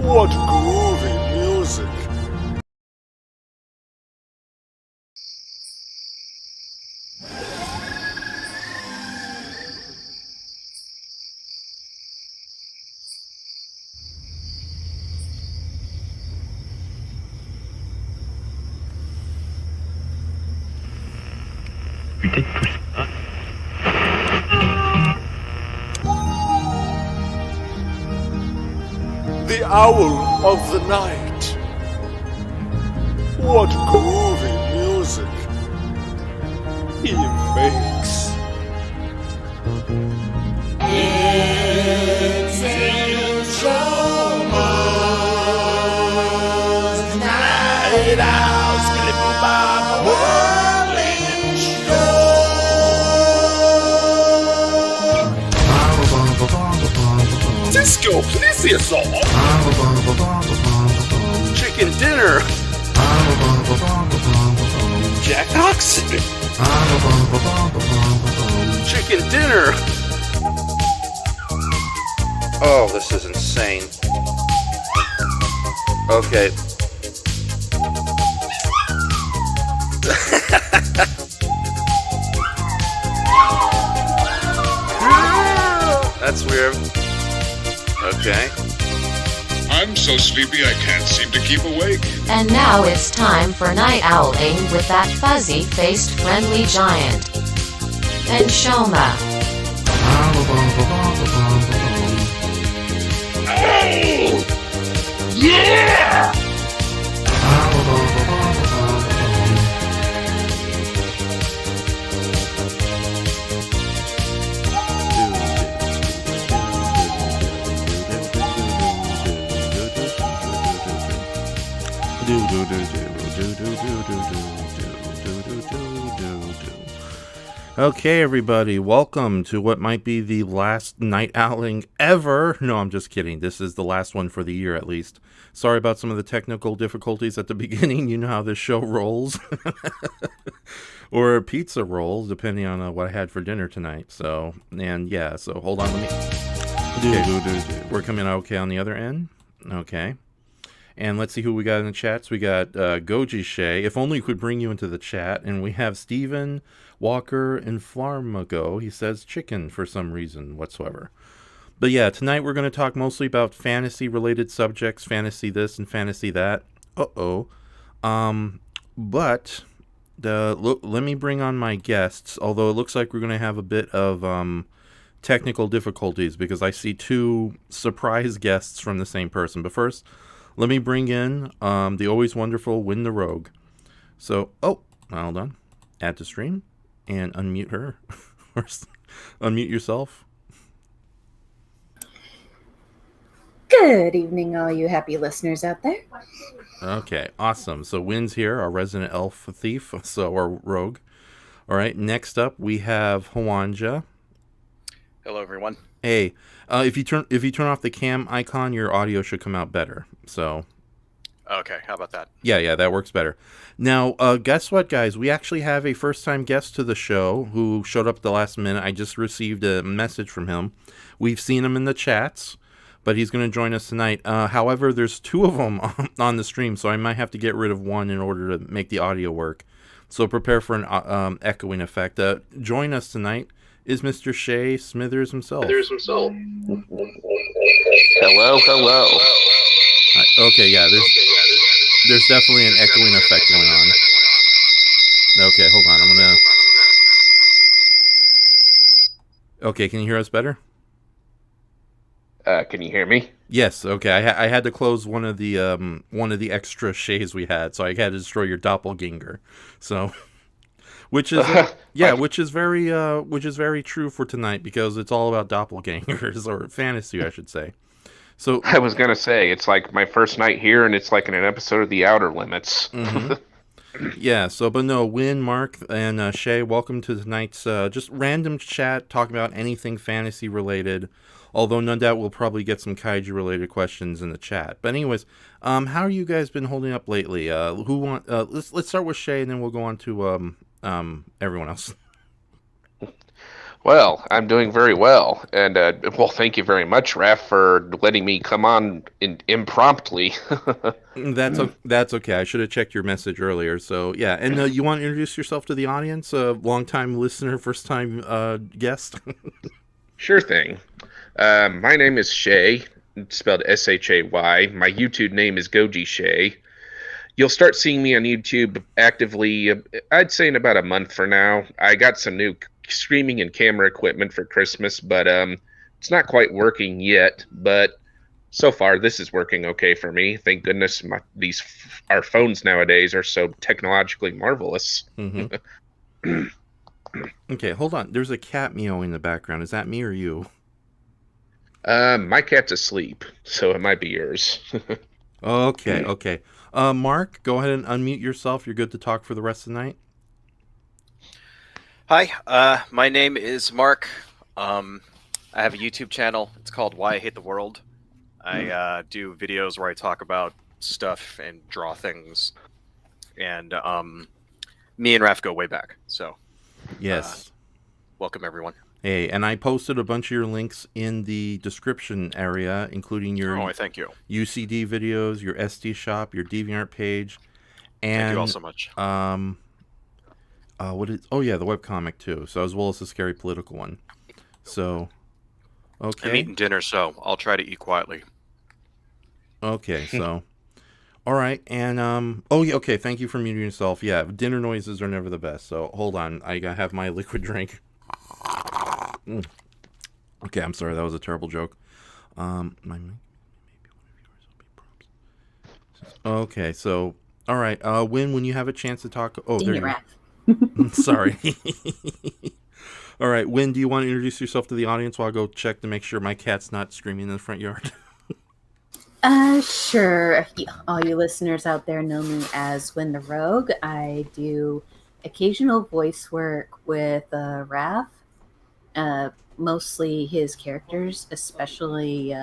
What groovy music. The owl of the night. What groovy music he makes. It's Enshohma's Night Owl, Skilly-Boo-Bob, Whirling Show. Disco, plesiosaur. Chicken dinner. Jack Oxen. Chicken dinner. Oh, this is insane. Okay. That's weird. Okay. I'm so sleepy I can't seem to keep awake. And now it's time for night owling with that fuzzy-faced friendly giant, Enshohma. Oh! Yeah! Okay, everybody, welcome to what might be the last night owling ever. No, I'm just kidding. This is the last one for the year, at least. Sorry about some of the technical difficulties at the beginning. You know how this show rolls. Or pizza rolls, depending on what I had for dinner tonight. So, and yeah, so hold on. Okay. We're coming out okay on the other end. Okay. And let's see who we got in the chats. We got Goji Shay. If only we could bring you into the chat. And we have Steven Walker and Flarmago. He says chicken for some reason whatsoever. But yeah, tonight we're going to talk mostly about fantasy-related subjects. Fantasy this and fantasy that. Uh-oh. But let me bring on my guests. Although it looks like we're going to have a bit of technical difficulties because I see two surprise guests from the same person. But first, let me bring in the always wonderful Win the Rogue. So, hold on. Add to stream and unmute her. Unmute yourself. Good evening, all you happy listeners out there. Okay, awesome. So Win's here, our resident elf thief, our rogue. All right, next up we have Hawanja. Hello, everyone. Hey, if you turn off the cam icon, your audio should come out better. So, okay, how about that? Yeah, that works better. Now, guess what, guys? We actually have a first-time guest to the show who showed up at the last minute. I just received a message from him. We've seen him in the chats, but he's going to join us tonight. However, there's two of them on the stream, so I might have to get rid of one in order to make the audio work. So prepare for an echoing effect. Join us tonight is Mr. Shay Smithers himself. Hello. Okay, yeah, there's definitely an echoing effect going on. Okay, hold on, I'm gonna... Okay, can you hear us better? Can you hear me? Yes, okay, I had to close one of the extra Shays we had, so I had to destroy your doppelganger. So... Which is which is very true for tonight because it's all about doppelgangers or fantasy, I should say. So I was gonna say it's like my first night here, and it's like in an episode of The Outer Limits. Mm-hmm. Yeah. So, but no, Win, Mark, and Shay, welcome to tonight's just random chat talking about anything fantasy related. Although no doubt we'll probably get some kaiju related questions in the chat. But anyways, how are you guys been holding up lately? Let's start with Shay, and then we'll go on to everyone else. Well, I'm doing very well, and well, thank you very much, Raf, for letting me come on impromptu. That's okay. I should have checked your message earlier. So yeah, and you want to introduce yourself to the audience? Long-time listener, first-time guest. Sure thing. My name is Shay, spelled Shay. My YouTube name is Goji Shay. You'll start seeing me on YouTube actively, I'd say in about a month for now. I got some new streaming and camera equipment for Christmas, but it's not quite working yet. But so far, this is working okay for me. Thank goodness our phones nowadays are so technologically marvelous. Mm-hmm. Okay, hold on. There's a cat meowing in the background. Is that me or you? My cat's asleep, so it might be yours. Okay. Mark, go ahead and unmute yourself. You're good to talk for the rest of the night. Hi, my name is Mark. I have a YouTube channel. It's called Why I Hate the World. I do videos where I talk about stuff and draw things. And me and Raf go way back. So, yes. Welcome, everyone. Hey, and I posted a bunch of your links in the description area, including your thank you. UCD videos, your Esty shop, your DeviantArt page, and Thank you all so much. the webcomic too. So as well as the scary political one. So, okay. I'm eating dinner, so I'll try to eat quietly. Okay, so, all right, and okay. Thank you for muting yourself. Yeah, dinner noises are never the best. So hold on, I gotta have my liquid drink. Okay, I'm sorry, that was a terrible joke. Okay, so all right, when you have a chance to talk. Oh, there you go. Sorry. All right, Win, do you want to introduce yourself to the audience while I go check to make sure my cat's not screaming in the front yard? Sure. All you listeners out there know me as Win the Rogue. I do occasional voice work with Raf. Mostly his characters, especially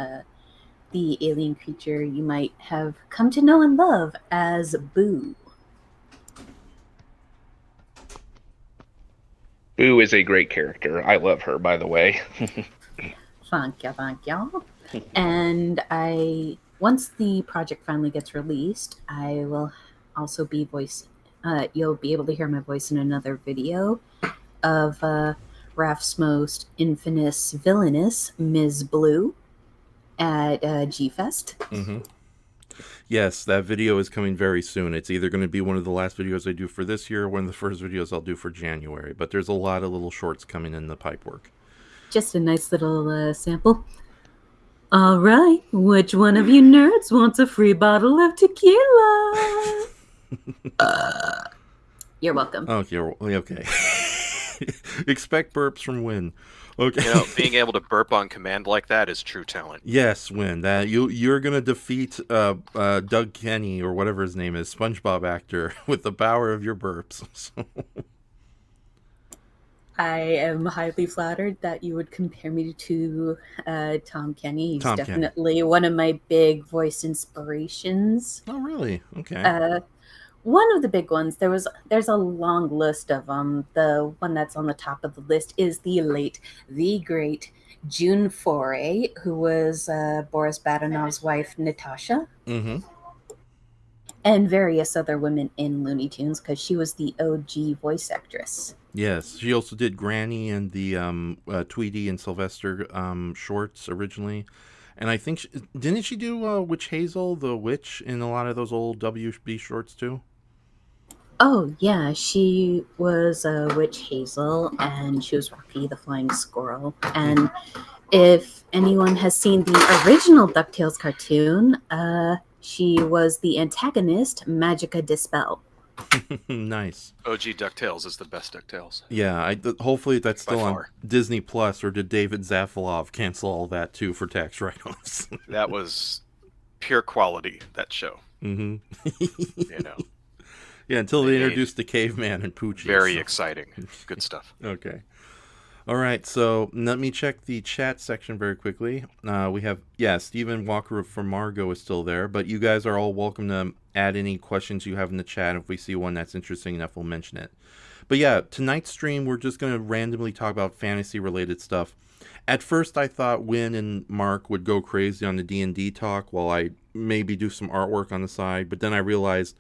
the alien creature you might have come to know and love as Boo. Boo is a great character. I love her, by the way. Thank you. And once the project finally gets released, I will also be you'll be able to hear my voice in another video of Raf's most infamous villainous, Ms. Blue, at G-Fest. Mm-hmm. Yes, that video is coming very soon. It's either going to be one of the last videos I do for this year or one of the first videos I'll do for January. But there's a lot of little shorts coming in the pipe work. Just a nice little sample. All right, which one of you nerds wants a free bottle of tequila? You're welcome. Okay. Expect burps from Win. Okay. Being able to burp on command like that is true talent. Yes, Win. That you're gonna defeat Doug Kenny or whatever his name is, SpongeBob actor, with the power of your burps. So. I am highly flattered that you would compare me to Tom Kenny. He's definitely one of my big voice inspirations. Oh, really? Okay. One of the big ones, there's a long list of them. The one that's on the top of the list is the great June Foray, who was Boris Badanov's wife, Natasha. Mm-hmm. And various other women in Looney Tunes, because she was the OG voice actress. Yes, she also did Granny and the Tweety and Sylvester shorts originally. And I think, didn't she do Witch Hazel, the witch, in a lot of those old WB shorts too? Oh, yeah, she was Witch Hazel, and she was Rocky the Flying Squirrel. And if anyone has seen the original DuckTales cartoon, she was the antagonist, Magica Dispel. Nice. OG DuckTales is the best DuckTales. Yeah, hopefully that's still on Disney Plus, or did David Zafiloff cancel all that too for tax write-offs? That was pure quality, that show. Mm-hmm. Yeah, until they introduced the caveman and Poochie. Very exciting. Good stuff. Okay. All right, so let me check the chat section very quickly. We have, Stephen Walker from Margo is still there, but you guys are all welcome to add any questions you have in the chat. If we see one that's interesting enough, we'll mention it. But yeah, tonight's stream, we're just going to randomly talk about fantasy-related stuff. At first, I thought Win and Mark would go crazy on the D&D talk while I maybe do some artwork on the side. But then I realized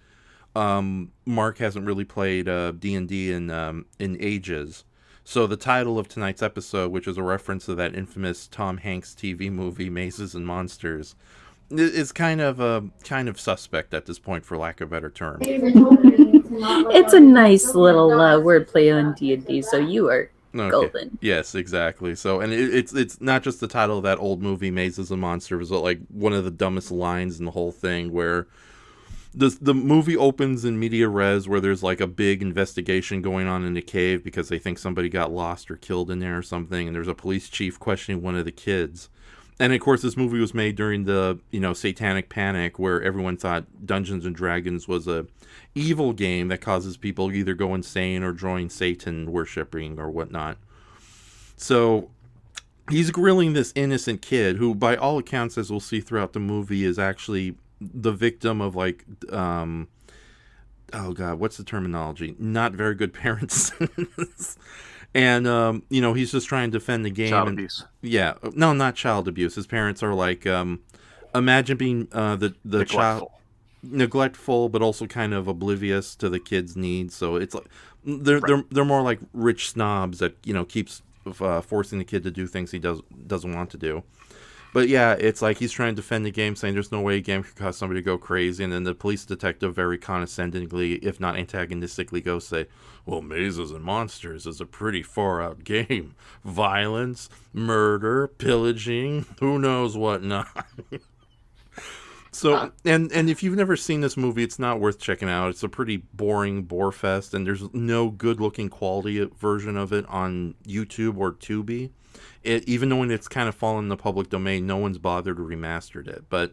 Mark hasn't really played D&D in ages. So the title of tonight's episode, which is a reference to that infamous Tom Hanks TV movie, Mazes and Monsters, is kind of suspect at this point, for lack of a better term. It's a nice little wordplay on D&D, so you are golden. Yes, exactly. So, and it's not just the title of that old movie, Mazes and Monsters, but like one of the dumbest lines in the whole thing, where the movie opens in media res, where there's like a big investigation going on in the cave because they think somebody got lost or killed in there or something, and there's a police chief questioning one of the kids. And of course, this movie was made during the, satanic panic, where everyone thought Dungeons and Dragons was a evil game that causes people to either go insane or join Satan worshipping or whatnot. So he's grilling this innocent kid who, by all accounts, as we'll see throughout the movie, is actually the victim of like, oh God, what's the terminology? Not very good parents. And, he's just trying to defend the game. Child abuse. Yeah. No, not child abuse. His parents are like, imagine being the child, neglectful, but also kind of oblivious to the kid's needs. So it's like, they're more like rich snobs that, keeps forcing the kid to do things he doesn't want to do. But yeah, it's like he's trying to defend the game, saying there's no way a game could cause somebody to go crazy. And then the police detective very condescendingly, if not antagonistically, goes say, well, Mazes and Monsters is a pretty far out game. Violence, murder, pillaging, who knows what not. So, and if you've never seen this movie, it's not worth checking out. It's a pretty boring bore fest, and there's no good-looking quality version of it on YouTube or Tubi. Even though it's kind of fallen in the public domain, no one's bothered to remastered it. But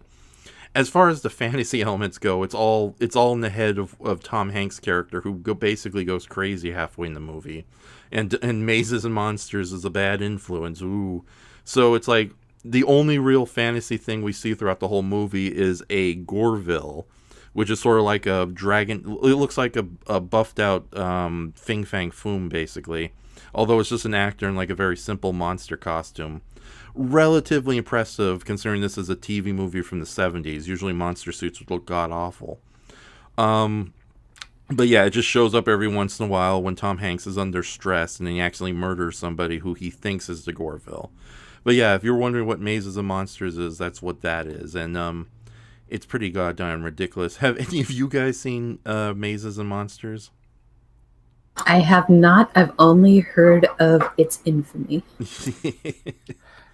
as far as the fantasy elements go, it's all in the head of Tom Hanks' character, who basically goes crazy halfway in the movie, and Mazes and Monsters is a bad influence. Ooh, so it's like the only real fantasy thing we see throughout the whole movie is a Gorvil, which is sort of like a dragon. It looks like a buffed out Fing Fang Foom, basically. Although it's just an actor in like a very simple monster costume. Relatively impressive, considering this is a TV movie from the 70s. Usually monster suits would look god-awful. But yeah, it just shows up every once in a while when Tom Hanks is under stress and he actually murders somebody who he thinks is the Gorvil. But yeah, if you're wondering what Mazes and Monsters is, that's what that is. And it's pretty goddamn ridiculous. Have any of you guys seen Mazes and Monsters? I have not. I've only heard of its infamy.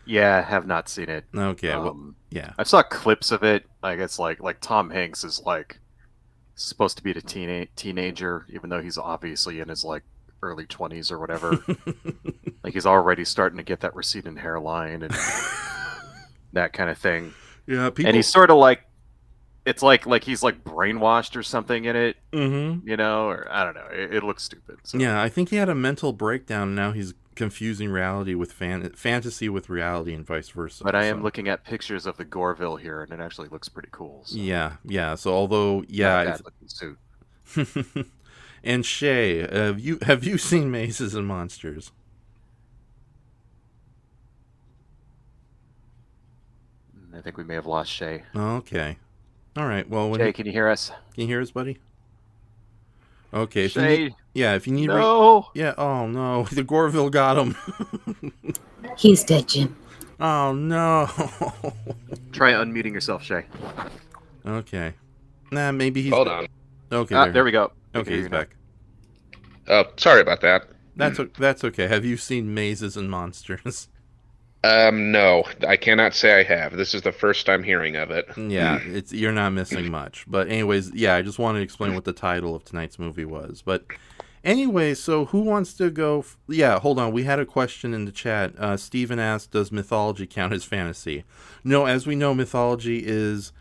Yeah, I have not seen it. Okay, well, yeah. I saw clips of it. Like it's like Tom Hanks is like supposed to be the teenager, even though he's obviously in his like early 20s or whatever. Like he's already starting to get that receding hairline and that kind of thing. Yeah, people... and he's sort of like, it's like he's like brainwashed or something in it, or I don't know. It looks stupid. So. Yeah, I think he had a mental breakdown. And now he's confusing reality with fantasy with reality and vice versa. But I am looking at pictures of the Gorvil here, and it actually looks pretty cool. So. Yeah. So although, yeah, suit. And Shay, have you seen Mazes and Monsters? I think we may have lost Shay. Okay. All right. Well, Shay, can you hear us? Can you hear us, buddy? Okay. Shay. If you need. No. Oh no, the Gorvil got him. He's dead, Jim. Oh no. Try unmuting yourself, Shay. Okay. Nah, maybe he's. Hold on. Okay. There we go. Okay, he's back. Oh, sorry about that. That's okay. Have you seen Mazes and Monsters? No, I cannot say I have. This is the first time hearing of it. Yeah, you're not missing much. But anyways, yeah, I just wanted to explain what the title of tonight's movie was. But anyway, so who wants to go? Yeah, hold on. We had a question in the chat. Steven asked, does mythology count as fantasy? No, as we know, mythology is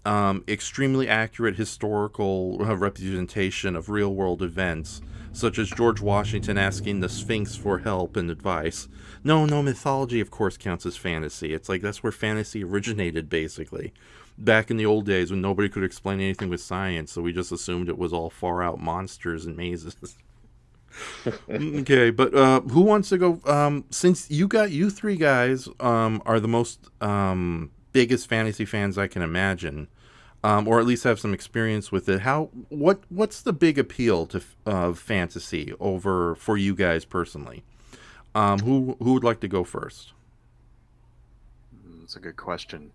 extremely accurate historical representation of real-world events, such as George Washington asking the Sphinx for help and advice. No, mythology, of course, counts as fantasy. It's like that's where fantasy originated, basically. Back in the old days when nobody could explain anything with science, so we just assumed it was all far-out monsters and mazes. Okay, but who wants to go? Since you three guys are the most biggest fantasy fans I can imagine, or at least have some experience with it. What's the big appeal of fantasy over for you guys personally? Who would like to go first? That's a good question.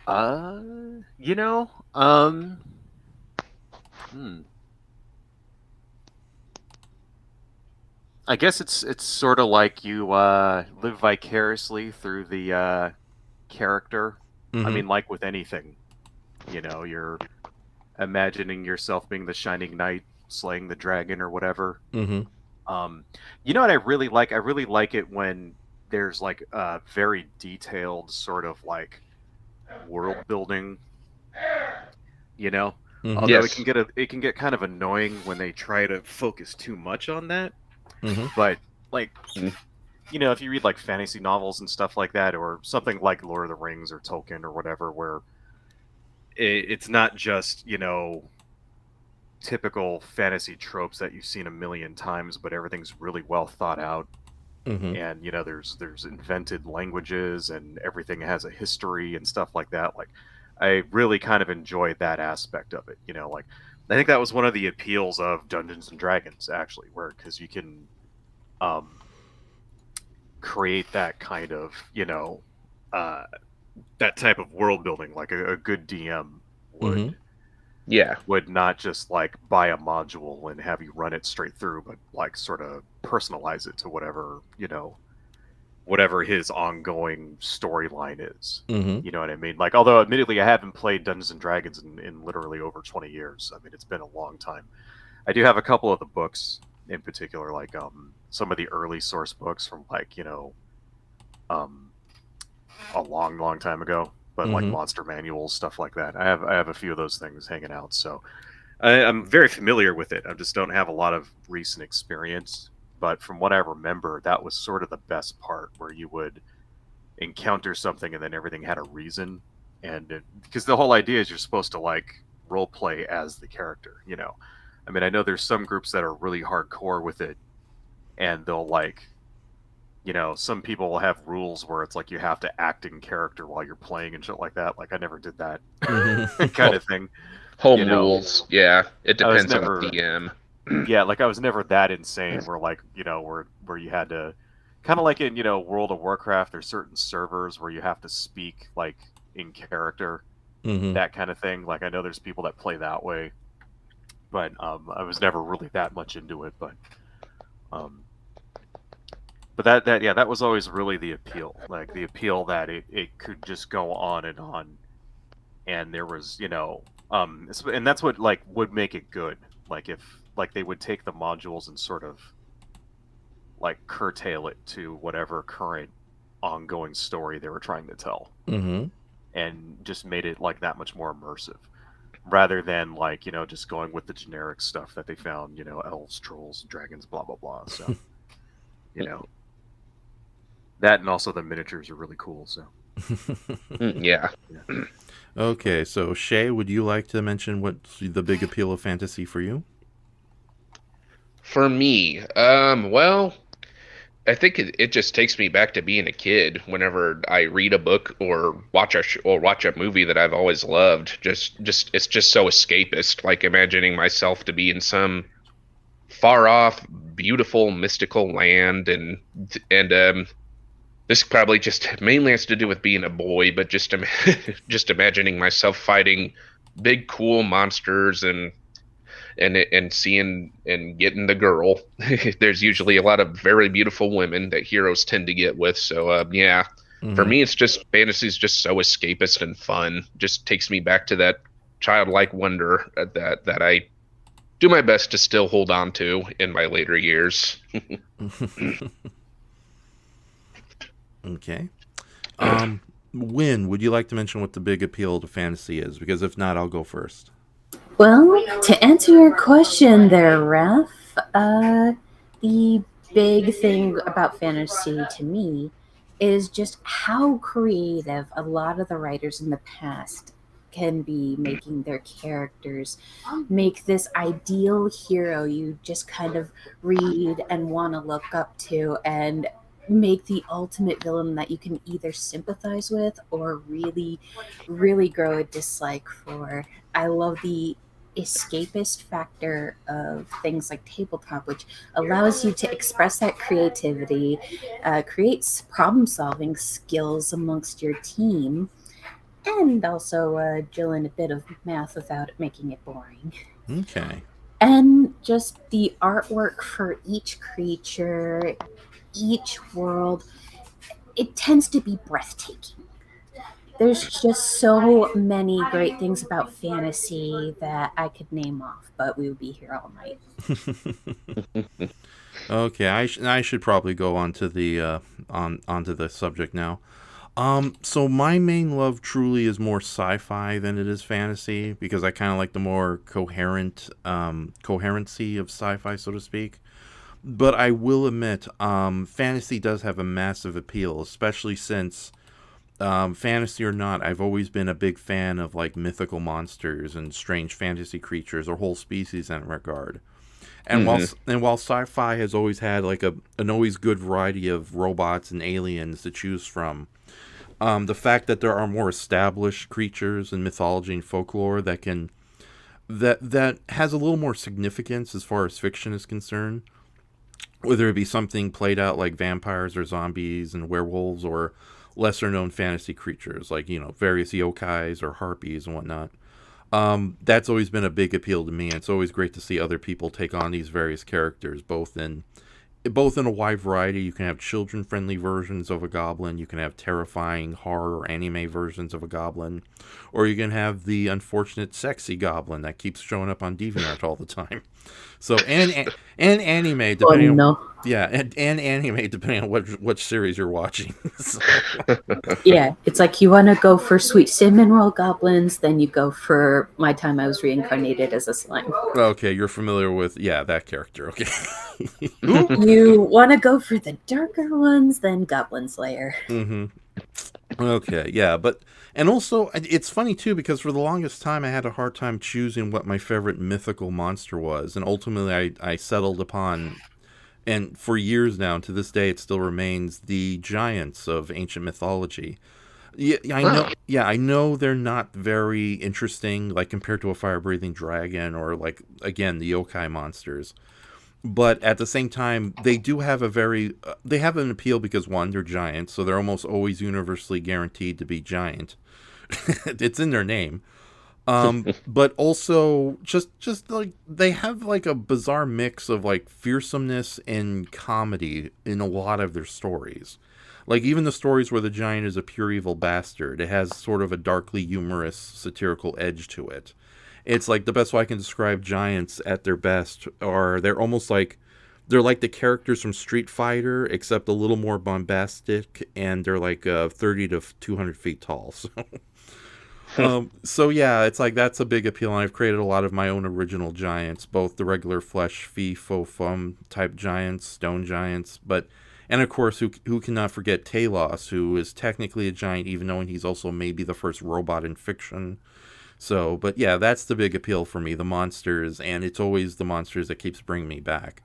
You know, I guess it's sort of like you live vicariously through the character. I mean, like with anything, you're imagining yourself being the Shining Knight, slaying the dragon or whatever. You know what I really like? I really like it when there's like a very detailed sort of like world building. Although Yes. it can get kind of annoying when they try to focus too much on that. But like, if you read like fantasy novels and stuff like that, or something like Lord of the Rings or Tolkien or whatever, where it's not just typical fantasy tropes that you've seen a million times, but everything's really well thought out. And there's invented languages and everything has a history and stuff like that. Like, I really kind of enjoyed that aspect of it. Like, I think that was one of the appeals of Dungeons and Dragons, actually, because you can create that kind of that type of world building, like a good DM would. Yeah. Would not just like buy a module and have you run it straight through, but like sort of personalize it to whatever his ongoing storyline is. You know what I mean? Like, although admittedly I haven't played Dungeons and Dragons in literally over 20 years. I mean, it's been a long time. I do have a couple of the books in particular, like some of the early source books from like, a long time ago. But like monster manuals, stuff like that. I have a few of those things hanging out, so I'm very familiar with it. I just don't have a lot of recent experience. But from what I remember, that was sort of the best part, where you would encounter something and then everything had a reason. And because the whole idea is you're supposed to like role play as the character. I mean, I know there's some groups that are really hardcore with it, and they'll like. Some people will have rules where it's like you have to act in character while you're playing and shit like that. Like, I never did that kind of thing. Home rules. Yeah. It depends never, on the DM. Yeah, like I was never that insane where like, where you had to kind of like in, World of Warcraft, there's certain servers where you have to speak like in character, that kind of thing. Like, I know there's people that play that way, but I was never really that much into it, but that was always really the appeal. Like, the appeal that it could just go on, and there was, and that's what like would make it good. Like, if like they would take the modules and sort of like curtail it to whatever current ongoing story they were trying to tell, and just made it like that much more immersive, rather than like just going with the generic stuff that they found, elves, trolls, dragons, blah blah blah. So that, and also the miniatures are really cool. So Yeah. Okay, so Shay, would you like to mention what's the big appeal of fantasy for you? For me, well, I think it just takes me back to being a kid whenever I read a book or watch a movie that I've always loved. Just it's just so escapist, like imagining myself to be in some far off, beautiful, mystical land, and this probably just mainly has to do with being a boy, but just imagining myself fighting big, cool monsters and seeing and getting the girl. There's usually a lot of very beautiful women that heroes tend to get with. So yeah, for me, it's just fantasy's just so escapist and fun. Just takes me back to that childlike wonder that I do my best to still hold on to in my later years. Okay. Win, would you like to mention what the big appeal to fantasy is? Because if not, I'll go first. Well, to answer your question there, Raf, the big thing about fantasy to me is just how creative a lot of the writers in the past can be making their characters make this ideal hero you just kind of read and want to look up to, and make the ultimate villain that you can either sympathize with or really, really grow a dislike for. I love the escapist factor of things like tabletop, which allows you to express that creativity, creates problem solving skills amongst your team, and also drill in a bit of math without making it boring. Okay. And just the artwork for each creature, each world, it tends to be breathtaking. There's just so many great things about fantasy that I could name off, but we would be here all night. Okay, I should probably go on to the onto the subject now. So my main love truly is more sci-fi than it is fantasy, because I kind of like the more coherency of sci-fi, so to speak. But I will admit, fantasy does have a massive appeal, especially since, fantasy or not, I've always been a big fan of like mythical monsters and strange fantasy creatures or whole species in that regard. And while sci-fi has always had like an always good variety of robots and aliens to choose from, the fact that there are more established creatures in mythology and folklore that has a little more significance as far as fiction is concerned, whether it be something played out like vampires or zombies and werewolves, or lesser known fantasy creatures like, various yokais or harpies and whatnot. That's always been a big appeal to me. And it's always great to see other people take on these various characters, both in a wide variety. You can have children-friendly versions of a goblin, you can have terrifying horror or anime versions of a goblin, or you can have the unfortunate sexy goblin that keeps showing up on DeviantArt all the time. So and anime depending on and anime depending on which series you're watching. So. Yeah, it's like you want to go for sweet cinnamon roll goblins, then you go for My Time I Was Reincarnated as a Slime. Okay, you're familiar with that character. Okay. You want to go for the darker ones, then Goblin Slayer. Mm-hmm. Okay, yeah, and also it's funny too, because for the longest time I had a hard time choosing what my favorite mythical monster was, and ultimately I settled upon, and for years now, to this day, it still remains the giants of ancient mythology. Yeah, I know. Yeah, I know they're not very interesting, like compared to a fire-breathing dragon or like again the yokai monsters. But at the same time, they do have they have an appeal because, one, they're giants, so they're almost always universally guaranteed to be giant. It's in their name. But also, just like, they have like a bizarre mix of like fearsomeness and comedy in a lot of their stories. Like, even the stories where the giant is a pure evil bastard, it has sort of a darkly humorous, satirical edge to it. It's like the best way I can describe giants at their best are they're like the characters from Street Fighter, except a little more bombastic, and they're like 30 to 200 feet tall. So yeah, it's like that's a big appeal, and I've created a lot of my own original giants, both the regular flesh, fee, faux, fum type giants, stone giants, and of course, who cannot forget Talos, who is technically a giant, even though he's also maybe the first robot in fiction. So, but yeah, that's the big appeal for me, the monsters, and it's always the monsters that keeps bringing me back.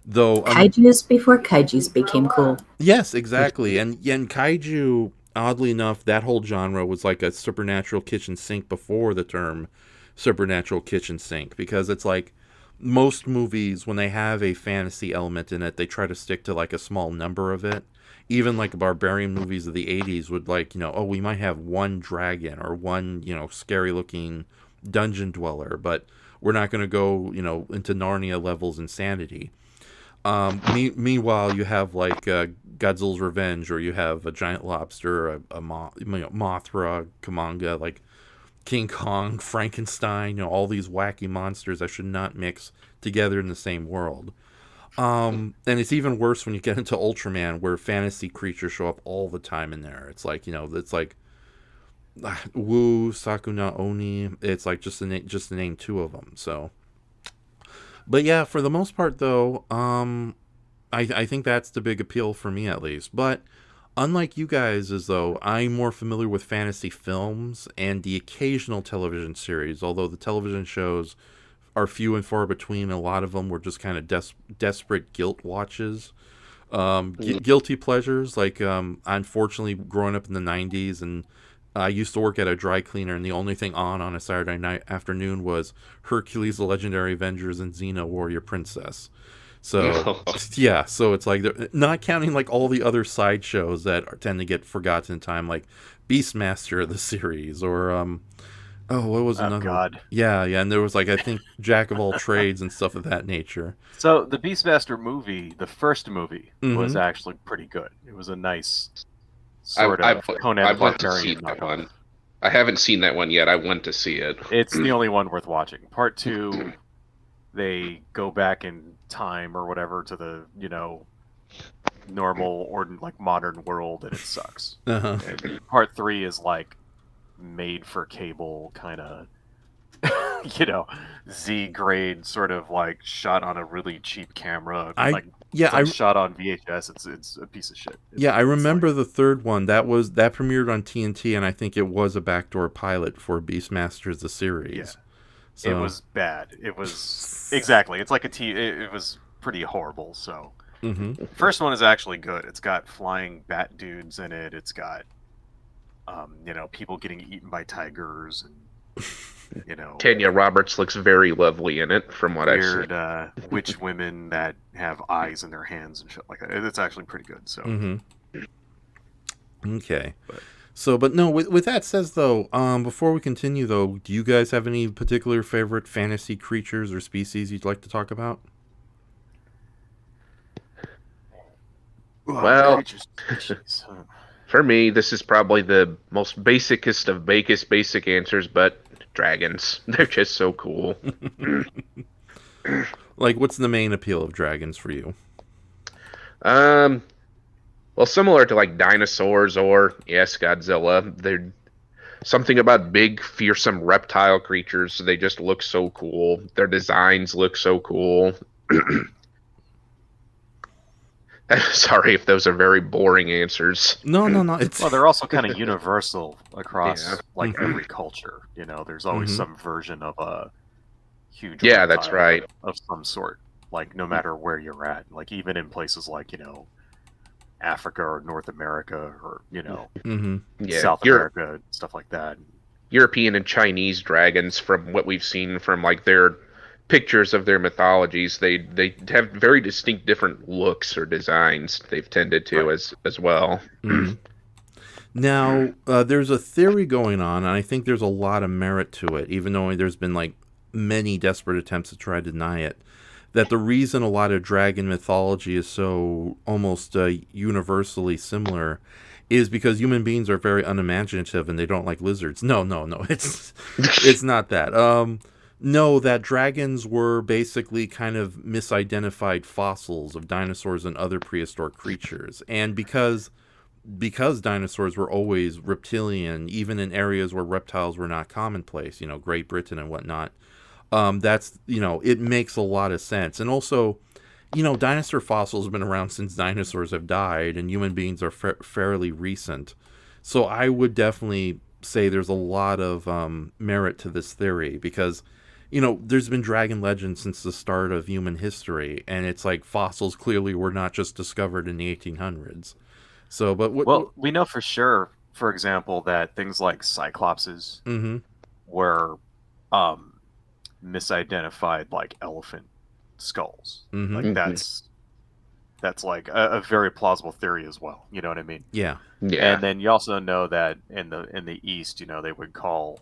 Though kaijus before kaijus became cool. Yes, exactly. And kaiju, oddly enough, that whole genre was like a supernatural kitchen sink before the term supernatural kitchen sink, because it's like most movies, when they have a fantasy element in it, they try to stick to like a small number of it. Even like barbarian movies of the 80s would like, we might have one dragon or one, scary looking dungeon dweller, but we're not going to go, into Narnia levels insanity. Meanwhile, you have like Godzilla's Revenge, or you have a giant lobster, a Mothra, Kamanga, like King Kong, Frankenstein, all these wacky monsters that should not mix together in the same world. And it's even worse when you get into Ultraman, where fantasy creatures show up all the time in there. It's like, it's like Wu, Sakuna, Oni. It's like just to name two of them. So, but yeah, for the most part, though, I think that's the big appeal for me, at least. But unlike you guys, as though I'm more familiar with fantasy films and the occasional television series, although the television shows are few and far between. A lot of them were just kind of desperate guilt watches. Guilty pleasures, like unfortunately growing up in the 90s, and I used to work at a dry cleaner, and the only thing on a Saturday night afternoon was Hercules, the Legendary Avengers, and Xena, Warrior Princess. So yeah, so it's like not counting like all the other side shows that tend to get forgotten in time, like Beastmaster the series, or what was another? God. Yeah, and there was like, I think, Jack of all trades and stuff of that nature. So the Beastmaster movie, the first movie, was actually pretty good. It was a nice sort of Conan the Barbarian knockoff. I haven't seen that one yet. I want to see it. It's the only one worth watching. Part 2, they go back in time or whatever to the, normal or like modern world, and it sucks. And Part 3 is like made for cable kind of Z grade, sort of like shot on a really cheap camera. Shot on VHS. It's a piece of shit. I remember the third one that premiered on TNT, and I think it was a backdoor pilot for Beastmasters the series. Yeah. So it was bad. It was exactly. It's like it was pretty horrible. So first one is actually good. It's got flying bat dudes in it. It's got people getting eaten by tigers, and Tanya Roberts looks very lovely in it, from what I've seen. Weird witch women that have eyes in their hands and shit like that. It's actually pretty good. So okay. But no, with that says though, before we continue though, do you guys have any particular favorite fantasy creatures or species you'd like to talk about? Well, for me, this is probably the most basicest of basic answers, but dragons. They're just so cool. Like, what's the main appeal of dragons for you? Well, similar to like dinosaurs or, yes, Godzilla, they're something about big, fearsome reptile creatures. They just look so cool. Their designs look so cool. Sorry if those are very boring answers. No. Well, they're also kind of universal across every culture. There's always some version of a huge that's right, of some sort. Like no matter where you're at, like even in places like Africa or North America or South America, stuff like that. European and Chinese dragons, from what we've seen from like their pictures of their mythologies, they have very distinct different looks or designs they've tended to as well. Now, there's a theory going on, and I think there's a lot of merit to it, even though there's been like many desperate attempts to try to deny it, that the reason a lot of dragon mythology is so almost universally similar is because human beings are very unimaginative and they don't like lizards. No, it's not that. No, that dragons were basically kind of misidentified fossils of dinosaurs and other prehistoric creatures. And because dinosaurs were always reptilian, even in areas where reptiles were not commonplace, Great Britain and whatnot, that's, it makes a lot of sense. And also, dinosaur fossils have been around since dinosaurs have died, and human beings are fairly recent. So I would definitely say there's a lot of merit to this theory, because there's been dragon legends since the start of human history, and it's like fossils clearly were not just discovered in the 1800s. So, but we know for sure, for example, that things like cyclopses were misidentified like elephant skulls. Like that's like a very plausible theory as well. You know what I mean? Yeah. And then you also know that in the East, they would call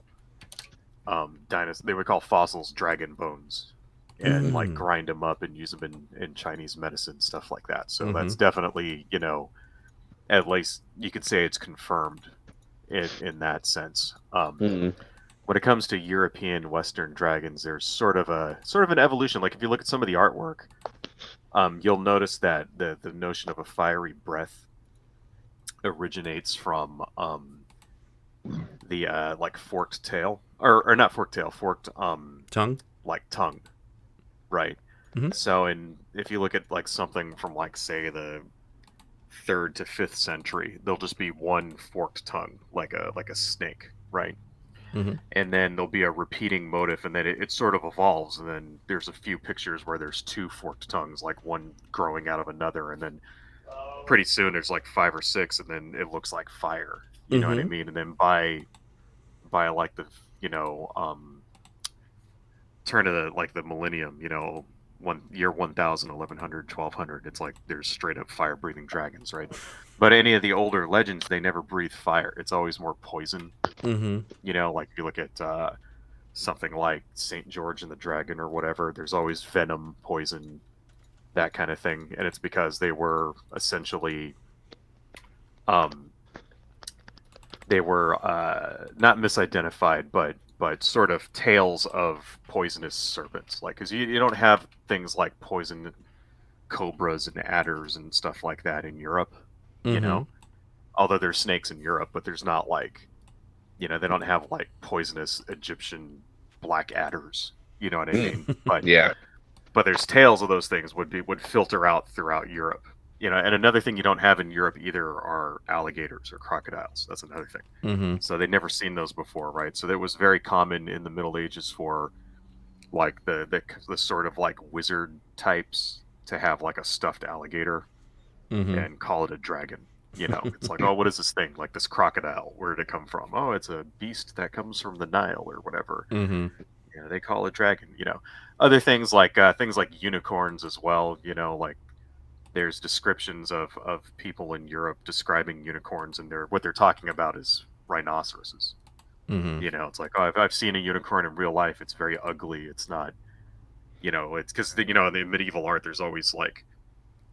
they would call fossils dragon bones, and like grind them up and use them in Chinese medicine, stuff like that. So that's definitely, at least you could say it's confirmed in that sense. When it comes to European Western dragons, there's sort of an evolution. Like if you look at some of the artwork, you'll notice that the notion of a fiery breath originates from the like forked tail, or not forked tail, forked tongue, like tongue, right? So if you look at like something from like say the 3rd to 5th century, there'll just be one forked tongue, like a snake, right? Mhm. And then there'll be a repeating motif, and then it sort of evolves, and then there's a few pictures where there's 2 forked tongues, like one growing out of another, and then pretty soon there's like 5 or 6, and then it looks like fire. You know what I Mhm. mean? And then by like the turn of the millennium, year 1000, 1100, 1200, it's like there's straight up fire breathing dragons, right? But any of the older legends, they never breathe fire. It's always more poison. Mhm. Like if you look at something like Saint George and the Dragon or whatever, there's always venom, poison, that kind of thing, and it's because they were essentially not misidentified, but sort of tales of poisonous serpents, like, because you don't have things like poison cobras and adders and stuff like that in Europe, Mhm. although there's snakes in Europe, but there's not like, they don't have like poisonous Egyptian black adders, you know what I mean? But Yeah. but there's tales of those things would filter out throughout Europe. And another thing you don't have in Europe either are alligators or crocodiles. That's another thing. Mhm. So they'd never seen those before, right? So that was very common in the Middle Ages for like the sort of like wizard types to have like a stuffed alligator Mhm. and call it a dragon. It's like, oh, what is this thing? Like this crocodile, where did it come from? Oh, it's a beast that comes from the Nile or whatever. Mhm. They call it dragon. Other things like unicorns as well. Like there's descriptions of people in Europe describing unicorns, and what they're talking about is rhinoceroses. Mhm. It's like, oh, I've seen a unicorn in real life. It's very ugly. It's not, it's because in the medieval art, there's always like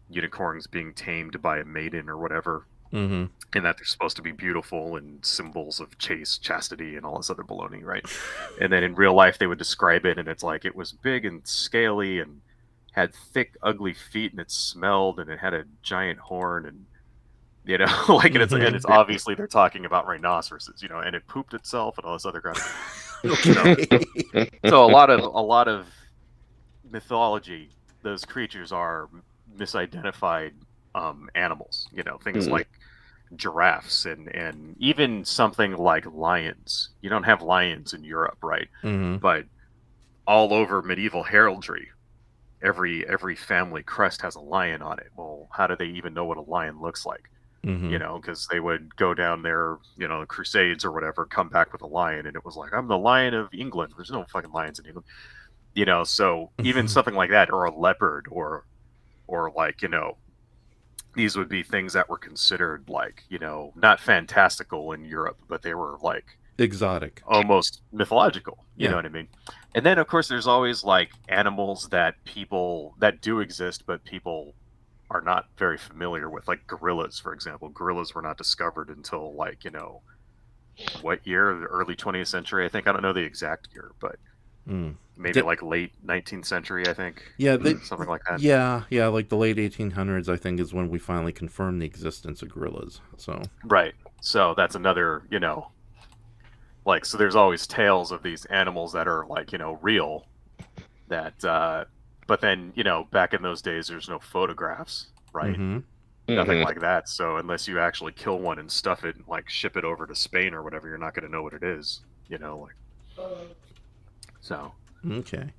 unicorns being tamed by a maiden or whatever, Mhm. and that they're supposed to be beautiful and symbols of chastity and all this other baloney, right? And then in real life, they would describe it, and it's like it was big and scaly and had thick, ugly feet, and it smelled, and it had a giant horn, and like, and it's obviously they're talking about rhinoceroses, and it pooped itself and all this other crap. Okay. So a lot of mythology, those creatures are misidentified animals. Things like giraffes and even something like lions. You don't have lions in Europe, right? Mhm. But all over medieval heraldry, every family crest has a lion on it. Well, how do they even know what a lion looks like? Mhm. Because they would go down there, crusades or whatever, come back with a lion, and it was like, I'm the Lion of England. There's no fucking lions in England. So even something like that, or a leopard, or like, these would be things that were considered like, not fantastical in Europe, but they were like Exotic. almost mythological. You Yeah. know what I mean? And then of course there's always like animals that do exist, but people are not very familiar with, like gorillas, for example. Gorillas were not discovered until like, what year? The early 20th century, I think. I don't know the exact year, but Mm. maybe like late 19th century, I think. Yeah, Something like that. yeah, like the late 1800s, I think, is when we finally confirmed the existence of gorillas. So Right. So that's another, like, so there's always tales of these animals that are like, real, that but then, back in those days there's no photographs, right? Mhm. Nothing like that. So unless you actually kill one and stuff it and like ship it over to Spain or whatever, you're not going to know what it is, like. So Okay.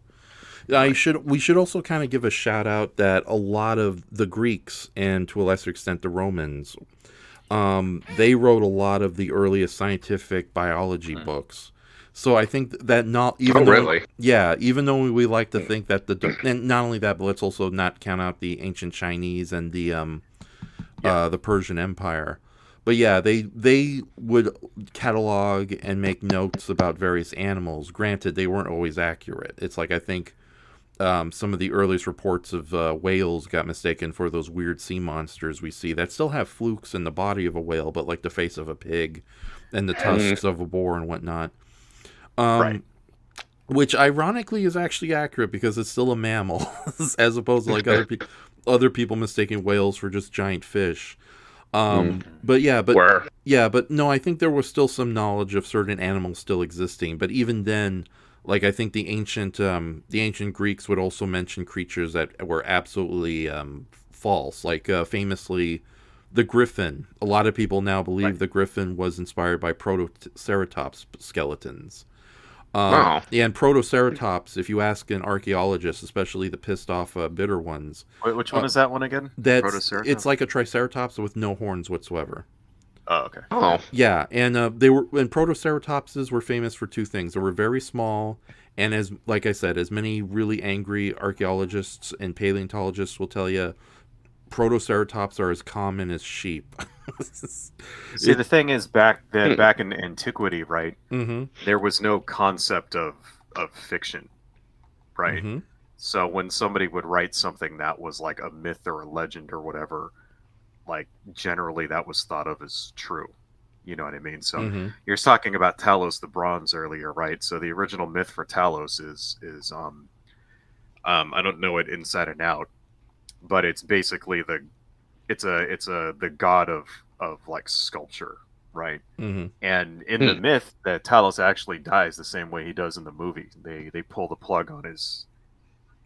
We should also kind of give a shout out that a lot of the Greeks, and to a lesser extent the Romans, they wrote a lot of the earliest scientific biology books. So I think that not even even though we like to think that and not only that, but let's also not count out the ancient Chinese and the Persian Empire. But yeah, they would catalog and make notes about various animals. Granted, they weren't always accurate. It's like, I think some of the earliest reports of whales got mistaken for those weird sea monsters we see that still have flukes in the body of a whale, but like the face of a pig and the tusks of a boar and whatnot. right. Which ironically is actually accurate because it's still a mammal, as opposed to like other people mistaking whales for just giant fish. But no, I think there was still some knowledge of certain animals still existing. But even then, like, I think the ancient Greeks would also mention creatures that were absolutely false. Like famously, the griffin. A lot of people now believe the griffin was inspired by Protoceratops skeletons. Wow. Yeah, and Protoceratops, if you ask an archaeologist, especially the pissed off bitter ones, Wait, which one is that one again? Protoceratops? It's like a Triceratops with no horns whatsoever. Oh, okay. Oh. Yeah, and Protoceratopses were famous for two things. They were very small, and like I said, as many really angry archaeologists and paleontologists will tell you, Protoceratops are as common as sheep. See, the thing is, back in antiquity, right? Mm-hmm. There was no concept of fiction, right? Mm-hmm. So when somebody would write something that was like a myth or a legend or whatever, like generally that was thought of as true. You know what I mean? So you're talking about Talos the Bronze earlier, right? So the original myth for Talos is I don't know it inside and out, but it's basically the god of like sculpture, right? Mm-hmm. And in the myth, that Talos actually dies the same way he does in the movie. They pull the plug on his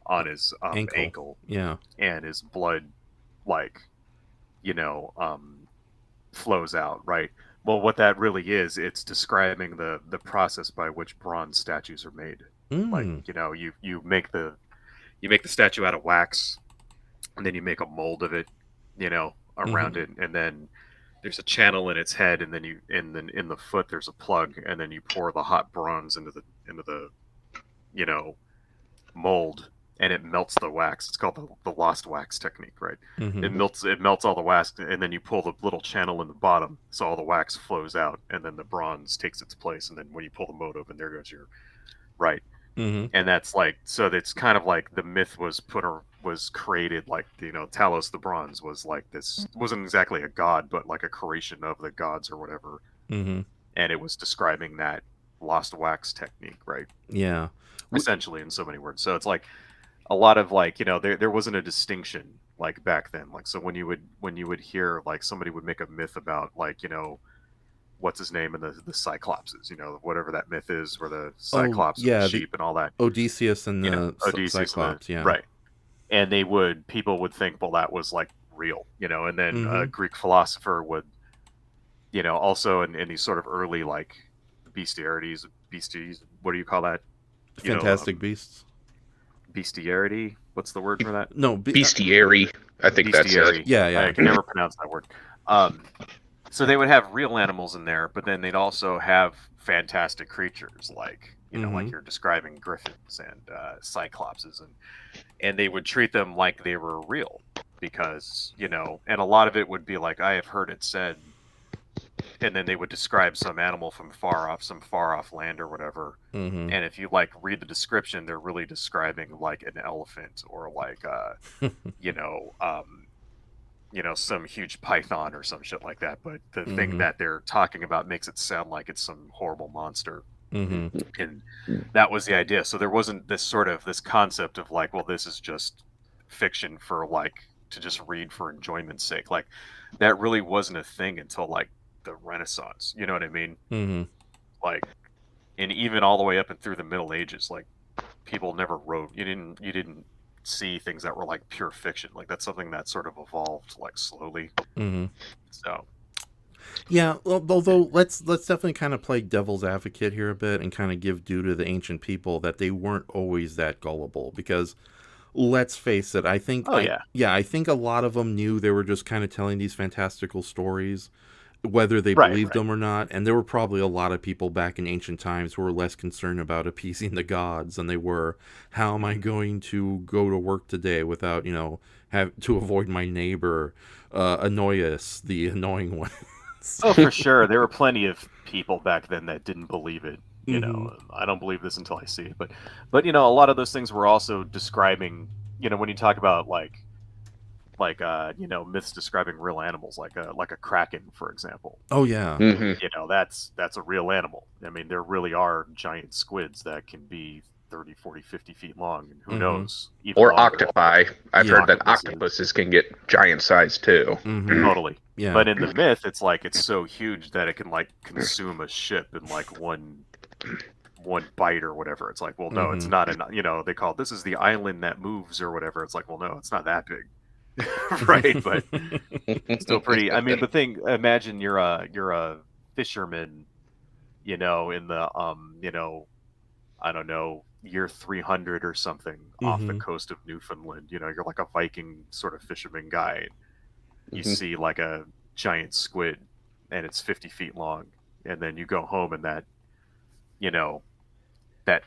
ankle, yeah, and his blood flows out, right? Well, what that really is, it's describing the process by which bronze statues are made. Like, you make the statue out of wax, and then you make a mold of it, around it, and then there's a channel in its head, and then in the foot there's a plug, and then you pour the hot bronze into the mold, and it melts the wax. It's called the lost wax technique, right? Mm-hmm. It melts all the wax, and then you pull the little channel in the bottom, so all the wax flows out, and then the bronze takes its place, and then when you pull the mold open, there goes your right. Mm-hmm. And that's it's kind of like the myth was created, like, Talos the Bronze was like this, wasn't exactly a god, but like a creation of the gods or whatever. Mm-hmm. And it was describing that lost wax technique, right? Yeah. Essentially, in so many words. So it's like a lot of there wasn't a distinction like back then. Like, so when you would hear like somebody would make a myth about what's his name, and the Cyclopses, whatever that myth is, where the Cyclops and the sheep and all that. Odysseus and the Cyclops, yeah. Right. And people would think, well, that was like real, and then a Greek philosopher would, also in these sort of early like beasties, what do you call that? Fantastic Beasts. Bestiarity. What's the word for that? No, bestiary. I think that's it. Yeah. I can never pronounce that word. So they would have real animals in there, but then they'd also have fantastic creatures like, like you're describing griffins and cyclopses, and they would treat them like they were real because, and a lot of it would be like, I have heard it said, and then they would describe some animal from some far off land or whatever. Mm-hmm. And if you read the description, they're really describing like an elephant or like, some huge python or some shit like that. But the thing that they're talking about makes it sound like it's some horrible monster. Mm-hmm. And that was the idea. So there wasn't this concept of like, well, this is just fiction for to just read for enjoyment's sake. Like, that really wasn't a thing until like the Renaissance. You know what I mean? Mm-hmm. Like, and even all the way up and through the Middle Ages, like, people never wrote. You didn't see things that were like pure fiction. Like, that's something that sort of evolved like slowly. Mm-hmm. So yeah, although let's definitely kind of play devil's advocate here a bit and kind of give due to the ancient people that they weren't always that gullible, because let's face it, I think I think a lot of them knew they were just kind of telling these fantastical stories, whether they believed them or not. And there were probably a lot of people back in ancient times who were less concerned about appeasing the gods than they were, how am I going to go to work today without, have to avoid my neighbor, Annoyus, the annoying one. Oh, for sure. There were plenty of people back then that didn't believe it. I don't believe this until I see it. But a lot of those things were also describing, when you talk about myths describing real animals, like a kraken, for example. Oh yeah. Mm-hmm. That's a real animal. I mean, there really are giant squids that can be 30, 40, 50 feet long, and who knows? Or octopi. I've heard that octopuses can get giant size too. Mm-hmm. Totally. Yeah. But in the myth, it's like it's so huge that it can like consume a ship in like one bite or whatever. It's like, well, no, it's not. They call it, this is the island that moves or whatever. It's like, well, no, it's not that big. right? But still pretty. I mean, the thing. Imagine you're a fisherman, in the I don't know, year 300 or something off the coast of Newfoundland. You're like a Viking sort of fisherman guy. You see like a giant squid, and it's 50 feet long, and then you go home, and that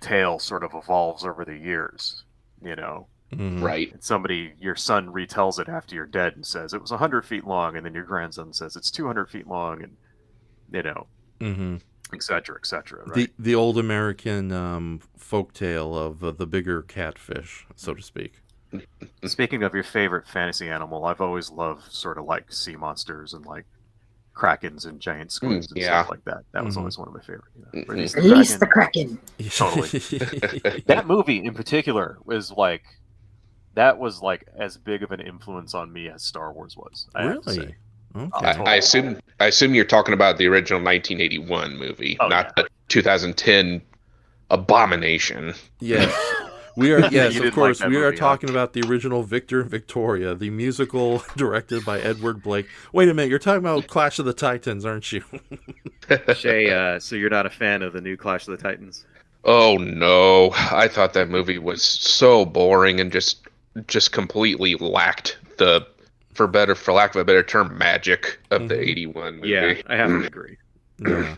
tail sort of evolves over the years. Right. And your son retells it after you're dead and says it was 100 feet long, and then your grandson says it's 200 feet long, and et cetera, right? The old American folk tale of the bigger catfish, so to speak. Speaking of your favorite fantasy animal, I've always loved sort of like sea monsters and like krakens and giant squids and stuff like that. That was always one of my favorite. Release the kraken. Totally. That movie in particular was like as big of an influence on me as Star Wars was. I have to say. Okay. I assume you're talking about the original 1981 movie, not the 2010 abomination. Yes. We are, yes, You of did course. like that We are movie, huh? talking about the original Victor and Victoria, the musical directed by Edward Blake. Wait a minute, you're talking about Clash of the Titans, aren't you? Shay, so you're not a fan of the new Clash of the Titans? Oh no, I thought that movie was so boring and just completely lacked the, for lack of a better term, magic of the 81 movie. Yeah, I have to agree. Yeah.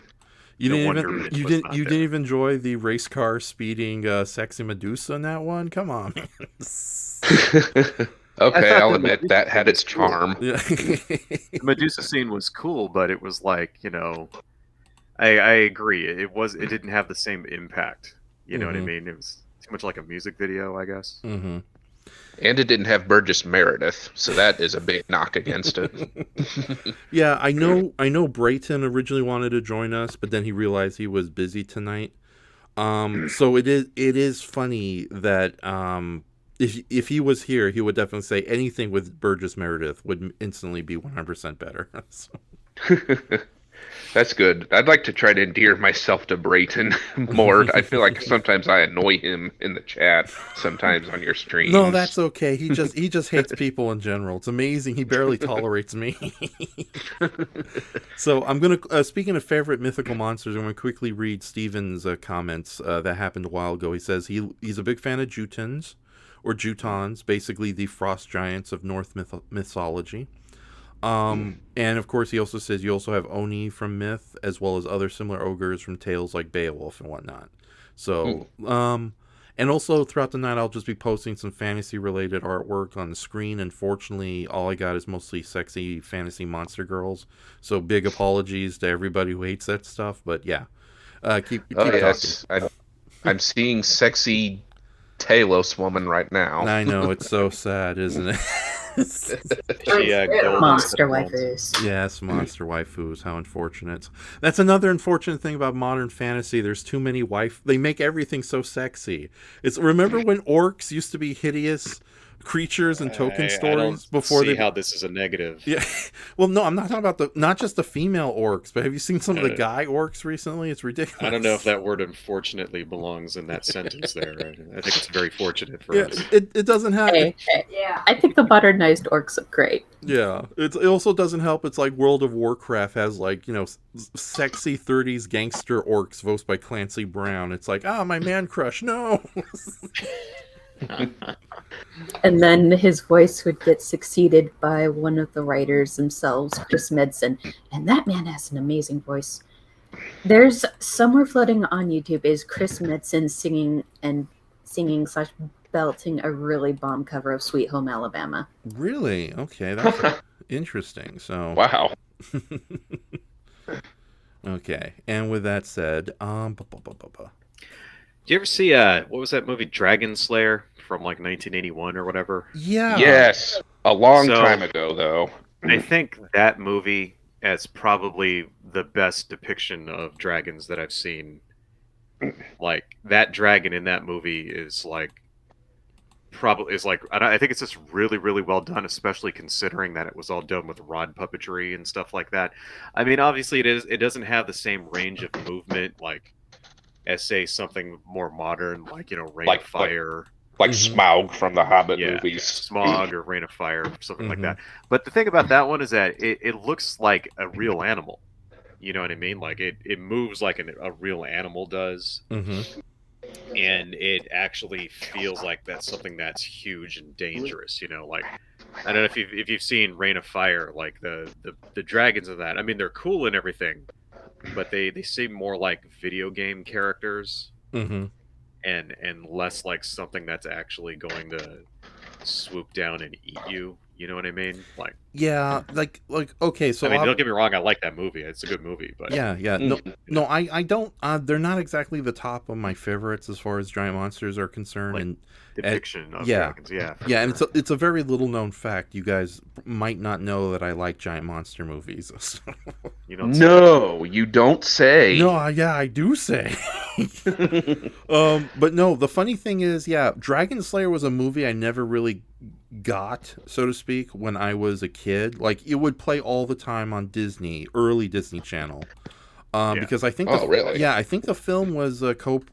You No didn't wonder even Mitch you was didn't not you there. didn't even enjoy the race car speeding sexy Medusa in that one? Come on. Man. Okay, thought I'll the admit Medusa that had its was cool. charm. Yeah. The Medusa scene was cool, but it was like, I agree. It didn't have the same impact. You know what I mean? It was too much like a music video, I guess. Mm-hmm. And it didn't have Burgess Meredith, so that is a big knock against it. Yeah, I know Brayton originally wanted to join us, but then he realized he was busy tonight. So it is funny that if he was here, he would definitely say anything with Burgess Meredith would instantly be 100% better. So. That's good. I'd like to try to endear myself to Brayton more. I feel like sometimes I annoy him in the chat, sometimes on your streams. No, that's okay. He just hates people in general. It's amazing. He barely tolerates me. So I'm gonna speaking of favorite mythical monsters, I'm gonna quickly read Steven's comments that happened a while ago. He says he's a big fan of Jutons or Jutons, basically the frost giants of Norse mythology. And of course he also says you also have Oni from myth, as well as other similar ogres from tales like Beowulf and whatnot. So, and also throughout the night I'll just be posting some fantasy related artwork on the screen. Unfortunately, all I got is mostly sexy fantasy monster girls. So big apologies to everybody who hates that stuff, but yeah. Keep yes. talking. I'm seeing sexy Talos woman right now. I know, it's so sad, isn't it? Monster waifus. Yes, monster waifus. How unfortunate. That's another unfortunate thing about modern fantasy. There's too many They make everything so sexy. Remember when orcs used to be hideous creatures and token stories before see how this is a negative. Yeah. Well, no, I'm not talking about not just the female orcs, but have you seen some of the guy orcs recently? It's ridiculous. I don't know if that word unfortunately belongs in that sentence there. I think it's very fortunate for us. It doesn't have. Yeah, I think the modernized orcs look great. Yeah, it also doesn't help. It's like World of Warcraft has sexy 30s gangster orcs voiced by Clancy Brown. It's like, my man crush, no. And then his voice would get succeeded by one of the writers themselves, Chris Medson. And that man has an amazing voice. There's somewhere floating on YouTube is Chris Medson singing / belting a really bomb cover of Sweet Home Alabama. Really? Okay, that's interesting. So wow. Okay, and with that said, Did you ever see what was that movie Dragon Slayer from like 1981 or whatever? Yeah. Yes. A long time ago though. I think that movie is probably the best depiction of dragons that I've seen. Like that dragon in that movie is like I think it's just really, really well done, especially considering that it was all done with rod puppetry and stuff like that. I mean, obviously it doesn't have the same range of movement like as say something more modern, like Rain of Fire. like Mhm. Smaug from the Hobbit Yeah, movies. Smog or Rain of Fire, or something like Mhm. that. But the thing about that one is that it looks like a real animal. You know what I mean? Like it moves like a real animal does, Mhm. and it actually feels like that's something that's huge and dangerous. You know, like I don't know if you've seen Rain of Fire, like the dragons of that. I mean, they're cool and everything, but they seem more like video game characters Mhm. and less like something that's actually going to swoop down and eat you. You know what I mean? Like, Yeah, like okay, I so mean, don't get me wrong, I like that movie. It's a good movie, but yeah. No, Mhm. no, I don't. They're not exactly the top of my favorites as far as giant monsters are concerned. like And depiction of yeah, dragons, yeah, for yeah, and sure. it's a very little known fact. You guys might not know that I like giant monster movies. You don't say. No, you don't say. No, yeah, I do say. But no, the funny thing is, yeah, Dragon Slayer was a movie I never really got, so to speak, when I was a kid. Like it would play all the time on Disney, early Disney Channel. Yeah. Because I think Oh, really? yeah, I think the film was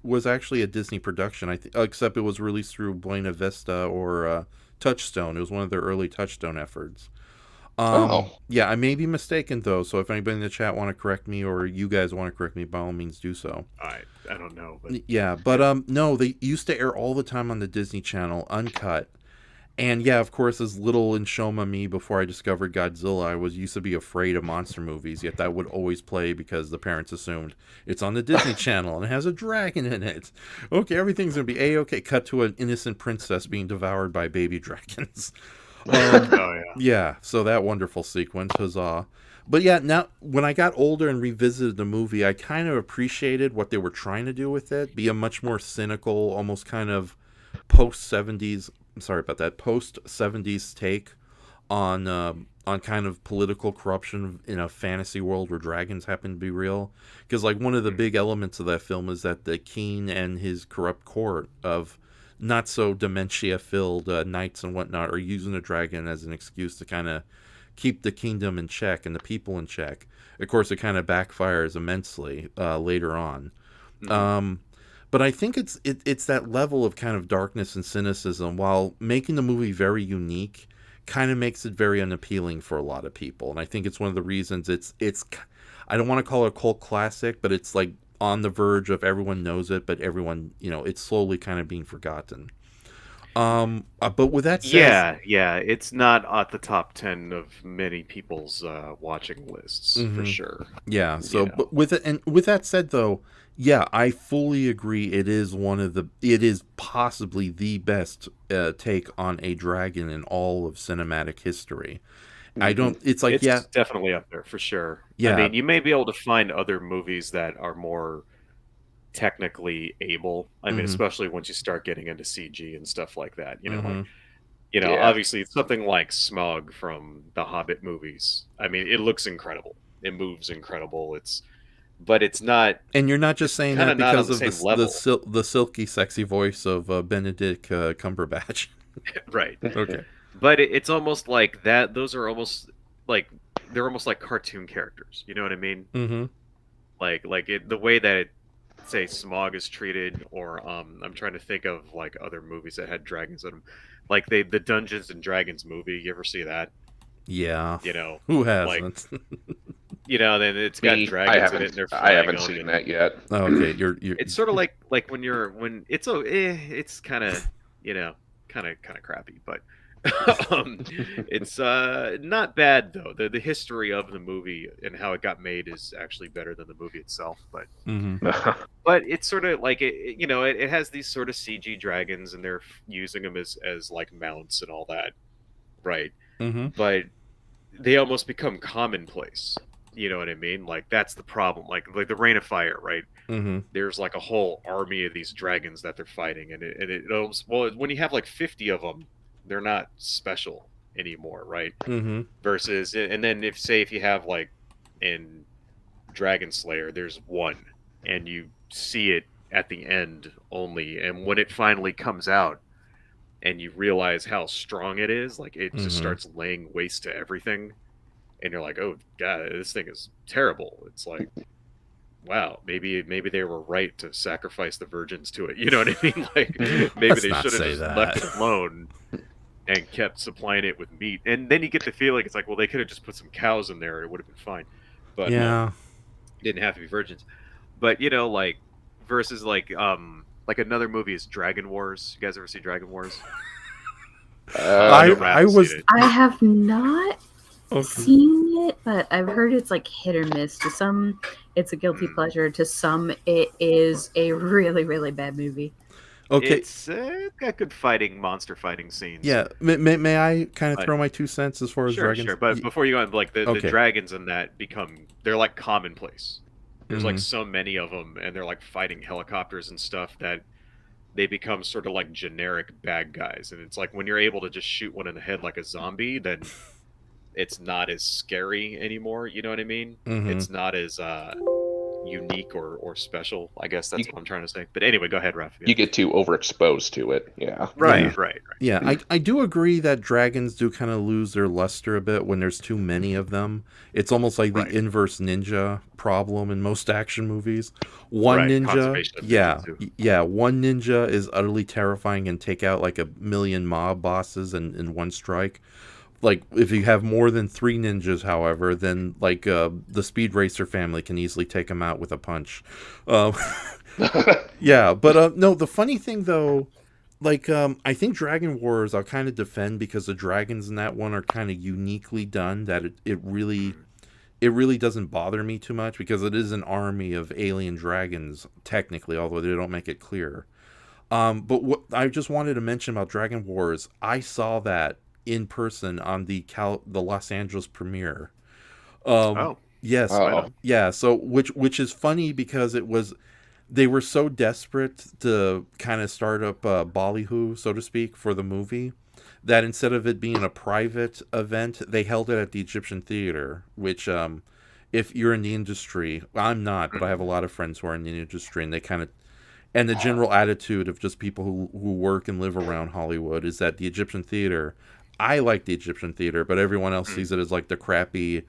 was actually a Disney production. Except it was released through Buena Vista or Touchstone. It was one of their early Touchstone efforts. Oh. Yeah, I may be mistaken though. So if anybody in the chat want to correct me or you guys want to correct me, by all means do so. I don't know, but Yeah, but no, they used to air all the time on the Disney Channel, uncut. And yeah, of course, as little Enshohma me before I discovered Godzilla, I was used to be afraid of monster movies. Yet that would always play because the parents assumed it's on the Disney Channel and it has a dragon in it. Okay, everything's gonna be a-okay. Cut to an innocent princess being devoured by baby dragons. oh yeah, Yeah, so that wonderful sequence, huzzah. But yeah, now when I got older and revisited the movie, I kind of appreciated what they were trying to do with it. Be a much more cynical, almost kind of post 70s. I'm sorry about that. Post 70s take on kind of political corruption in a fantasy world where dragons happen to be real. Because like one of the big elements of that film is that the king and his corrupt court of not so dementia filled knights and whatnot are using a dragon as an excuse to kind of keep the kingdom in check and the people in check. Of course, it kind of backfires immensely later on. But I think it's that level of kind of darkness and cynicism, while making the movie very unique, kind of makes it very unappealing for a lot of people. And I think it's one of the reasons it's I don't want to call it a cult classic, but it's like on the verge of everyone knows it, but everyone, it's slowly kind of being forgotten. But with that said, yeah, it's not at the top 10 of many people's watching lists for sure. yeah. So, Yeah. but with it, and with that said, though, yeah, I fully agree. It is possibly the best take on a dragon in all of cinematic history. I don't. It's like, It's yeah, definitely up there for sure. yeah. I mean, you may be able to find other movies that are more technically able. I mean, Mhm. especially once you start getting into CG and stuff like that. Mhm. Yeah. Obviously something like Smog from the Hobbit movies. I mean, it looks incredible. It moves incredible. But it's not And you're not just saying kind that of not on because the of same level, the silky, sexy voice of Benedict Cumberbatch. right? Okay. But it's almost like that. Those are almost like they're almost like cartoon characters. You know what I mean? Mm-hmm. The way that say Smog is treated, or I'm trying to think of like other movies that had dragons in them, like the Dungeons and Dragons movie. You ever see that? Yeah. You know, Who like hasn't? then it's got Me, dragons in it. And they're I haven't flying on seen it. that yet. Oh, okay, you're. It's sort of like when it's kind of kind of crappy, but it's not bad though. The history of the movie and how it got made is actually better than the movie itself, but but it's sort of like it has these sort of CG dragons and they're using them as like mounts and all that, right? Mm-hmm. But they almost become commonplace. You know what I mean? Like that's the problem. Like the Rain of Fire, right? Mm-hmm. There's like a whole army of these dragons that they're fighting, and it almost, well, when you have like 50 of them, they're not special anymore, right? Mm-hmm. Versus, and then if you have like in Dragon Slayer, there's one, and you see it at the end only, and when it finally comes out, and you realize how strong it is, like it just starts laying waste to everything. And you're like, oh god, this thing is terrible. It's like, wow, maybe they were right to sacrifice the virgins to it. You know what I mean? Like maybe Let's they not should have say just that. left it alone and kept supplying it with meat. And then you get the feeling it's like, well, they could have just put some cows in there; it would have been fine. But Yeah. didn't have to be virgins. But like versus like another movie is Dragon Wars. You guys ever see Dragon Wars? I was I have not okay. seen it, but I've heard it's like hit or miss. To some, it's a guilty pleasure. To some, it is a really, really bad movie. Okay. It's got good monster fighting scenes. Yeah. May I kind of throw my 2 cents as far as Sure, dragons? sure. But before you go on, like the Okay. dragons in that they're like commonplace. There's like Mhm. so many of them, and they're like fighting helicopters and stuff that they become sort of like generic bad guys. And it's like when you're able to just shoot one in the head like a zombie, then it's not as scary anymore. You know what I mean? Mhm. It's not as unique or special. I guess that's what I'm trying to say. But anyway, go ahead, Raf. Yeah. You get too overexposed to it. Yeah. Right. Yeah, I do agree that dragons do kind of lose their luster a bit when there's too many of them. It's almost like the inverse ninja problem in most action movies. One ninja, Conservation of yeah, ninjas, too. yeah, one ninja is utterly terrifying and take out like a million mob bosses in one strike. Like if you have more than 3 ninjas, however, then like the Speed Racer family can easily take them out with a punch. Yeah, but no, the funny thing though, like I think Dragon Wars I'll kind of defend because the dragons in that one are kind of uniquely done that it really doesn't bother me too much because it is an army of alien dragons technically, although they don't make it clear. But what I just wanted to mention about Dragon Wars, I saw that in person on the Los Angeles premiere. Yes. Oh. Yeah, so which is funny because they were so desperate to kind of start up ballyhoo, so to speak, for the movie that instead of it being a private event, they held it at the Egyptian Theater, which if you're in the industry, I'm not, but I have a lot of friends who are in the industry, and they kind of and the general attitude of just people who work and live around Hollywood is that the Egyptian Theater, I like the Egyptian Theater, but everyone else sees it as like the crappy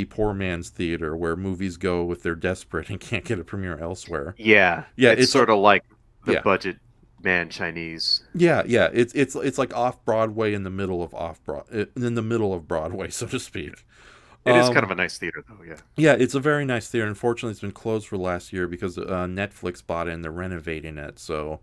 poor man's theater where movies go if they're desperate and can't get a premiere elsewhere. Yeah, it's sort of like the budget man Chinese. Yeah, it's like off Broadway in the middle of Broadway, so to speak. It is kind of a nice theater, though. Yeah. Yeah, it's a very nice theater. Unfortunately, it's been closed for last year because Netflix bought it and they're renovating it. So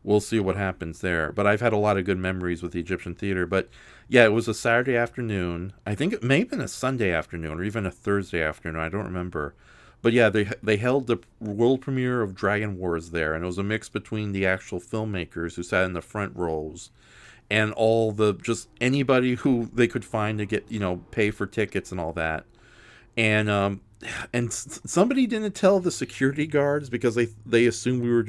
we'll see what happens there. But I've had a lot of good memories with the Egyptian Theater. But yeah, it was a Saturday afternoon. I think it may have been a Sunday afternoon or even a Thursday afternoon. I don't remember. But yeah, they held the world premiere of Dragon Wars there, and it was a mix between the actual filmmakers who sat in the front rows and all just anybody who they could find to get, pay for tickets and all that. And somebody didn't tell the security guards because they assumed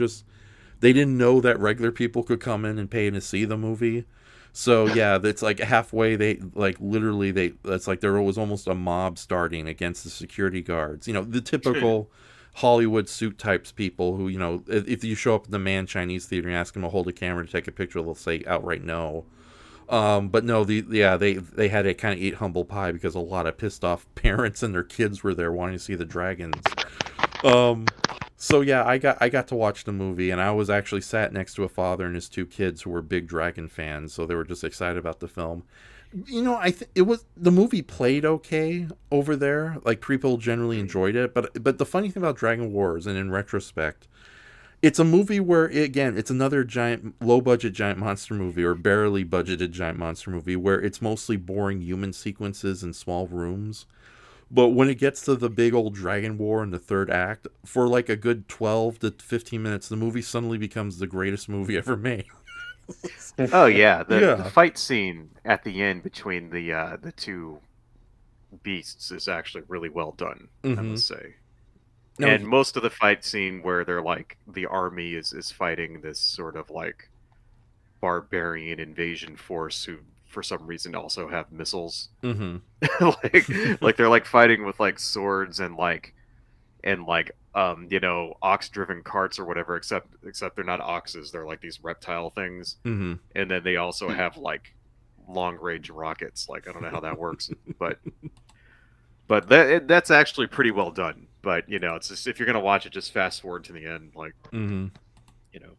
they didn't know that regular people could come in and pay to see the movie. So yeah, it's like halfway it's like there was almost a mob starting against the security guards. The typical Hollywood suit types people who, if you show up at the Man Chinese Theater and ask them to hold a camera to take a picture, they'll say outright no. But no, they had to kind of eat humble pie because a lot of pissed off parents and their kids were there wanting to see the dragons. So yeah, I got to watch the movie, and I was actually sat next to a father and his 2 kids who were big dragon fans, so they were just excited about the film. I think the movie played okay over there. Like people generally enjoyed it, but the funny thing about Dragon Wars, and in retrospect, it's a movie where it's another low budget giant monster movie or barely budgeted giant monster movie where it's mostly boring human sequences in small rooms. But when it gets to the big old dragon war in the 3rd act, for like a good 12 to 15 minutes, the movie suddenly becomes the greatest movie ever made. Oh yeah, the fight scene at the end between the 2 beasts is actually really well done, I must say. No, and most of the fight scene where they're like the army is fighting this sort of like barbarian invasion force who for some reason also have missiles. like they're like fighting with like swords and ox-driven carts or whatever, except they're not oxes, they're like these reptile things. And then they also have like long-range rockets. Like I don't know how that works, but that's actually pretty well done. but you know, it's just if you're gonna watch it, just fast forward to the end, like Mm-hmm. you know,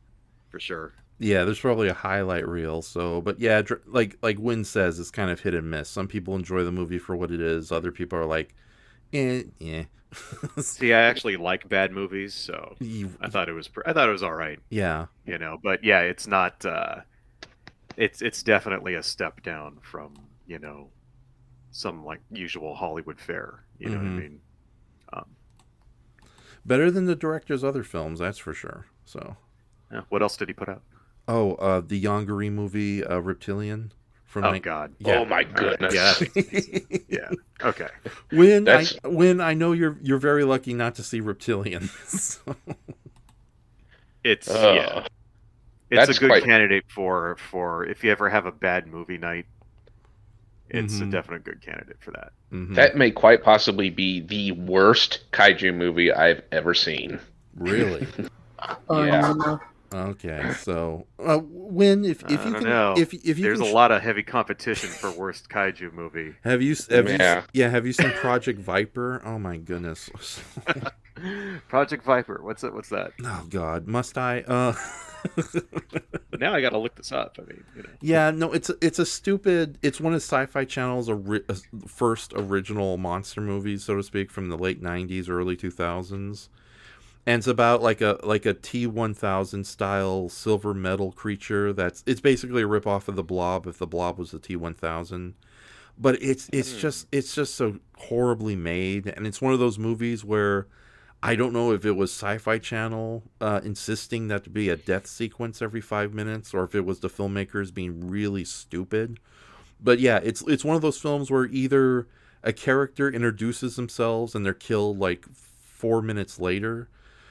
for sure. Yeah, there's probably a highlight reel. So, but yeah, like Wynn says, it's kind of hit and miss. Some people enjoy the movie for what it is. Other people are like, yeah. See, I actually like bad movies, so I thought it was all right. Yeah. You know, but yeah, it's not. It's definitely a step down from some like usual Hollywood fare. You know what I mean? Better than the director's other films, that's for sure. So. Yeah. What else did he put out? Oh, the Yongari movie, Reptilian. Oh God! Yeah. Oh my goodness! Yeah. Okay. When I know you're very lucky not to see Reptilian. So. It's It's a good candidate for if you ever have a bad movie night. It's a definite good candidate for that. Mm-hmm. That may quite possibly be the worst kaiju movie I've ever seen. Really? Yeah. Okay, so when if you don't can know. if you there's can a lot of heavy competition for worst kaiju movie. have you seen Project Viper? Oh my goodness. Project Viper. What's that? Oh God, must I? Now I got to look this up. I mean, Yeah, no, it's a stupid. It's one of Sci-Fi Channel's first original monster movies, so to speak, from the late '90s, early 2000s. And it's about like a T-1000 style silver metal creature it's basically a ripoff of the Blob if the Blob was the T-1000. But it's just so horribly made, and it's one of those movies where I don't know if it was Sci-Fi Channel insisting that to be a death sequence every 5 minutes, or if it was the filmmakers being really stupid. But yeah, it's one of those films where either a character introduces themselves and they're killed like 4 minutes later.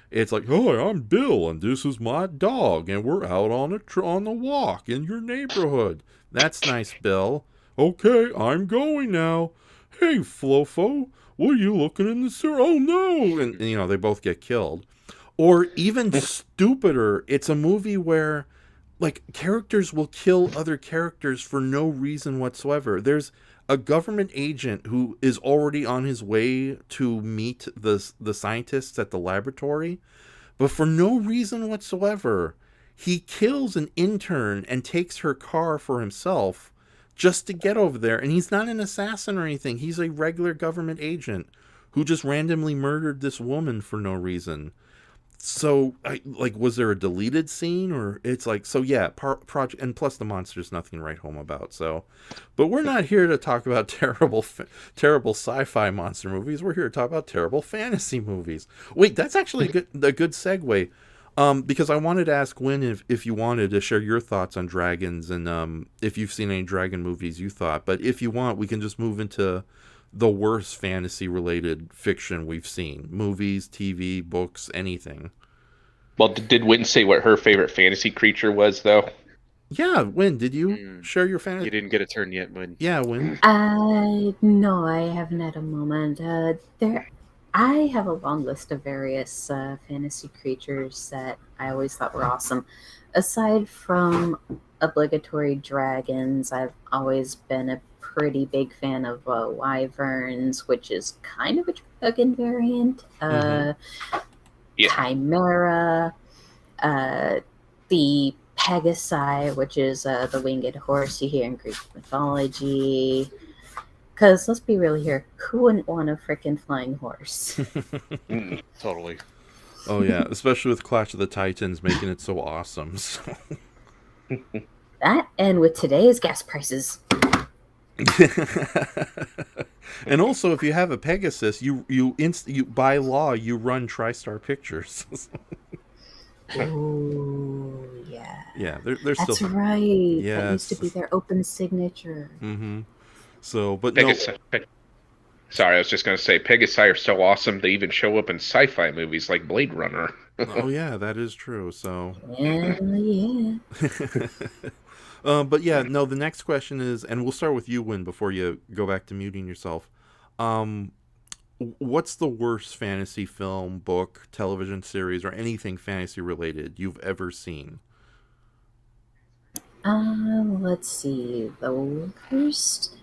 It's like, "Hi, I'm Bill, and this is my dog, and we're out on the walk in your neighborhood." That's nice, Bill. "Okay, I'm going now. Hey, Flofo, what are you looking in the sewer? Oh no!" And they both get killed. Or even stupider, it's a movie where like characters will kill other characters for no reason whatsoever. There's a government agent who is already on his way to meet the scientists at the laboratory, but for no reason whatsoever, he kills an intern and takes her car for himself just to get over there. And he's not an assassin or anything. He's a regular government agent who just randomly murdered this woman for no reason. So, was there a deleted scene, or it's like, so yeah, project, and plus the monster's nothing to write home about. So, but we're not here to talk about terrible sci-fi monster movies. We're here to talk about terrible fantasy movies. Wait, that's actually a good segue, because I wanted to ask Wynn if you wanted to share your thoughts on dragons and if you've seen any dragon movies you thought. But if you want, we can just move into the worst fantasy-related fiction we've seen. Movies, TV, books, anything. Well, did Wynn say what her favorite fantasy creature was, though? Yeah, Wynn, did you share your fantasy? You didn't get a turn yet, Wynn. Yeah, Wynn. No, I haven't had a moment. I have a long list of various fantasy creatures that I always thought were awesome. Aside from obligatory dragons, I've always been a pretty big fan of wyverns, which is kind of a dragon variant. Chimera, the Pegasi, which is the winged horse you hear in Greek mythology. Because let's be real here, who wouldn't want a freaking flying horse? Totally. Oh yeah, especially with Clash of the Titans making it so awesome. So. That, and with today's gas prices. And also, if you have a Pegasus, you by law you run TriStar Pictures. Oh yeah. Yeah, they're That's still right. Yeah, That used to be their open signature. Mm-hmm. So, but Sorry, I was just going to say, Pegasi are so awesome they even show up in sci-fi movies like Blade Runner. Oh yeah, that is true. So. Yeah. But yeah, no, the next question is, and we'll start with you, Wynn, before you go back to muting yourself. What's the worst fantasy film, book, television series, or anything fantasy related you've ever seen? Let's see. The worst.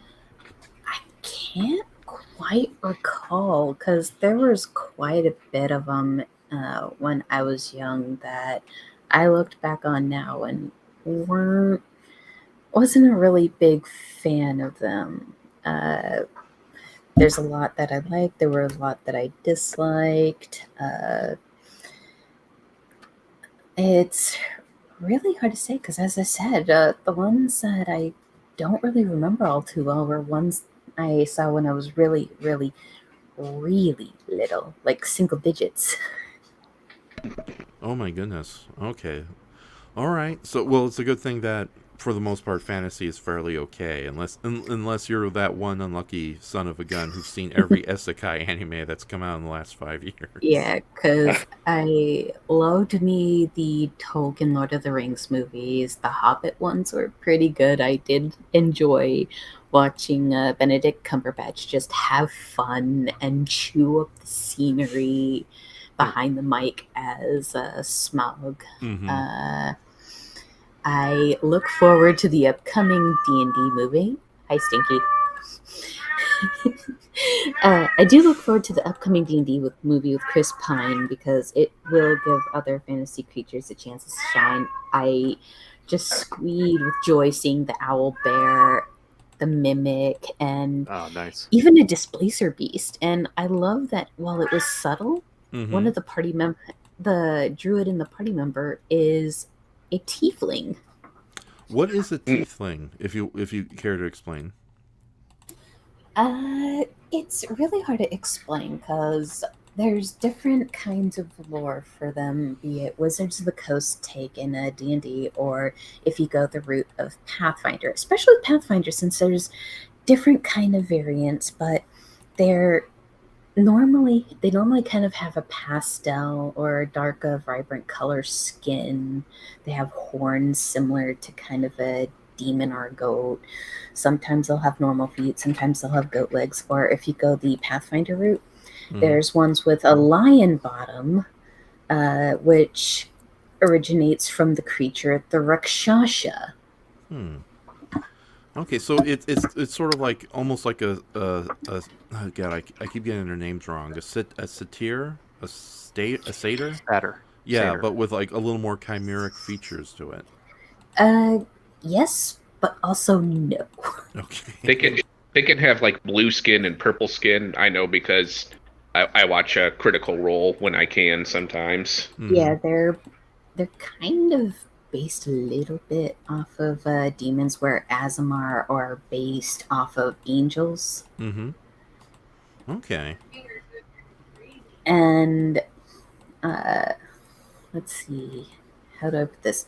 I can't quite recall because there was quite a bit of them when I was young that I looked back on now and wasn't a really big fan of them. There's a lot that I liked. There were a lot that I disliked. It's really hard to say because, as I said, the ones that I don't really remember all too well were ones I saw when I was really, really, really little, like single digits. Oh my goodness. Okay. All right. So, well, it's a good thing that for the most part, fantasy is fairly okay, unless you're that one unlucky son of a gun who's seen every isekai anime that's come out in the last 5 years. Yeah, because I loved me the Tolkien Lord of the Rings movies. The Hobbit ones were pretty good. I did enjoy watching Benedict Cumberbatch just have fun and chew up the scenery behind the mic as Smaug. Mm-hmm. I look forward to the upcoming D&D movie. Hi, Stinky. I do look forward to the upcoming D&D movie with Chris Pine because it will give other fantasy creatures a chance to shine. I just squeed with joy seeing the owl bear, the mimic, and even a displacer beast. And I love that while it was subtle, one of the the druid in the party member is a tiefling. What is a tiefling, if you care to explain? It's really hard to explain because there's different kinds of lore for them, be it Wizards of the Coast take in a D&D, or if you go the route of Pathfinder, especially Pathfinder, since there's different kind of variants, but they normally kind of have a pastel or darker, vibrant color skin. They have horns similar to kind of a demon or a goat. Sometimes they'll have normal feet, sometimes they'll have goat legs, or if you go the Pathfinder route, there's ones with a lion bottom, which originates from the creature the Rakshasa. Okay, so it's sort of like almost like a oh God, I keep getting their names wrong. A satyr, a satyr. Yeah, Satyr. but with like a little more chimeric features to it. Yes, but also no. Okay. They can have like blue skin and purple skin. I know because I watch a Critical Role when I can sometimes. Yeah, they're kind of based a little bit off of demons, where Azamar are based off of angels. Okay. And let's see, how do I put this?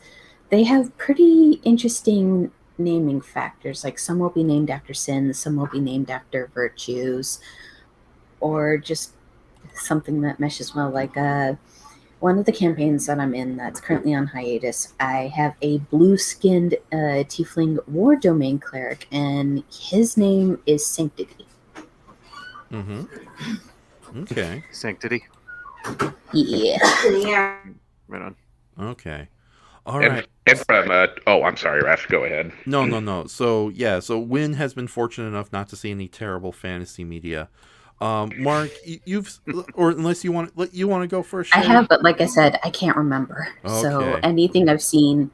They have pretty interesting naming factors. Like some will be named after sins, some will be named after virtues, or just something that meshes well. Like one of the campaigns that I'm in that's currently on hiatus, I have a blue-skinned tiefling war domain cleric, and his name is Sanctity. Okay. Sanctity. Yeah. Right on. Okay. All right. And from I'm sorry, Raf, go ahead. No. So Wynn has been fortunate enough not to see any terrible fantasy media. Mark, you've, or unless you want to go first. Shay? I have, but like I said, I can't remember. Okay. So anything I've seen,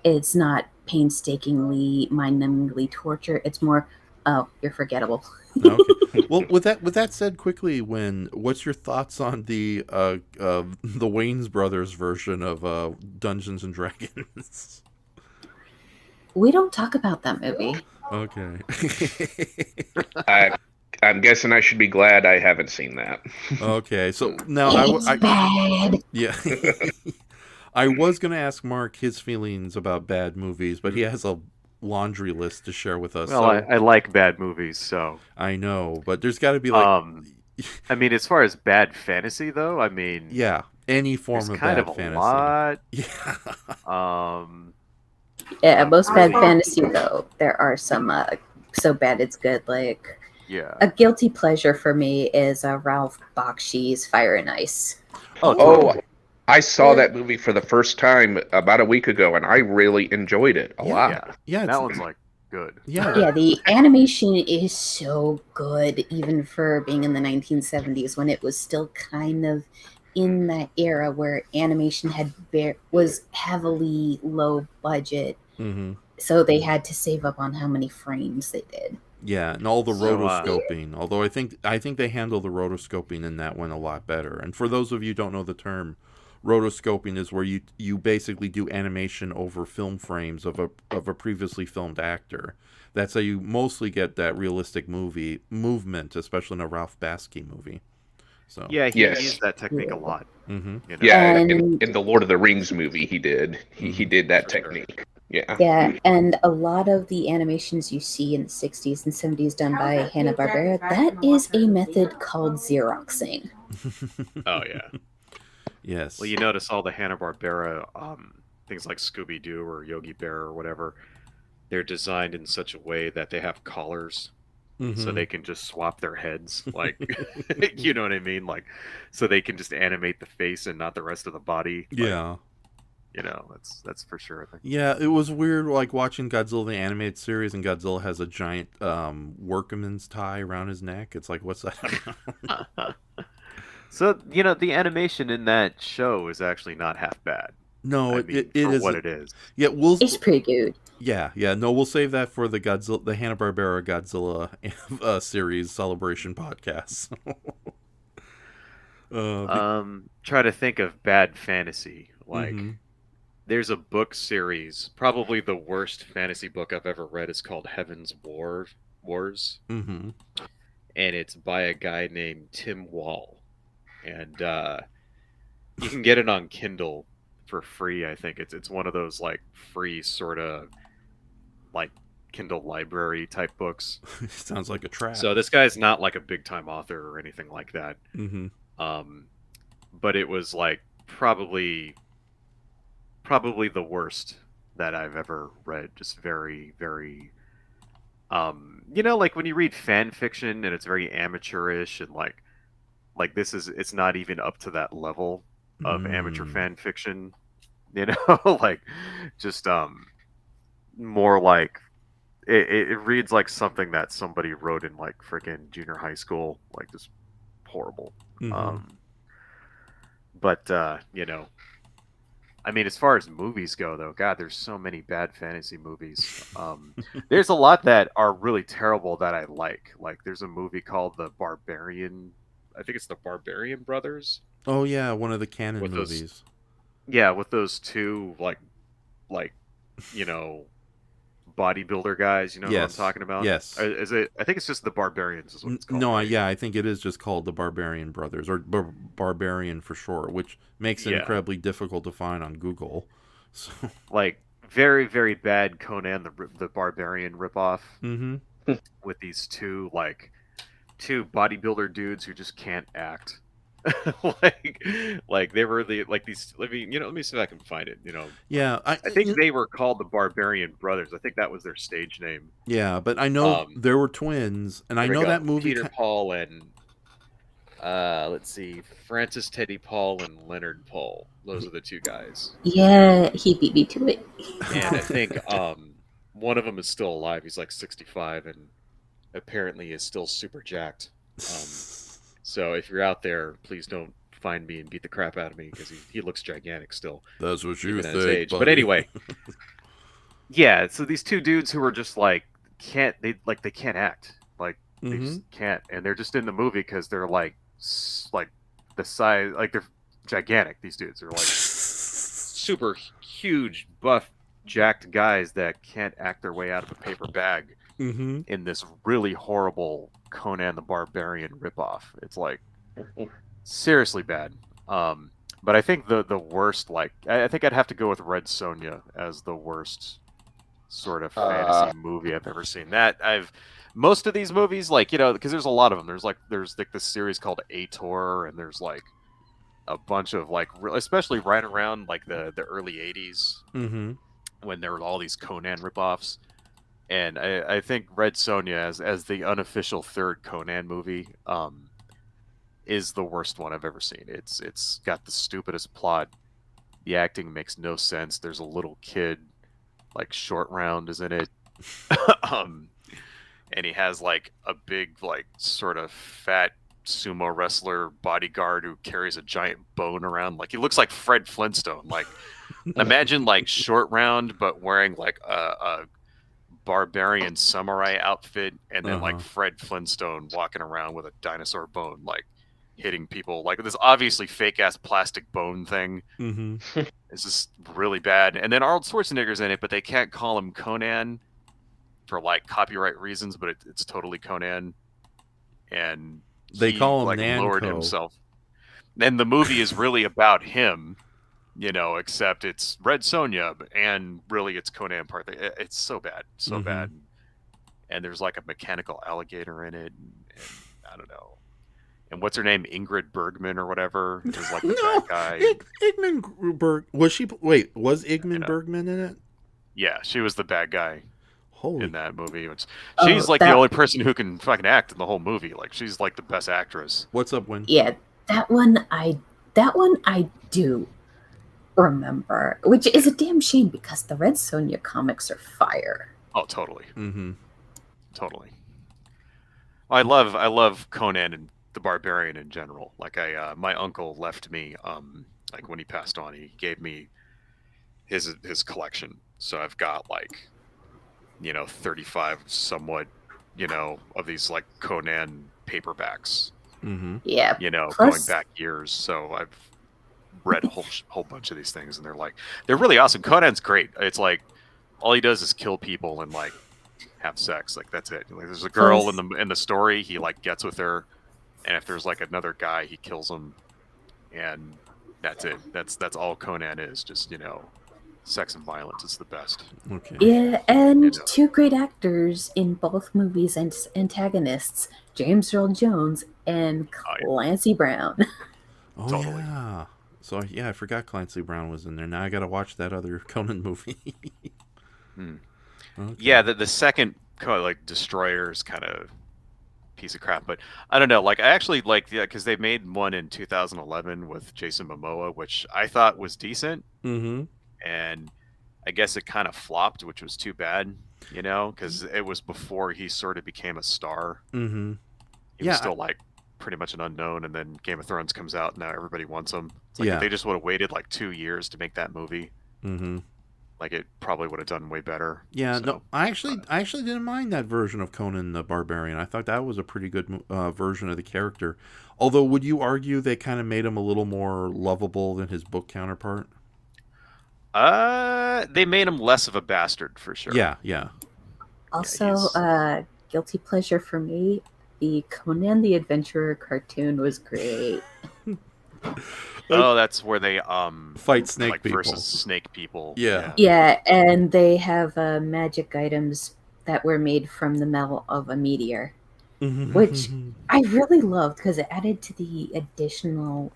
it's not painstakingly, mind-numbingly torture. It's more, oh, you're forgettable. Okay. Well, with that said, quickly, what's your thoughts on the Wayans brothers version of Dungeons and Dragons? We don't talk about that movie. Okay. I'm guessing I should be glad I haven't seen that. Okay, so now It's bad. Yeah. I was going to ask Mark his feelings about bad movies, but he has a laundry list to share with us. Well, so, I like bad movies, so I know, but there's got to be like I mean, as far as bad fantasy though, I mean, yeah, any form there's of kind bad of a fantasy. lot. Yeah. Yeah, most bad fantasy though, there are some so bad it's good. Like Yeah. a guilty pleasure for me is Ralph Bakshi's Fire and Ice. Oh, I saw that movie for the first time about a week ago, and I really enjoyed it a lot. Yeah, That one's like good. Yeah, the animation is so good, even for being in the 1970s when it was still kind of in that era where animation was heavily low budget. Mm-hmm. So they had to save up on how many frames they did. Yeah, and all the So, rotoscoping. Although I think they handle the rotoscoping in that one a lot better. And for those of you who don't know the term, rotoscoping is where you basically do animation over film frames of a previously filmed actor. That's how you mostly get that realistic movement, especially in a Ralph Bakshi movie. So yeah, he used that technique a lot. Mm-hmm. You know? Yeah, And- in the Lord of the Rings movie, he did. He did that For sure. technique. Yeah. Yeah, and a lot of the animations you see in the 60s and 70s done by Hanna-Barbera, that is a method called Xeroxing. Oh yeah. Yes. Well, you notice all the Hanna-Barbera things like Scooby-Doo or Yogi Bear or whatever, they're designed in such a way that they have collars. Mm-hmm. So they can just swap their heads, like, you know what I mean? Like, so they can just animate the face and not the rest of the body. Like, Yeah. You know, that's for sure. Yeah, it was weird, like, watching Godzilla the animated series, and Godzilla has a giant workman's tie around his neck. It's like, what's that? So, you know, the animation in that show is actually not half bad. No, I mean, it for is what it is. Yeah, It's pretty good. Yeah. No, we'll save that for the Hanna-Barbera Godzilla series celebration podcast. Try to think of bad fantasy. Like, mm-hmm. there's a book series, probably the worst fantasy book I've ever read is called Heaven's Wars. Mm-hmm. And it's by a guy named Tim Wall. And you can get it on Kindle for free, I think. It's one of those, like, free sort of, like, Kindle library type books. Sounds like a trap. So this guy's not, like, a big-time author or anything like that. Mm-hmm. But it was, like, probably the worst that I've ever read. Just very, very, you know, like when you read fan fiction and it's very amateurish and like it's not even up to that level of amateur fan fiction, you know, like just more like it reads like something that somebody wrote in like freaking junior high school, like just horrible. Mm-hmm. But you know, I mean, as far as movies go, though, God, there's so many bad fantasy movies. There's a lot that are really terrible that I like. Like, there's a movie called The Barbarian. I think it's The Barbarian Brothers. Oh yeah, one of the canon movies. Yeah, with those two like you know, bodybuilder guys. You know what I'm talking about? Yes. Is it? I think it's just The Barbarians. Is what it's called. No, right? yeah, I think it is just called The Barbarian Brothers, or Barbarian for short, which makes it incredibly difficult to find on Google. So. Like, very, very bad Conan the Barbarian ripoff. Mm-hmm. With these two bodybuilder dudes who just can't act. like they were these. Let me see if I can find it. You know. Yeah, I think they were called the Barbarian Brothers. I think that was their stage name. Yeah, but I know there were twins, and I know that movie. Peter Paul and let's see, Francis Teddy Paul and Leonard Paul. Those are the two guys. Yeah, he beat me to it. And I think one of them is still alive. He's like 65 and apparently is still super jacked. So if you're out there, please don't find me and beat the crap out of me because he looks gigantic still. That's what you think. buddy. But anyway, yeah. So these two dudes who are just like they can't act, like they just can't, and they're just in the movie because they're like the size, like they're gigantic. These dudes are like super huge, buff, jacked guys that can't act their way out of a paper bag. In this really horrible Conan the Barbarian ripoff. It's like seriously bad. But I think the worst, like I think I'd have to go with Red Sonja as the worst sort of fantasy movie I've ever seen. Most of these movies, like, you know, because there's a lot of them. There's like this series called Ator, and there's like a bunch of like, especially right around like the early '80s when there were all these Conan ripoffs. And I think Red Sonja, as the unofficial third Conan movie, is the worst one I've ever seen. It's got the stupidest plot. The acting makes no sense. There's a little kid, like Short Round is in it. And he has like a big, like sort of fat sumo wrestler bodyguard who carries a giant bone around. Like he looks like Fred Flintstone. Like imagine like Short Round, but wearing like a barbarian samurai outfit, and then like Fred Flintstone walking around with a dinosaur bone, like hitting people. Like this obviously fake ass plastic bone thing. It's just really bad. And then Arnold Schwarzenegger's in it, but they can't call him Conan for like copyright reasons, but it's totally Conan. And they call him like Nanko. Lowered himself. And the movie is really about him, you know, except it's Red Sonja, and really it's Conan part. It's so bad, so bad. And there's like a mechanical alligator in it, and I don't know. And what's her name? Ingrid Bergman or whatever is like the bad guy. Igman was she? Wait, was Igman Bergman in it? Yeah, she was the bad guy. Holy. In that movie. She's like the only person who can fucking act in the whole movie. Like she's like the best actress. What's up, Win? Yeah, that one I do remember, which is a damn shame because the Red Sonja comics are fire. Oh, totally. Totally. I love Conan and the Barbarian in general. Like my uncle left me like when he passed on, he gave me his collection. So I've got like 35 somewhat, of these like Conan paperbacks. Yeah. Going back years. So I've read a whole bunch of these things, and they're really awesome. Conan's great. It's like all he does is kill people and like have sex. Like that's it. Like, there's a girl in the story. He like gets with her, and if there's like another guy, he kills him, and that's it. That's all Conan is. Just sex and violence is the best. Okay. Yeah, and two great actors in both movies and antagonists, James Earl Jones and Clancy Brown. Oh, totally. Yeah. So, I forgot Clancy Brown was in there. Now I got to watch that other Conan movie. Okay. Yeah, the second like Destroyer's kind of piece of crap, but I don't know. Like I actually because they made one in 2011 with Jason Momoa, which I thought was decent. And I guess it kind of flopped, which was too bad, because it was before he sort of became a star. He was still like pretty much an unknown, and then Game of Thrones comes out, and now everybody wants him. It's like if they just would have waited like 2 years to make that movie, like it probably would have done way better. Yeah, so, no, I actually didn't mind that version of Conan the Barbarian. I thought that was a pretty good version of the character. Although, would you argue they kind of made him a little more lovable than his book counterpart? They made him less of a bastard for sure. Yeah. Also, guilty pleasure for me, the Conan the Adventurer cartoon was great. Oh, that's where they fight snake people versus snake people. Yeah, and they have magic items that were made from the metal of a meteor, which I really loved because it added to the additional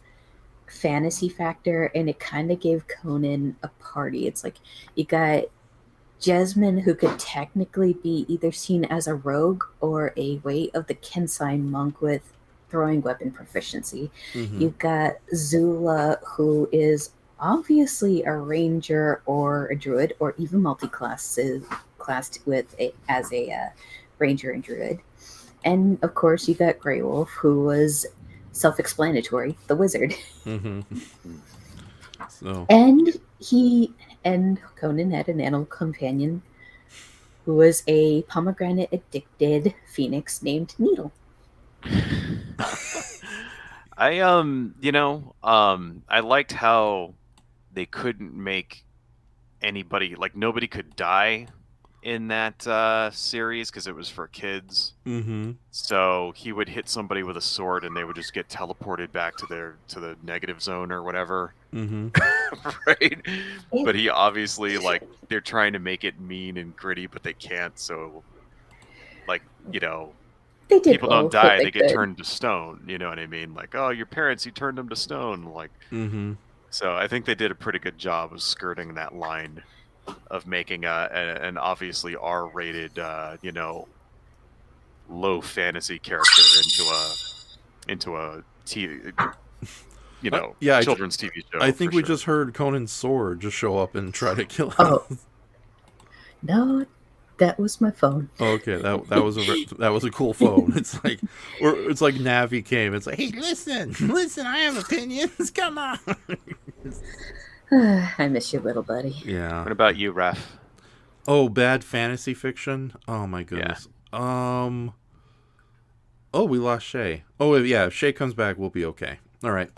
fantasy factor, and it kind of gave Conan a party. It's like you got Jasmine, who could technically be either seen as a rogue or a Way of the Kensai monk with throwing weapon proficiency. You've got Zula, who is obviously a ranger or a druid, or even classed with as a ranger and druid. And of course, you got Grey Wolf, who was self-explanatory, the wizard. So. And Conan had an animal companion who was a pomegranate addicted phoenix named Needle. I liked how they couldn't make anybody, like nobody could die in that series because it was for kids. So he would hit somebody with a sword and they would just get teleported back to the negative zone or whatever. Right? But he obviously, like, they're trying to make it mean and gritty, but they can't. So, like, people don't die; they get turned to stone. You know what I mean? Like, oh, your parents, you turned them to stone. Like, so I think they did a pretty good job of skirting that line of making an obviously R-rated, low fantasy character into a TV, children's TV show. I think we just heard Conan's sword just show up and try to kill him. No, That was my phone. Okay, that was a cool phone. It's like, or it's like Navi came. It's like, hey, listen, I have opinions. Come on. I miss you, little buddy. Yeah. What about you, Raf? Oh, bad fantasy fiction. Oh my goodness. Oh, we lost Shay. Oh yeah, if Shay comes back, we'll be okay. All right.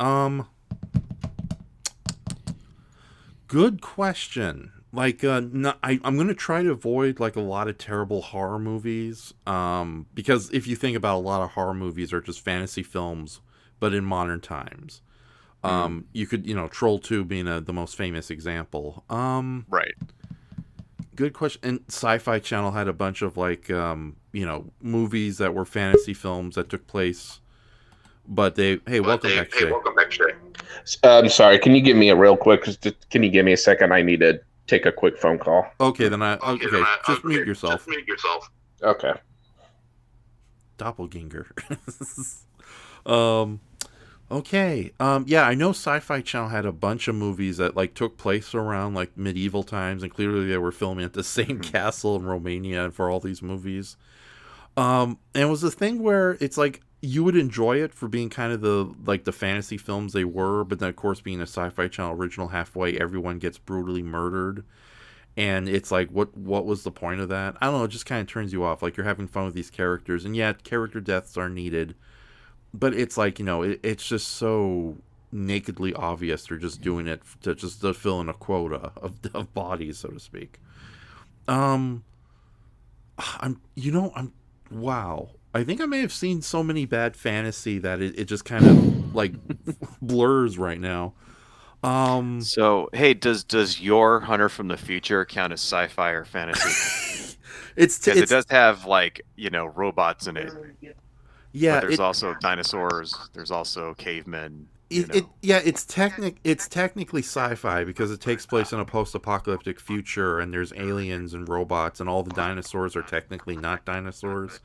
Good question. Like, I'm going to try to avoid like a lot of terrible horror movies. Because if you think about, a lot of horror movies are just fantasy films, but in modern times. You could, Troll 2 being the most famous example. Right. Good question. And Sci-Fi Channel had a bunch of like, movies that were fantasy films that took place. But welcome back, Shay. I'm sorry. Can you give me a real quick? Can you give me a second? I need to take a quick phone call. Okay, then just mute yourself. Okay. Doppelganger. Okay. Yeah, I know Sci-Fi Channel had a bunch of movies that like took place around like medieval times, and clearly they were filming at the same castle in Romania for all these movies. And it was a thing where it's like you would enjoy it for being kind of the fantasy films they were, but then of course being a Sci-Fi Channel original, halfway everyone gets brutally murdered. And it's like, what was the point of that? I don't know, it just kind of turns you off. Like, you're having fun with these characters, and yet character deaths are needed. But it's like, it's just so nakedly obvious they're just doing it to fill in a quota of bodies, so to speak. Wow. I think I may have seen so many bad fantasy that it just kind of like blurs right now. So, hey, does your Hunter from the Future count as sci-fi or fantasy? it does have like robots in it. Yeah, but there's also dinosaurs. There's also cavemen. It's technically sci-fi because it takes place in a post-apocalyptic future, and there's aliens and robots, and all the dinosaurs are technically not dinosaurs,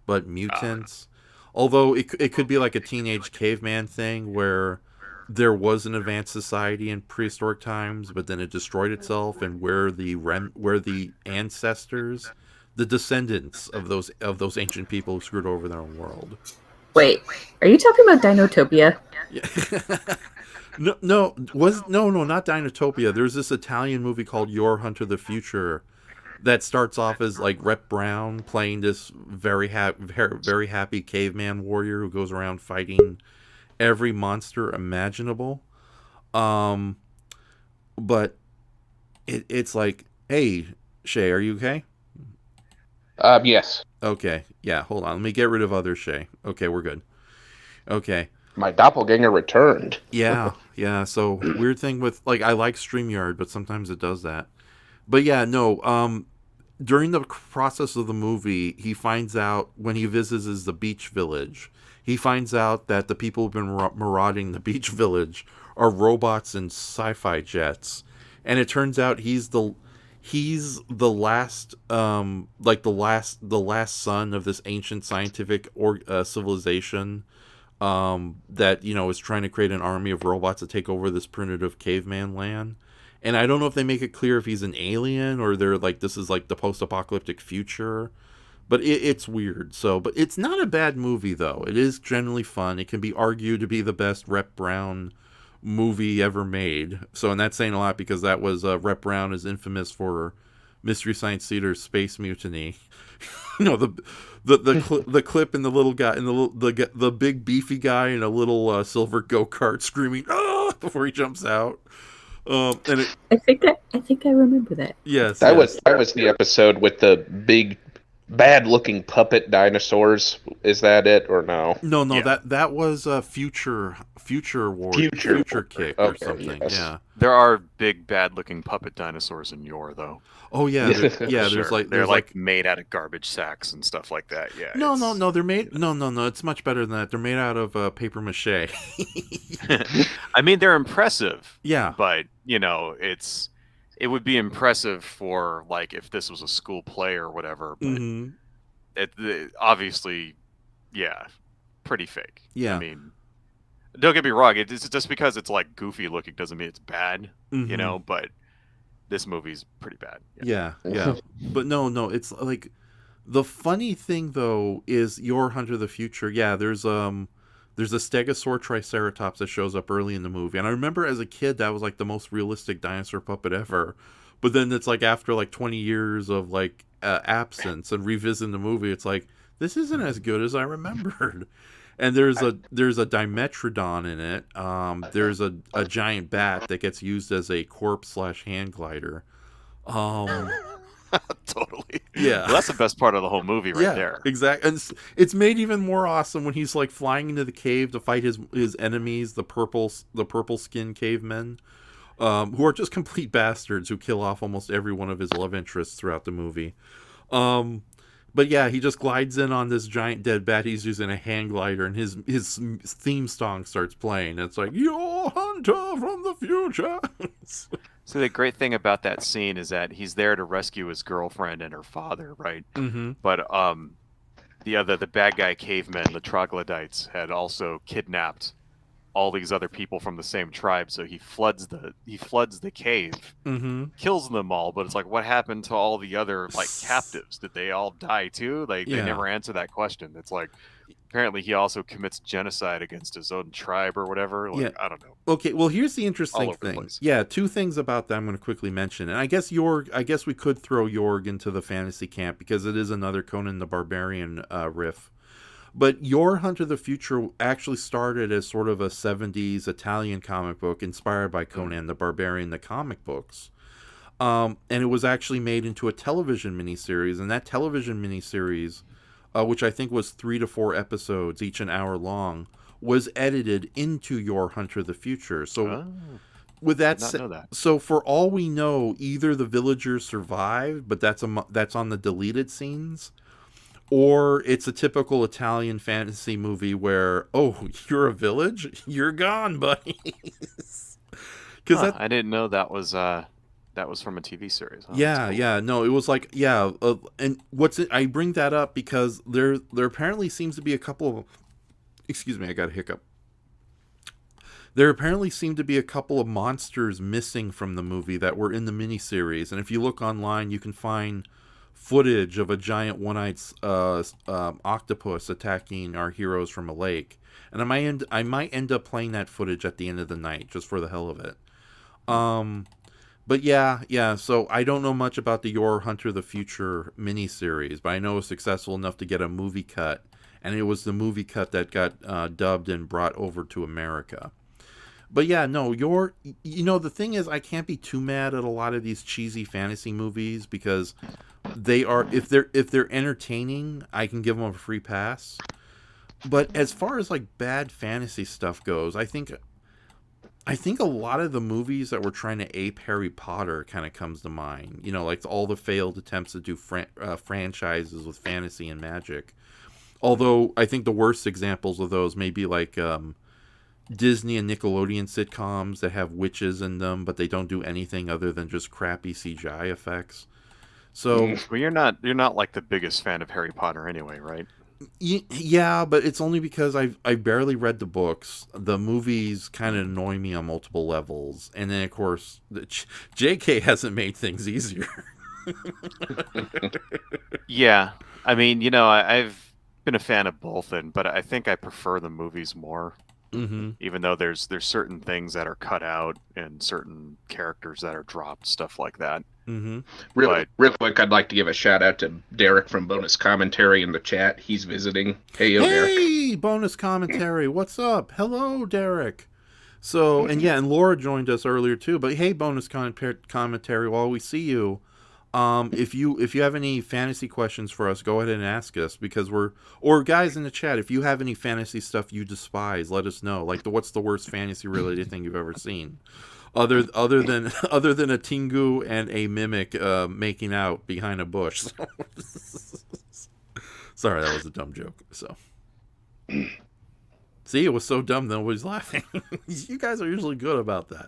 but mutants. Although it could be like a teenage caveman thing where there was an advanced society in prehistoric times, but then it destroyed itself, and where the ancestors, the descendants of those ancient people who screwed over their own world. Wait, are you talking about Dinotopia? Yeah. No, not Dinotopia. There's this Italian movie called Your Hunter the Future that starts off as like Rep Brown playing this very happy caveman warrior who goes around fighting every monster imaginable. But it's like, hey, Shay, are you okay? Yes. Okay. Yeah, hold on. Let me get rid of other Shay. Okay, we're good. Okay. My doppelganger returned. Yeah. So weird thing with like, I like StreamYard, but sometimes it does that. But yeah, no. During the process of the movie, he finds out when he visits the beach village, he finds out that the people who've been marauding the beach village are robots and sci-fi jets, and it turns out he's the last the last son of this ancient scientific civilization that is trying to create an army of robots to take over this primitive caveman land. And I don't know if they make it clear if he's an alien or they're like, this is like the post-apocalyptic future, but it's weird. So, but it's not a bad movie though. It is generally fun. It can be argued to be the best Rep Brown movie ever made. So, and that's saying a lot because that was Rep Brown is infamous for Mystery Science Theater's Space Mutiny. The clip and the little guy and the big beefy guy in a little silver go-kart screaming "ah!" before he jumps out. I think I remember that. Yes, that was the episode with the big bad-looking puppet dinosaurs. Is that it or no? No, yeah. that was Future Kick or something. Yes. Yeah, there are big bad-looking puppet dinosaurs in Yor though. Oh yeah, They're like made out of garbage sacks and stuff like that. Yeah. No, they're made. No, it's much better than that. They're made out of paper mache. I mean, they're impressive. Yeah, but it would be impressive for like if this was a school play or whatever. But obviously, yeah, pretty fake. Yeah, I mean, don't get me wrong. It's just because it's like goofy looking doesn't mean it's bad. But this movie's pretty bad. Yeah. But no, it's like the funny thing though is your Hunter of the Future. Yeah, there's a stegosaur triceratops that shows up early in the movie, and I remember as a kid that was like the most realistic dinosaur puppet ever. But then it's like after like 20 years of like absence and revisiting the movie, it's like this isn't as good as I remembered. And there's a Dimetrodon in it. There's a giant bat that gets used as a corpse/hand glider. Totally. Yeah. Well, that's the best part of the whole movie right there. Exactly. And it's made even more awesome when he's like flying into the cave to fight his enemies, the purple skin cavemen, who are just complete bastards who kill off almost every one of his love interests throughout the movie. But yeah, he just glides in on this giant dead bat. He's using a hand glider, and his theme song starts playing. It's like, "Your hunter from the future." So the great thing about that scene is that he's there to rescue his girlfriend and her father, right? Mm-hmm. But the bad guy cavemen, the troglodytes, had also kidnapped all these other people from the same tribe. So he floods the cave, kills them all. But it's like, what happened to all the other like captives? Did they all die too? Like they never answer that question. It's like apparently he also commits genocide against his own tribe or whatever. Like, I don't know. Okay, well here's the interesting thing. Yeah, two things about that I'm going to quickly mention. And I guess we could throw Jorg into the fantasy camp because it is another Conan the Barbarian riff. But Your Hunter of the Future actually started as sort of a 70s Italian comic book inspired by Conan the Barbarian, the comic books. And it was actually made into a television miniseries. And that television miniseries, which I think was 3 to 4 episodes, each an hour long, was edited into Your Hunter of the Future. So with that said, so for all we know, either the villagers survived, but that's on the deleted scenes, or it's a typical Italian fantasy movie where, oh, you're a village? You're gone, buddy. I didn't know that was from a TV series. Huh? Yeah. No, it was like, and I bring that up because there apparently seems to be a couple of, excuse me, I got a hiccup. There apparently seem to be a couple of monsters missing from the movie that were in the miniseries. And if you look online, you can find footage of a giant one-eyed octopus attacking our heroes from a lake, and I might end up playing that footage at the end of the night just for the hell of it. But yeah. So I don't know much about the Your Hunter of the Future miniseries, but I know it was successful enough to get a movie cut, and it was the movie cut that got dubbed and brought over to America. But yeah, no, the thing is, I can't be too mad at a lot of these cheesy fantasy movies because they are, if they're entertaining, I can give them a free pass. But as far as like bad fantasy stuff goes, I think a lot of the movies that were trying to ape Harry Potter kind of comes to mind. You know, like all the failed attempts to do franchises with fantasy and magic. Although I think the worst examples of those may be like Disney and Nickelodeon sitcoms that have witches in them, but they don't do anything other than just crappy CGI effects. So well, you're not like the biggest fan of Harry Potter anyway, right? Yeah, but it's only because I barely read the books. The movies kind of annoy me on multiple levels, and then of course J.K. hasn't made things easier. Yeah, I mean, I've been a fan of both, but I think I prefer the movies more. Mm-hmm. Even though there's certain things that are cut out and certain characters that are dropped, stuff like that. Mm-hmm. Real quick, I'd like to give a shout out to Derek from Bonus Commentary in the chat. He's visiting. Hey, Derek. Bonus Commentary. What's up? Hello, Derek. So, and Laura joined us earlier too. But hey, Bonus Commentary, while we see you, if you have any fantasy questions for us, go ahead and ask us, because or guys in the chat, if you have any fantasy stuff you despise, let us know. Like what's the worst fantasy related thing you've ever seen, other than a Tengu and a mimic making out behind a bush. Sorry, that was a dumb joke. So see, it was so dumb nobody's laughing. You guys are usually good about that.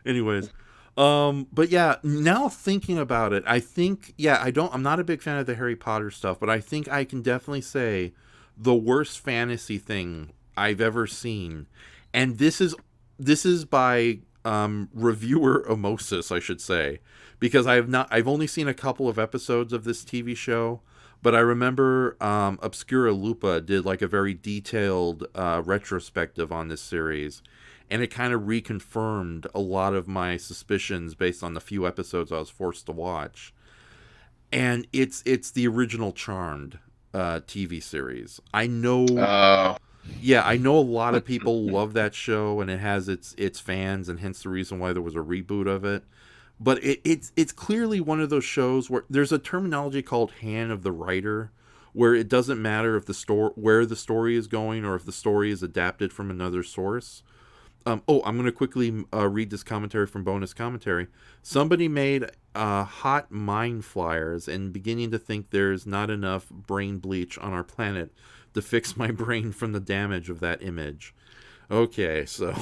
Anyways. But yeah, now thinking about it, I think, I'm not a big fan of the Harry Potter stuff, but I think I can definitely say the worst fantasy thing I've ever seen. And this is by reviewer osmosis, I should say, because I've only seen a couple of episodes of this TV show, but I remember Obscura Lupa did like a very detailed retrospective on this series, and it kind of reconfirmed a lot of my suspicions based on the few episodes I was forced to watch. And it's the original Charmed TV series. I know. Yeah, I know a lot of people love that show, and it has its fans, and hence the reason why there was a reboot of it. But it's clearly one of those shows where there's a terminology called hand of the writer, where it doesn't matter if where the story is going or if the story is adapted from another source. I'm going to quickly read this commentary from Bonus Commentary. Somebody made hot mind flyers and beginning to think there's not enough brain bleach on our planet to fix my brain from the damage of that image. Okay, so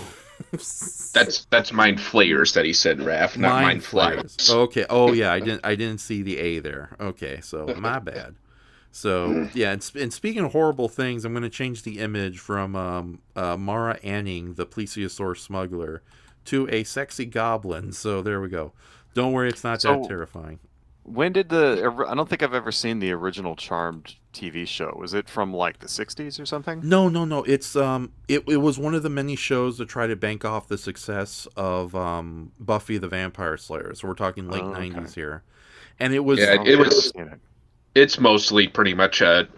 that's mind flayers that he said, Raf, not mind flyers. Okay. Oh yeah, I didn't see the A there. Okay, so my bad. So yeah, and speaking of horrible things, I'm going to change the image from Mara Anning, the plesiosaur smuggler, to a sexy goblin. So there we go. Don't worry, it's not that terrifying. When did I don't think I've ever seen the original Charmed TV show. Was it from like the 60s or something? No. It's it was one of the many shows to try to bank off the success of Buffy the Vampire Slayer. So we're talking late 90s here. And it was it's mostly pretty much a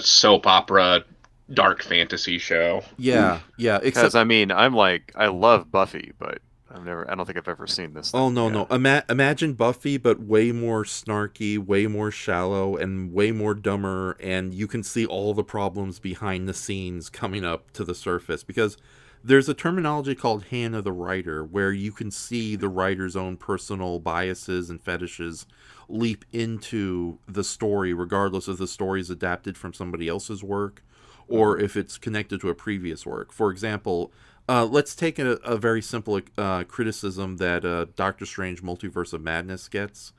soap opera dark fantasy show. Yeah. Because I mean, I love Buffy, but I don't think I've ever seen this thing. Oh, no. Imagine Buffy, but way more snarky, way more shallow, and way more dumber, and you can see all the problems behind the scenes coming up to the surface, because there's a terminology called hand of the writer, where you can see the writer's own personal biases and fetishes leap into the story, regardless if the story is adapted from somebody else's work, or if it's connected to a previous work. For example, let's take a very simple criticism that Doctor Strange Multiverse of Madness gets.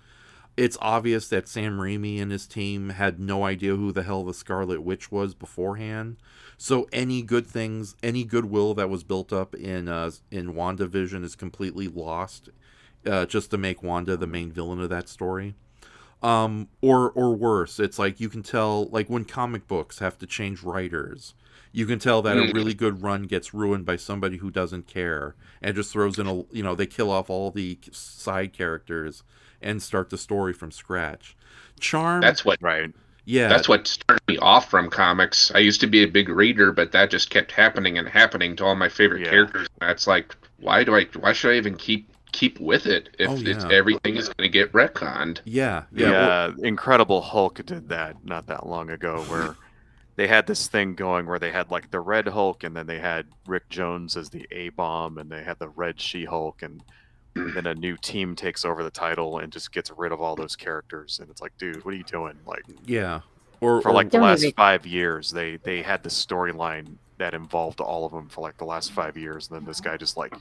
It's obvious that Sam Raimi and his team had no idea who the hell the Scarlet Witch was beforehand. So any goodwill that was built up in WandaVision is completely lost, just to make Wanda the main villain of that story. Or worse, it's like you can tell, like when comic books have to change writers, you can tell that a really good run gets ruined by somebody who doesn't care and just throws in they kill off all the side characters and start the story from scratch. Charm. That's what started me off from comics. I used to be a big reader, but that just kept happening to all my favorite characters. That's like, why should I even keep with it if everything is going to get retconned? Yeah. Incredible Hulk did that not that long ago, where they had this thing going where they had like the Red Hulk, and then they had Rick Jones as the A-Bomb, and they had the Red She-Hulk, and then a new team takes over the title and just gets rid of all those characters. And it's like, dude, what are you doing? Like, yeah. For the last 5 years, they had this storyline that involved all of them for like the last 5 years, and then this guy just like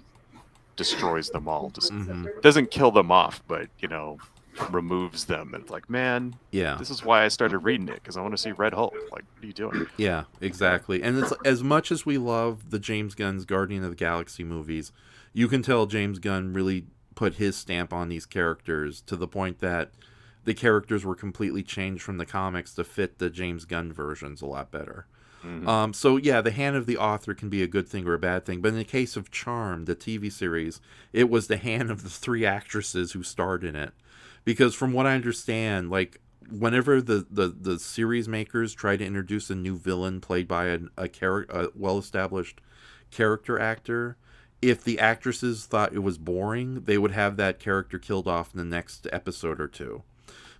destroys them all. Just doesn't kill them off, but removes them. And it's like, man, this is why I started reading it, because I want to see Red Hulk. Like, what are you doing? Yeah, exactly. And it's as much as we love the James Gunn's Guardian of the Galaxy movies, you can tell James Gunn really put his stamp on these characters to the point that the characters were completely changed from the comics to fit the James Gunn versions a lot better. So yeah, the hand of the author can be a good thing or a bad thing, but in the case of Charmed, the TV series, it was the hand of the 3 actresses who starred in it. Because from what I understand, like whenever the series makers try to introduce a new villain played by a well-established character actor, if the actresses thought it was boring, they would have that character killed off in the next episode or two.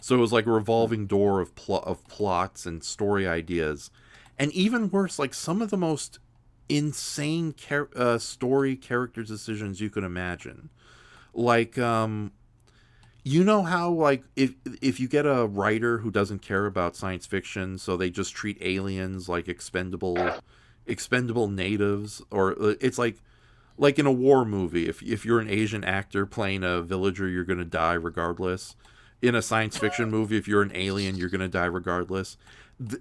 So it was like a revolving door of plots and story ideas. And even worse, like some of the most insane story character decisions you could imagine. Like, you know how, like, if you get a writer who doesn't care about science fiction, so they just treat aliens like expendable natives, or it's like in a war movie, if you're an Asian actor playing a villager, you're going to die regardless. In a science fiction movie, if you're an alien, you're going to die regardless.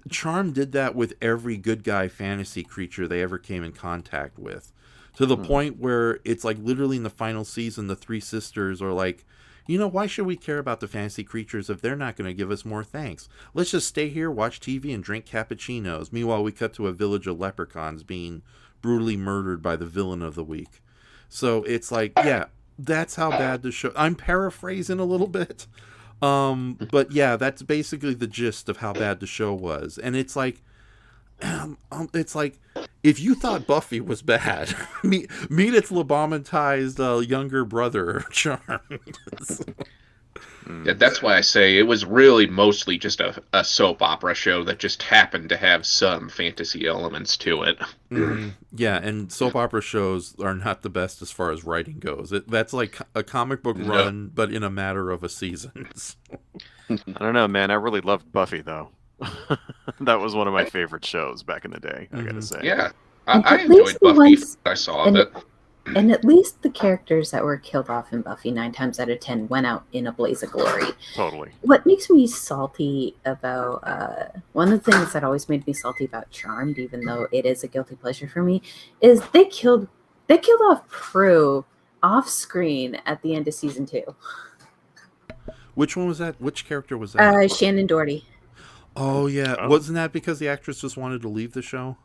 Charm did that with every good guy fantasy creature they ever came in contact with, to the point where it's like literally in the final season, the three sisters are like, you know, why should we care about the fantasy creatures if they're not going to give us more thanks? Let's just stay here, watch TV, and drink cappuccinos. Meanwhile, we cut to a village of leprechauns being brutally murdered by the villain of the week. So it's like, yeah, that's how bad the show... I'm paraphrasing a little bit. But yeah, that's basically the gist of how bad the show was. And it's like, if you thought Buffy was bad, meet its lobotomatized younger brother, Charmed. Yeah, that's why I say it was really mostly just a soap opera show that just happened to have some fantasy elements to it. Mm-hmm. Yeah, and soap opera shows are not the best as far as writing goes. That's like a comic book run, but in a matter of a season. I don't know, man. I really loved Buffy, though. That was one of my favorite shows back in the day, I gotta say. Yeah, I enjoyed Buffy. I saw it. And at least the characters that were killed off in Buffy 9 times out of 10 went out in a blaze of glory. Totally. What makes me salty about one of the things that always made me salty about Charmed, even though it is a guilty pleasure for me, is they killed off Prue off screen at the end of season 2. Which one was that? Which character was that? Shannon Doherty. Oh yeah, wasn't that because the actress just wanted to leave the show?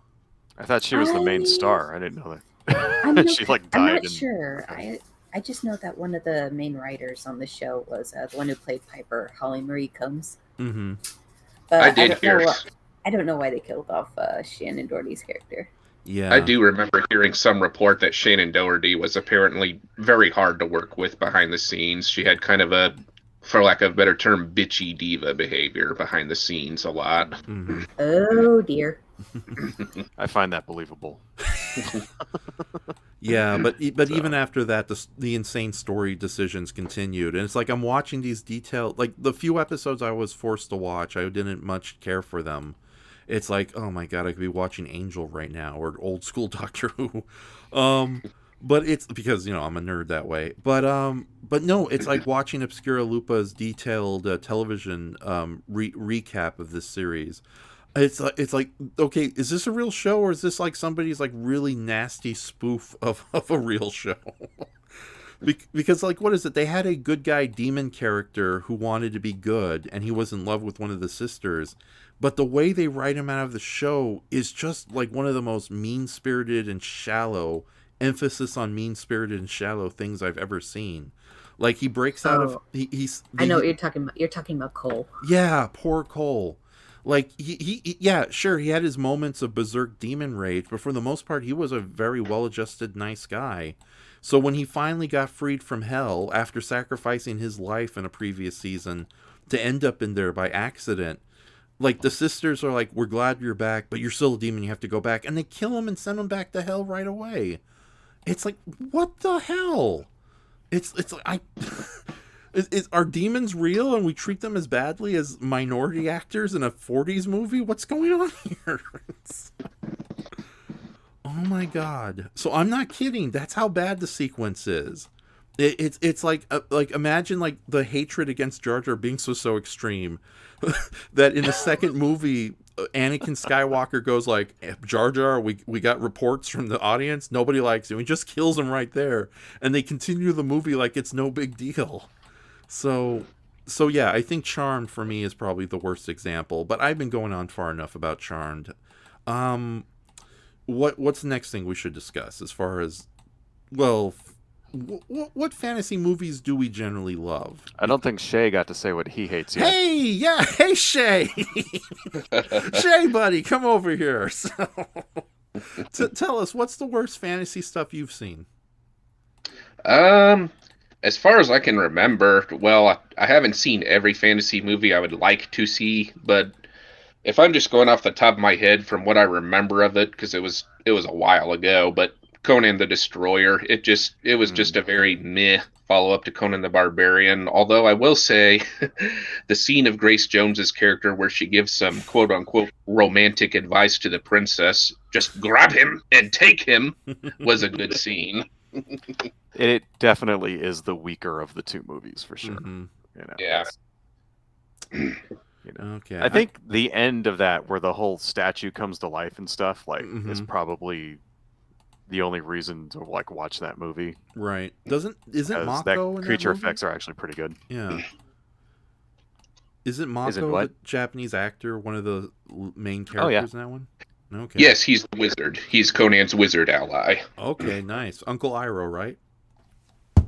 I thought she was the main star. I didn't know that. She died. I'm not sure. I just know that one of the main writers on the show was the one who played Piper, Holly Marie Combs. Mm-hmm. But I did hear. I don't know why they killed off Shannon Doherty's character. Yeah, I do remember hearing some report that Shannon Doherty was apparently very hard to work with behind the scenes. She had kind of a, for lack of a better term, bitchy diva behavior behind the scenes a lot. Mm-hmm. Oh dear. I find that believable. Yeah, but even after that, the insane story decisions continued, and it's like I'm watching these detailed, like the few episodes I was forced to watch, I didn't much care for them. It's like, oh my god, I could be watching Angel right now or old school Doctor Who, but it's because I'm a nerd that way. But no, it's like watching Obscura Lupa's detailed television recap of this series. It's like, okay, is this a real show or is this like somebody's like really nasty spoof of a real show? Because like, what is it? They had a good guy demon character who wanted to be good and he was in love with one of the sisters. But the way they write him out of the show is just like one of the most mean-spirited and shallow, emphasis on mean-spirited and shallow things I've ever seen. Like he breaks out of I know what you're talking about. You're talking about Cole. Yeah, poor Cole. Like he yeah, sure, he had his moments of berserk demon rage, but for the most part he was a very well-adjusted, nice guy. So when he finally got freed from hell after sacrificing his life in a previous season to end up in there by accident, like the sisters are like, we're glad you're back, but you're still a demon, you have to go back, and they kill him and send him back to hell right away. It's like, what the hell? It's like are demons real and we treat them as badly as minority actors in a 40s movie? What's going on here? Oh my god. So I'm not kidding. That's how bad the sequence is. It's like imagine like the hatred against Jar Jar being so extreme that in the second movie Anakin Skywalker goes like, Jar Jar, we got reports from the audience, nobody likes him. He just kills him right there. And they continue the movie like it's no big deal. So yeah, I think Charmed for me is probably the worst example, but I've been going on far enough about Charmed. What's the next thing we should discuss as far as, well, what fantasy movies do we generally love? I don't think Shay got to say what he hates yet. Hey Shay. Shay buddy, come over here. So, tell us, what's the worst fantasy stuff you've seen? As far as I can remember, well, I haven't seen every fantasy movie I would like to see, but if I'm just going off the top of my head from what I remember of it, because it was a while ago, but Conan the Destroyer, it was just a very meh follow-up to Conan the Barbarian, although I will say the scene of Grace Jones's character where she gives some quote-unquote romantic advice to the princess, just grab him and take him, was a good scene. It definitely is the weaker of the two movies, for sure. Mm-hmm. Yeah. Okay. I think the end of that, where the whole statue comes to life and stuff, like, is probably the only reason to like watch that movie. Right. Isn't Mako that in creature that movie? effects are actually pretty good. Yeah. Isn't Mako what? the Japanese actor one of the main characters in that one? Okay. Yes, he's the wizard. He's Conan's wizard ally. Okay, nice. Uncle Iroh, right?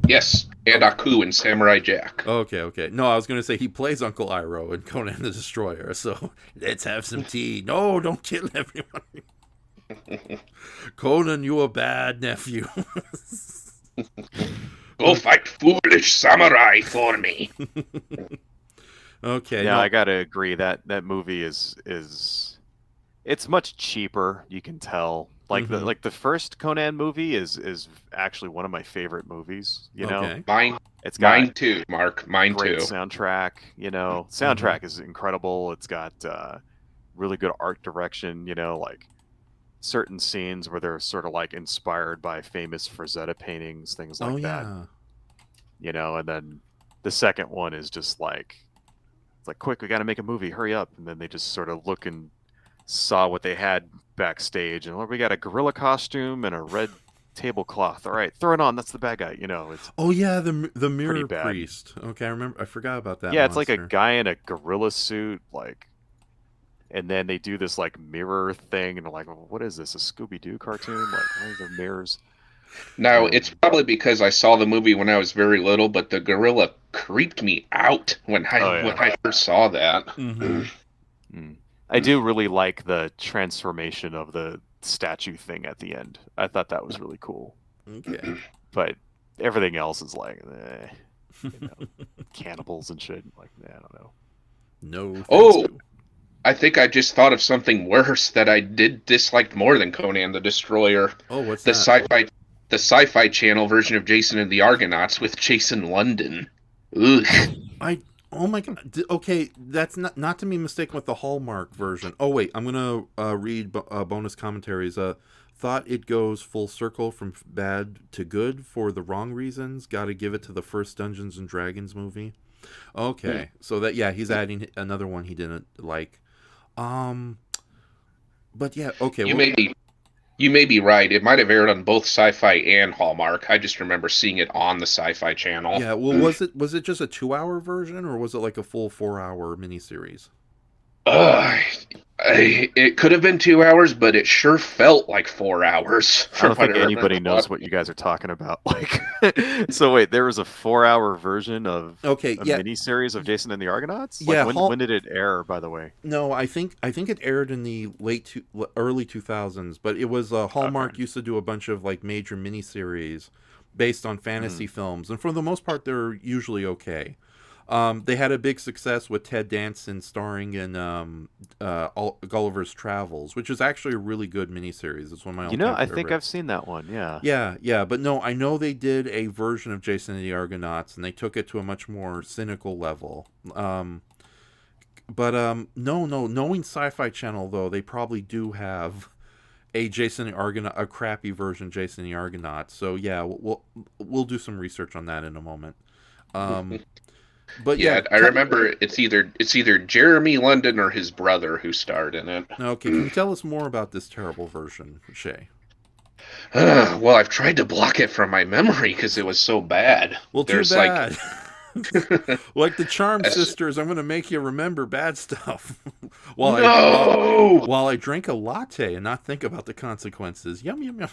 Yes, and Aku in Samurai Jack. Okay. No, I was going to say he plays Uncle Iroh in Conan the Destroyer, so let's have some tea. No, don't kill everyone. Conan, you a bad nephew. Go fight foolish samurai for me. Okay. Yeah, no. I gotta agree that movie is it's much cheaper. You can tell. Like the first Conan movie is actually one of my favorite movies. You know, mine too, Mark. Mine great too. Soundtrack. You know, soundtrack is incredible. It's got really good art direction. You know, like certain scenes where they're sort of like inspired by famous Frazetta paintings, things like that. You know, and then the second one is just like, it's like, quick, we got to make a movie, hurry up. And then they just sort of look and saw what they had backstage, and we got a gorilla costume and a red tablecloth. All right, throw it on. That's the bad guy. You know, it's the mirror priest. Okay, I forgot about that. Yeah, it's like a guy in a gorilla suit, like, and then they do this like mirror thing, and they're like, well, what is this? A Scooby-Doo cartoon? Like, why are there mirrors? Now, it's probably because I saw the movie when I was very little, but the gorilla creeped me out when I first saw that. I do really like the transformation of the statue thing at the end. I thought that was really cool. Okay. But everything else is like, you know, cannibals and shit. Like, I don't know. No. Oh, I think I just thought of something worse that I did dislike more than Conan the Destroyer. Oh, what's the that? The Sci-Fi Channel version of Jason and the Argonauts with Jason London. Ugh. Oh my god. Okay, that's not to be mistaken with the Hallmark version. Oh wait, I'm gonna read bonus commentaries. Thought it goes full circle from bad to good for the wrong reasons. Got to give it to the first Dungeons and Dragons movie. Okay, so that he's adding another one he didn't like. But yeah, okay. You may be right. It might have aired on both Sci-Fi and Hallmark. I just remember seeing it on the Sci-Fi Channel. Yeah, well, was it just a 2-hour version, or was it like a full 4-hour miniseries? It could have been 2 hours, but it sure felt like 4 hours. I don't think anybody knows what you guys are talking about. Like, so wait, there was a 4-hour version of a miniseries of Jason and the Argonauts? Like, when did it air, by the way? No, I think it aired in the early 2000s, but it was Hallmark used to do a bunch of like major miniseries based on fantasy films, and for the most part, they're usually okay. They had a big success with Ted Danson starring in Gulliver's Travels, which is actually a really good miniseries. It's one of my own I think I've seen that one, yeah. Yeah, but no, I know they did a version of Jason and the Argonauts, and they took it to a much more cynical level. Knowing Sci-Fi Channel, though, they probably do have a crappy version of Jason and the Argonauts. So yeah, we'll do some research on that in a moment. But yeah, I remember it's either Jeremy London or his brother who starred in it. Okay, can you tell us more about this terrible version, Shay? Well, I've tried to block it from my memory because it was so bad. Well, too bad. Like the Charm Sisters, I'm going to make you remember bad stuff while I drink a latte and not think about the consequences. Yum, yum, yum.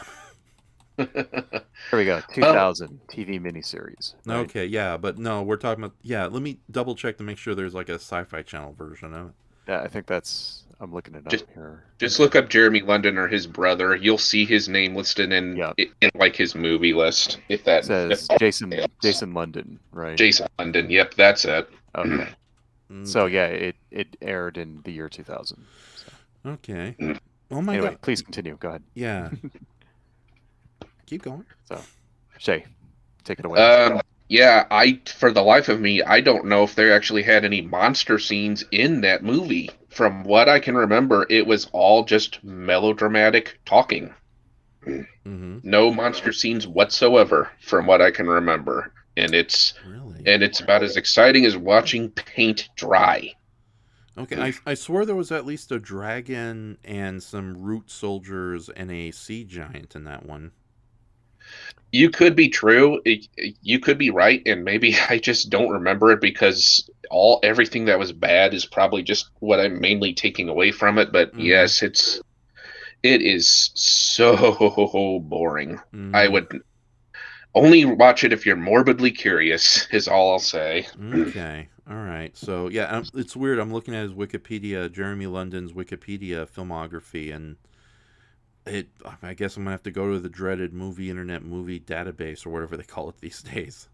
There we go. 2000 TV miniseries. Right? Okay, yeah, but no, we're talking about let me double check to make sure there's like a Sci-Fi Channel version of it. Yeah, I think I'm looking it up here. Just look up Jeremy London or his brother. You'll see his name listed in like his movie list. If that says Jason London, right? Jason London. Yep, that's it. Okay. So yeah, it aired in the year 2000. So. Okay. Oh my god. Please continue. Go ahead. Yeah. Keep going. So, Shay, take it away. For the life of me, I don't know if there actually had any monster scenes in that movie. From what I can remember, it was all just melodramatic talking. No monster scenes whatsoever, from what I can remember. And it's about as exciting as watching paint dry. Okay, I swear there was at least a dragon and some root soldiers and a sea giant in that one. You could be true. You could be right, and maybe I just don't remember it because everything that was bad is probably just what I'm mainly taking away from it. But yes, it is so boring. I would only watch it if you're morbidly curious, is all I'll say. Okay. All right. So, yeah, it's weird. I'm looking at his Wikipedia, Jeremy London's Wikipedia filmography, and I guess I'm going to have to go to the dreaded Internet Movie Database or whatever they call it these days.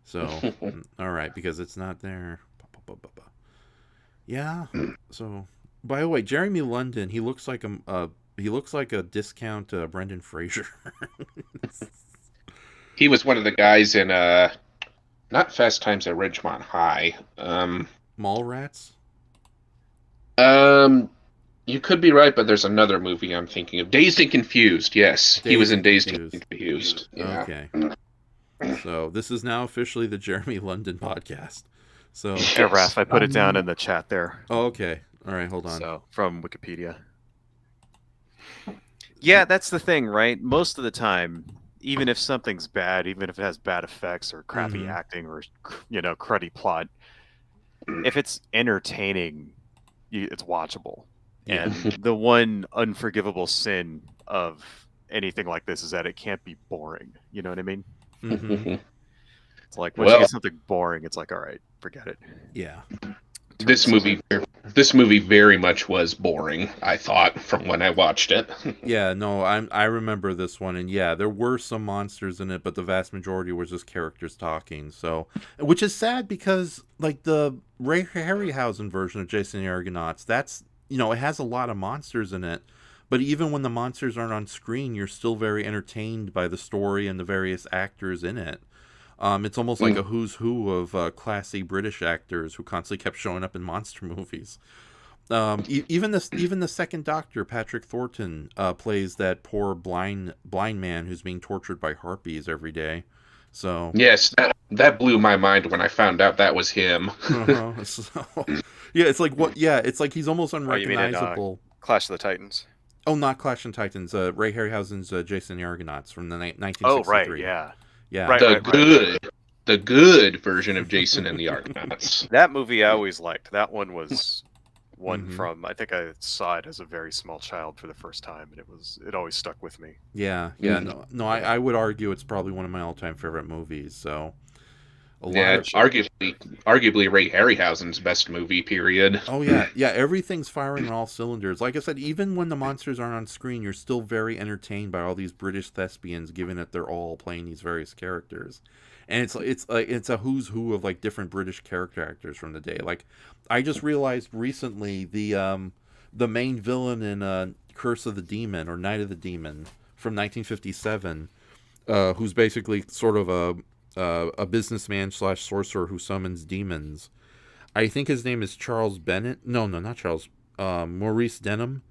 So, all right, because it's not there. Yeah. So, by the way, Jeremy London, he looks like a discount Brendan Fraser. He was one of the guys in not Fast Times at Ridgemont High. Mallrats? You could be right, but there's another movie I'm thinking of. Dazed and Confused, yes. He was in Dazed and Confused. Yeah. Okay. So this is now officially the Jeremy London podcast. So yeah, Raf, I put it down in the chat there. Oh, okay. All right, hold on. So from Wikipedia. Yeah, that's the thing, right? Most of the time, even if something's bad, even if it has bad effects or crappy acting or cruddy plot, if it's entertaining, it's watchable. Yeah. And the one unforgivable sin of anything like this is that it can't be boring. You know what I mean? Mm-hmm. It's like once you get something boring, it's like, all right, forget it. Yeah. This movie very much was boring, I thought, from when I watched it. Yeah, no, I remember this one, and yeah, there were some monsters in it, but the vast majority was just characters talking. So, which is sad because like the Ray Harryhausen version of Jason and the Argonauts, that's it has a lot of monsters in it, but even when the monsters aren't on screen, you're still very entertained by the story and the various actors in it. It's almost like a who's who of classy British actors who constantly kept showing up in monster movies. Even the second Doctor, Patrick Thornton, plays that poor blind man who's being tortured by harpies every day. So yes, that blew my mind when I found out that was him. So, yeah, it's like what? Yeah, it's like he's almost unrecognizable. You mean in, Clash of the Titans? Oh, not Clash of the Titans. Ray Harryhausen's Jason and the Argonauts from the 1963. Oh, right, yeah. Yeah, Right, the good version of Jason and the Argonauts. That movie I always liked. That one was one from, I think I saw it as a very small child for the first time, and it always stuck with me. Yeah. No, I would argue it's probably one of my all-time favorite movies. So, arguably Ray Harryhausen's best movie, period. Oh yeah, everything's firing on all cylinders. Like I said, even when the monsters aren't on screen, you're still very entertained by all these British thespians, given that they're all playing these various characters. And it's a who's who of like different British character actors from the day. Like I just realized recently the main villain in Curse of the Demon or Night of the Demon from 1957, who's basically sort of a businessman / sorcerer who summons demons. I think his name is Charles Bennett. No, not Charles. Maurice Denham.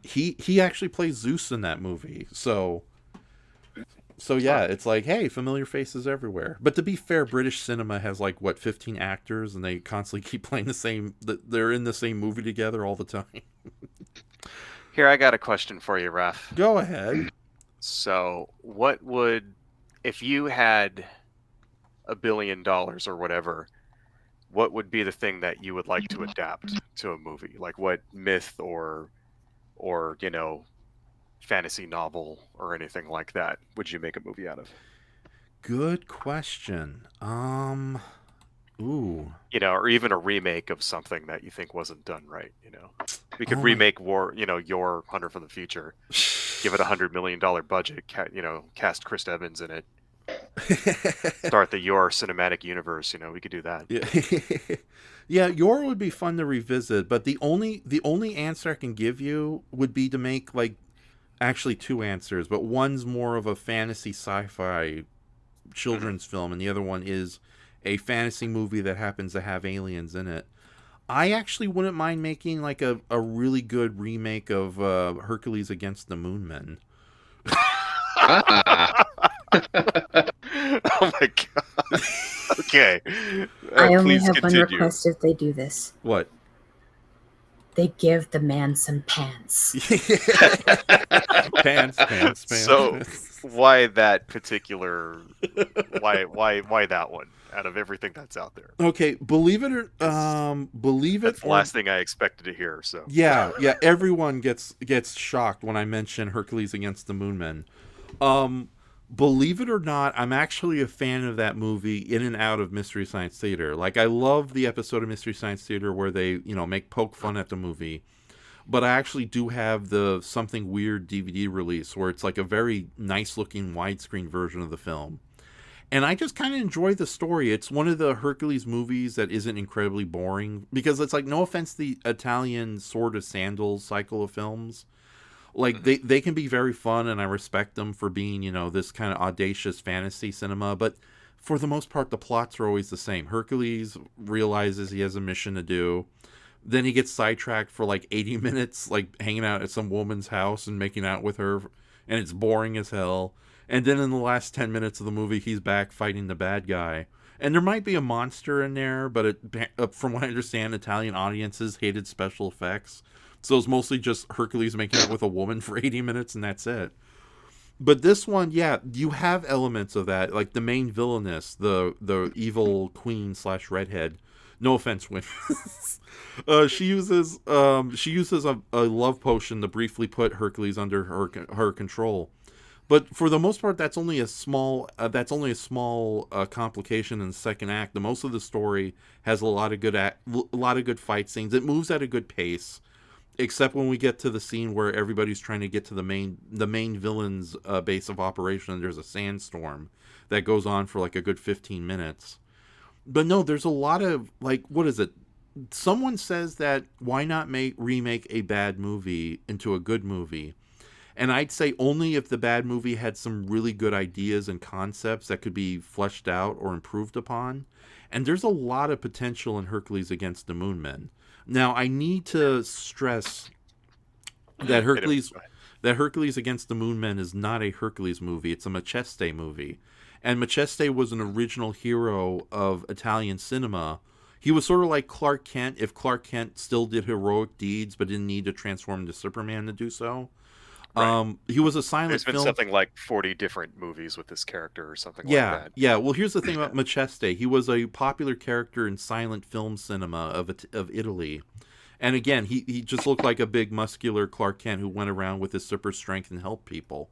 He actually plays Zeus in that movie. So yeah, it's like, hey, familiar faces everywhere. But to be fair, British cinema has 15 actors, and they constantly keep playing the same. They're in the same movie together all the time. Here, I got a question for you, Raf. Go ahead. So, if you had $1 billion or whatever, what would be the thing that you would like to adapt to a movie? Like what myth or fantasy novel or anything like that would you make a movie out of? Good question. Ooh. Or even a remake of something that you think wasn't done right. We could remake your Hunter from the Future. Give it $100 million budget. Cast Chris Evans in it. Start the Your cinematic universe. We could do that. Yeah. Yeah, Your would be fun to revisit, but the only answer I can give you would be to make actually two answers, but one's more of a fantasy sci-fi children's film, and the other one is a fantasy movie that happens to have aliens in it. I actually wouldn't mind making a really good remake of Hercules Against the Moonmen. Oh my god. Okay. I only have one request if they do this. What? they give the man some pants. Pants. So, why that particular? Why that one? Out of everything that's out there. Okay, believe it. That's the last thing I expected to hear. So yeah. Everyone gets shocked when I mention Hercules Against the Moonmen. Believe it or not, I'm actually a fan of that movie in and out of Mystery Science Theater. Like, I love the episode of Mystery Science Theater where they, make poke fun at the movie. But I actually do have the Something Weird DVD release where it's like a very nice looking widescreen version of the film. And I just kind of enjoy the story. It's one of the Hercules movies that isn't incredibly boring. Because it's like, no offense to the Italian Sword of Sandals cycle of films. Like, they can be very fun, and I respect them for being, this kind of audacious fantasy cinema. But for the most part, the plots are always the same. Hercules realizes he has a mission to do. Then he gets sidetracked for like 80 minutes, like hanging out at some woman's house and making out with her. And it's boring as hell. And then in the last 10 minutes of the movie, he's back fighting the bad guy. And there might be a monster in there, but from what I understand, Italian audiences hated special effects. So it's mostly just Hercules making out with a woman for 80 minutes, and that's it. But this one, yeah, you have elements of that. Like the main villainess, the evil queen / redhead. No offense, women. She uses a love potion to briefly put Hercules under her control. But for the most part, that's only a small complication in the second act. The most of the story has a lot of good fight scenes. It moves at a good pace, except when we get to the scene where everybody's trying to get to the main villain's base of operation. And there's a sandstorm that goes on for like a good 15 minutes. But no, there's a lot of like, what is it? Someone says that why not remake a bad movie into a good movie? And I'd say only if the bad movie had some really good ideas and concepts that could be fleshed out or improved upon. And there's a lot of potential in Hercules Against the Moonmen. Now, I need to stress that Hercules Against the Moonmen is not a Hercules movie. It's a Maceste movie. And Maceste was an original hero of Italian cinema. He was sort of like Clark Kent if Clark Kent still did heroic deeds but didn't need to transform into Superman to do so. Right. He was a silent There's been film. something like 40 different movies with this character or something like that. Yeah. Well, here's the thing about Maceste. He was a popular character in silent film cinema of Italy. And again, he just looked like a big muscular Clark Kent who went around with his super strength and helped people.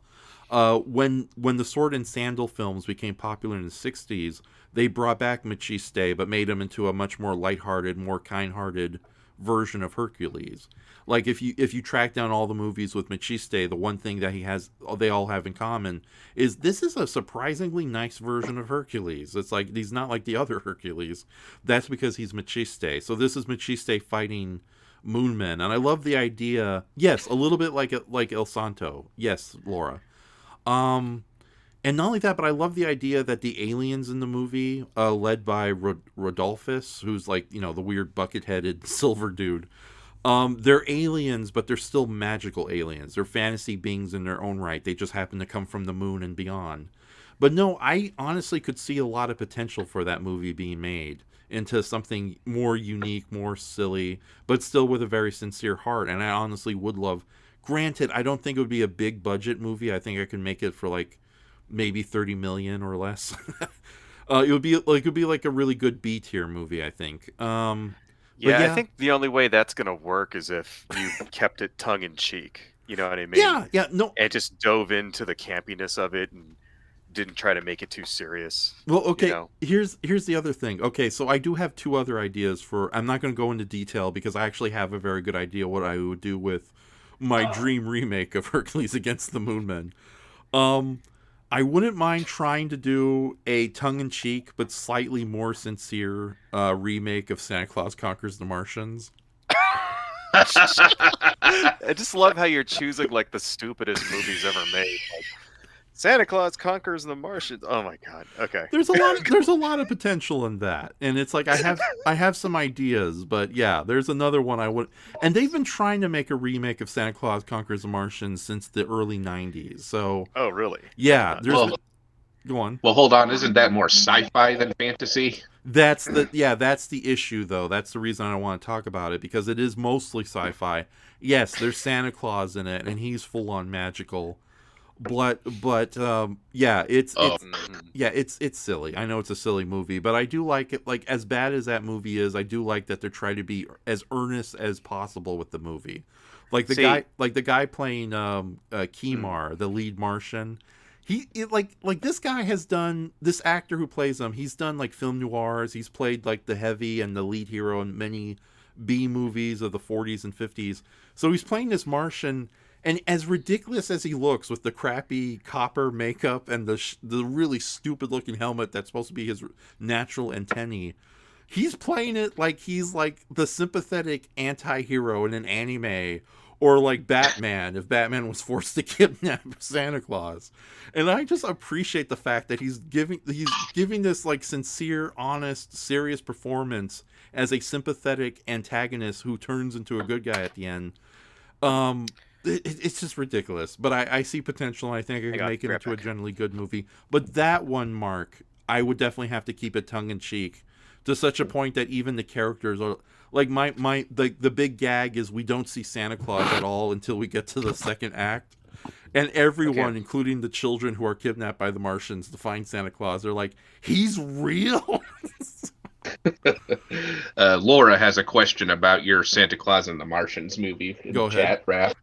When the Sword and Sandal films became popular in the 60s, they brought back Maciste but made him into a much more lighthearted, more kind-hearted version of Hercules. Like if you track down all the movies with Maciste, the one thing that they all have in common is this is a surprisingly nice version of Hercules. It's like he's not like the other Hercules. That's because he's Maciste. So this is Maciste fighting Moonmen, and I love the idea. Yes, a little bit like El Santo. Yes, Laura. And not only that, but I love the idea that the aliens in the movie, led by Rodolphus, who's like, the weird bucket-headed silver dude, they're aliens, but they're still magical aliens. They're fantasy beings in their own right. They just happen to come from the moon and beyond. But no, I honestly could see a lot of potential for that movie being made into something more unique, more silly, but still with a very sincere heart. And I honestly would love, granted, I don't think it would be a big budget movie. I think I could make it for like maybe 30 million or less. It would be like a really good B tier movie, I think. Yeah, I think the only way that's gonna work is if you kept it tongue in cheek. You know what I mean? Yeah, no. And just dove into the campiness of it and didn't try to make it too serious. Well, okay. Here's the other thing. Okay, so I do have two other ideas for. I'm not going to go into detail because I actually have a very good idea what I would do with my dream remake of Hercules Against the Moonmen. I wouldn't mind trying to do a tongue-in-cheek but slightly more sincere remake of Santa Claus Conquers the Martians. I just love how you're choosing like the stupidest movies ever made. Like, Santa Claus Conquers the Martians. Oh my god. Okay. There's a lot of potential in that. And it's like I have some ideas, but yeah, there's another one I would. And they've been trying to make a remake of Santa Claus Conquers the Martians since the early 90s. So oh, really? Yeah, go on. Well, hold on. Isn't that more sci-fi than fantasy? That's the issue, though. That's the reason I don't want to talk about it, because it is mostly sci-fi. Yes, there's Santa Claus in it, and he's full on magical. But it's silly. I know it's a silly movie, but I do like it. Like, as bad as that movie is, I do like that they're trying to be as earnest as possible with the movie. Like the guy playing Kimar, the lead Martian. This guy has done, this actor who plays him, he's done like film noirs. He's played like the heavy and the lead hero in many B movies of the 40s and 50s. So he's playing this Martian, and as ridiculous as he looks with the crappy copper makeup and the really stupid looking helmet that's supposed to be his natural antennae, he's playing it like he's like the sympathetic anti-hero in an anime, or like Batman, if Batman was forced to kidnap Santa Claus. And I just appreciate the fact that he's giving this like sincere, honest, serious performance as a sympathetic antagonist who turns into a good guy at the end. It's just ridiculous. But I see potential, and I think I can make it into a generally good movie. But that one, Mark, I would definitely have to keep it tongue-in-cheek, to such a point that even the characters are like, the big gag is we don't see Santa Claus at all until we get to the second act, and everyone, including the children who are kidnapped by the Martians to find Santa Claus, they're like, he's real. Laura has a question about your Santa Claus and the Martians movie in Go the ahead. chat, Raf.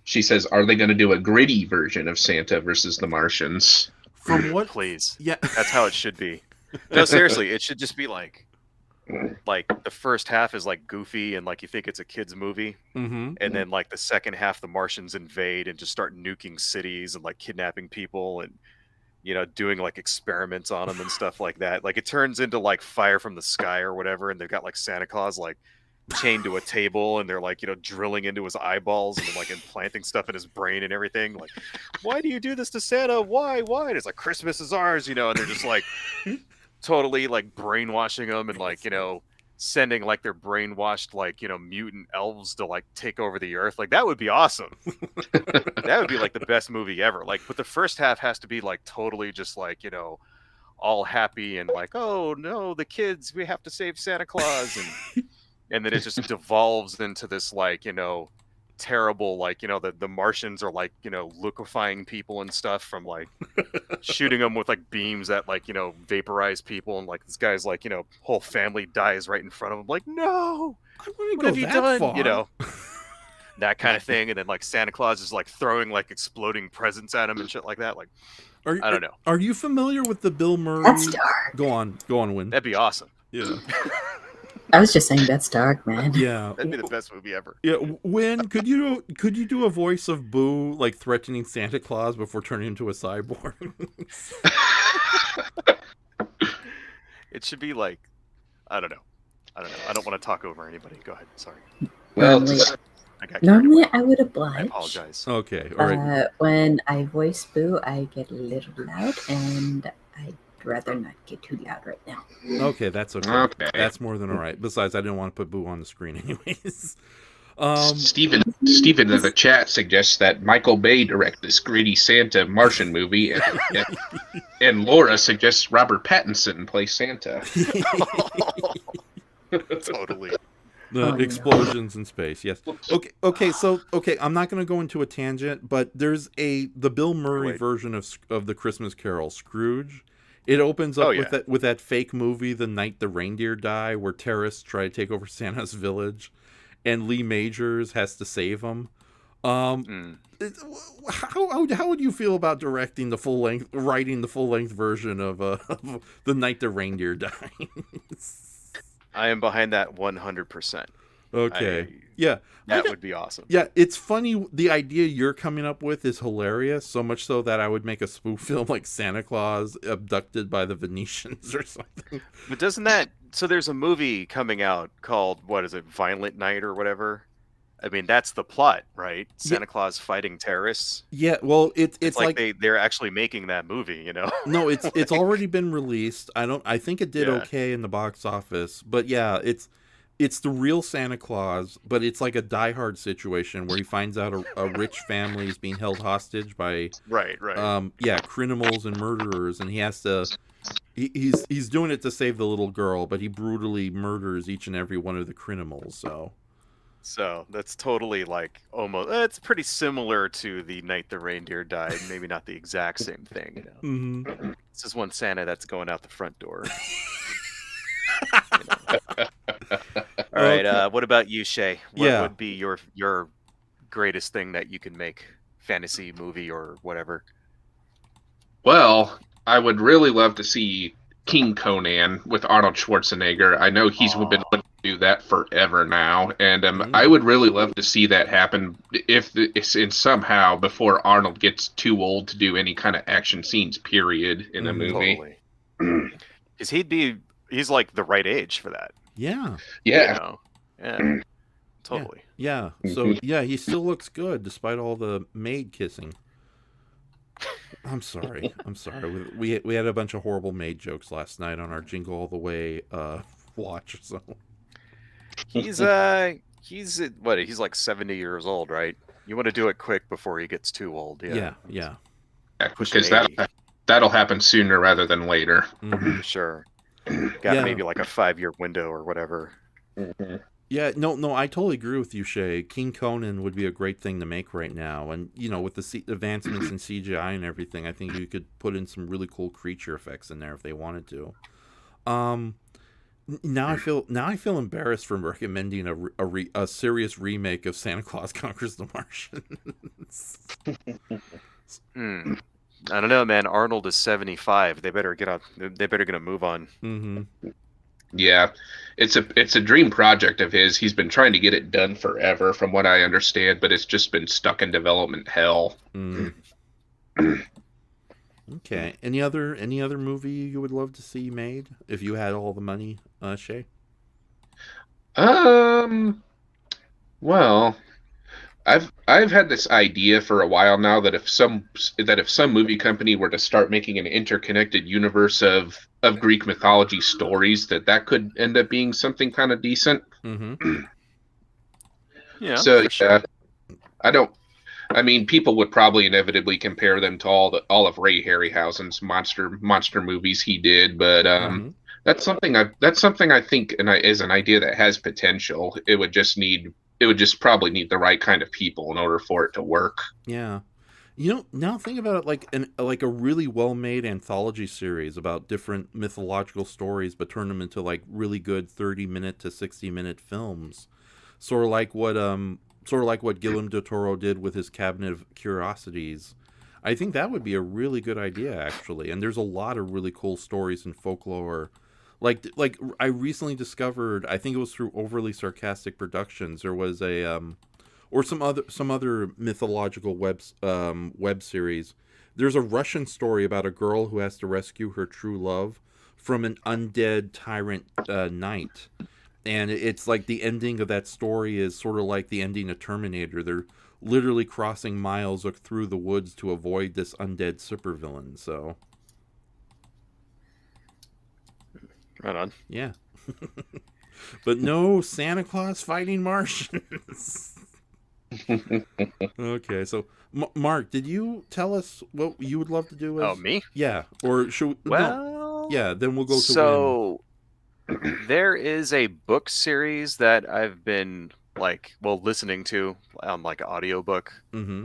She says, are they going to do a gritty version of Santa versus the Martians? From what? Please. Yeah. That's how it should be. No, seriously, it should just be like the first half is like goofy and like you think it's a kid's movie, Mm-hmm. and then like the second half, the Martians invade and just start nuking cities and like kidnapping people and doing like experiments on them and stuff like that. Like it turns into like Fire from the Sky or whatever, and they've got like Santa Claus like chained to a table, and they're like drilling into his eyeballs and like implanting stuff in his brain and everything. Like, why do you do this to Santa? Why? And it's like, Christmas is ours, and they're just like totally like brainwashing them and like sending like their brainwashed like mutant elves to like take over the earth. Like that would be awesome. That would be like the best movie ever. Like, but the first half has to be like totally just like all happy and like, oh no, the kids, we have to save Santa Claus, and then it just devolves into this like terrible like the Martians are like liquefying people and stuff from like shooting them with like beams that like vaporize people, and like this guy's like whole family dies right in front of him. Like, no, I wouldn't what go have you that done? far. That kind of thing. And then like Santa Claus is like throwing like exploding presents at him and shit like that. Like, I don't know. Are you familiar with the Bill Murray? That's dark. Go on, Win. That'd be awesome. Yeah. I was just saying that's dark, man. Yeah. That'd be the best movie ever. Yeah, Win, could you do a voice of Boo like threatening Santa Claus before turning into a cyborg? It should be like, I don't know. I don't want to talk over anybody. Go ahead. Sorry. Well, Normally I would I oblige. apologize. Okay, all right. When I voice Boo, I get a little loud, and I'd rather not get too loud right now. Okay, that's okay. Okay. That's more than all right. Besides, I didn't want to put Boo on the screen anyways. Stephen in the chat suggests that Michael Bay direct this gritty Santa Martian movie, and Laura suggests Robert Pattinson play Santa. Totally. The explosions in space, yes. Okay. So I'm not going to go into a tangent, but there's the Bill Murray version of the Christmas Carol, Scrooge. It opens up with that fake movie, The Night the Reindeer Die, where terrorists try to take over Santa's village, and Lee Majors has to save them. How would you feel about writing the full length version of The Night the Reindeer Dies? I am behind that 100%. Okay. Yeah. That would be awesome. Yeah, it's funny. The idea you're coming up with is hilarious, so much so that I would make a spoof film like Santa Claus abducted by the Venetians or something. But doesn't that... So there's a movie coming out called, what is it, Violent Night or whatever? I mean, that's the plot, right? Santa Claus fighting terrorists. Yeah, well, it's like they're actually making that movie, No, it's already been released. I think it did okay in the box office, but yeah, it's the real Santa Claus, but it's like a Die Hard situation where he finds out a rich family is being held hostage by right criminals and murderers, and he has to he's doing it to save the little girl, but he brutally murders each and every one of the criminals. So that's totally like almost. It's pretty similar to the night the reindeer died. Maybe not the exact same thing. You know, Mm-hmm. this is one Santa that's going out the front door. All right. What about you, Shay? What would be your greatest thing that you can make? Fantasy movie or whatever. Well, I would really love to see King Conan with Arnold Schwarzenegger. I know he's been wanting to do that forever now, and I would really love to see that happen if it's in somehow before Arnold gets too old to do any kind of action scenes. Period in a movie. Totally. Because he's like the right age for that. Yeah. Yeah. You know? Yeah. Totally. Yeah. So yeah, he still looks good despite all the maid kissing. I'm sorry. We had a bunch of horrible maid jokes last night on our Jingle All The Way watch. So he's what? He's like 70 years old, right? You want to do it quick before he gets too old. Yeah. Because that'll happen sooner rather than later. Mm-hmm. Sure. Got maybe like a 5-year window or whatever. Mm-hmm. Yeah, no, I totally agree with you, Shay. King Conan would be a great thing to make right now, and with the advancements in CGI and everything, I think you could put in some really cool creature effects in there if they wanted to. Now I feel embarrassed from recommending a serious remake of Santa Claus Conquers the Martians. I don't know, man. Arnold is 75. They better get a move on. Mm-hmm. Yeah, it's a dream project of his. He's been trying to get it done forever, from what I understand, but it's just been stuck in development hell. Okay. Any other movie you would love to see made if you had all the money, Shay? Well, I've had this idea for a while now that if some movie company were to start making an interconnected universe of Greek mythology stories, that could end up being something kind of decent. Mm-hmm. Yeah. So sure. I mean, people would probably inevitably compare them to all of Ray Harryhausen's monster movies he did, but that's something I think is an idea that has potential. It would just probably need the right kind of people in order for it to work. Yeah. Now think about it like a really well-made anthology series about different mythological stories, but turn them into like really good 30-minute to 60-minute films. Sort of like what Guillermo del Toro did with his Cabinet of Curiosities. I think that would be a really good idea, actually. And there's a lot of really cool stories and folklore. Like I recently discovered, I think it was through Overly Sarcastic Productions, there was a or some other mythological web series. There's a Russian story about a girl who has to rescue her true love from an undead tyrant knight. And it's like the ending of that story is sort of like the ending of Terminator. They're literally crossing miles through the woods to avoid this undead supervillain. So, right on. Yeah. But no Santa Claus fighting Martians. Okay, so Mark, did you tell us what you would love to do? Me? Yeah, or should we? Well, yeah. Then we'll go to so. There is a book series that I've been listening to on like an audiobook. Mm-hmm.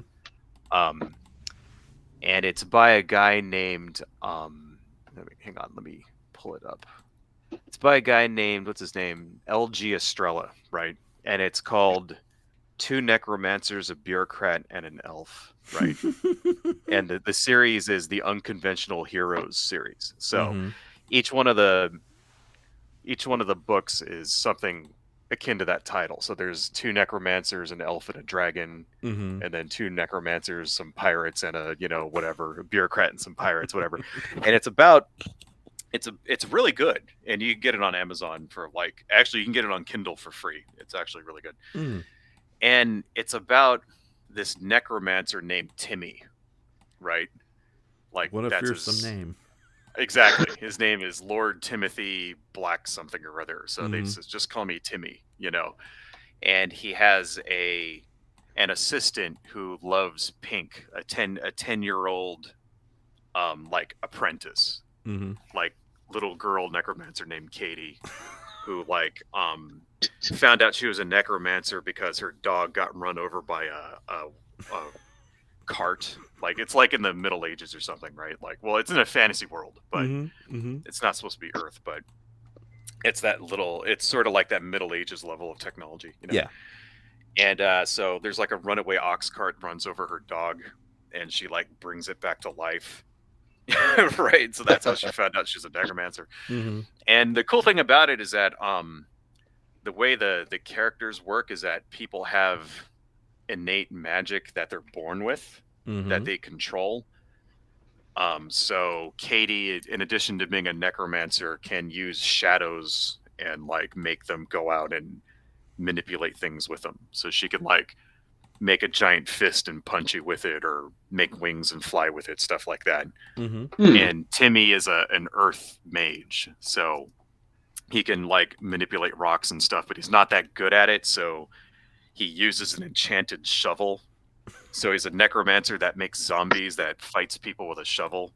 And it's by a guy named hang on, let me pull it up. It's by a guy named, what's his name? L.G. Estrella, right? And it's called Two Necromancers, a Bureaucrat, and an Elf, right? And the series is the Unconventional Heroes series. So each one of the books is something akin to that title. So there's two necromancers, an elf and a dragon, and then two necromancers, some pirates, and a a bureaucrat and some pirates, whatever. And it's really good, and you can get it on Amazon for actually you can get it on Kindle for free. It's actually really good. And it's about this necromancer named Timmy, right? Like, what a that's fearsome name. Exactly. His name is Lord Timothy Black something or other. So they just call me Timmy, And he has an assistant who loves Pink, a 10-year-old apprentice. Like little girl necromancer named Katie, who like found out she was a necromancer because her dog got run over by a cart. Like it's like in the Middle Ages or something, right? Like, well, it's in a fantasy world, but it's not supposed to be Earth, but it's that little. It's sort of like that Middle Ages level of technology, you know? Yeah. And so there's like a runaway ox cart runs over her dog, and she like brings it back to life. Right, so that's how she found out she's a necromancer. And the cool thing about it is that the way the characters work is that people have innate magic that they're born with that they control. So Katie, in addition to being a necromancer, can use shadows and like make them go out and manipulate things with them. So she can like make a giant fist and punch you with it, or make wings and fly with it, stuff like that. And Timmy is an earth mage, so he can like manipulate rocks and stuff, but he's not that good at it, so he uses an enchanted shovel. So he's a necromancer that makes zombies that fights people with a shovel.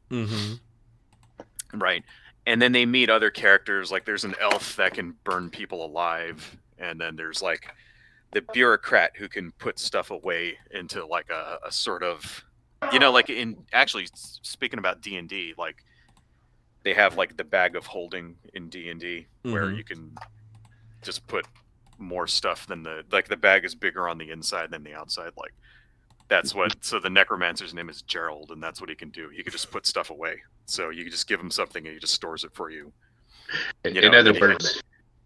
Right. And then they meet other characters, like there's an elf that can burn people alive, and then there's like the bureaucrat who can put stuff away into like a sort of, you know, like in actually speaking about D&D, like they have like the bag of holding in D&D where you can just put more stuff than the bag is bigger on the inside than the outside. Like that's what, so the necromancer's name is Gerald, and that's what he can do. He can just put stuff away. So you can just give him something and he just stores it for you. In other words,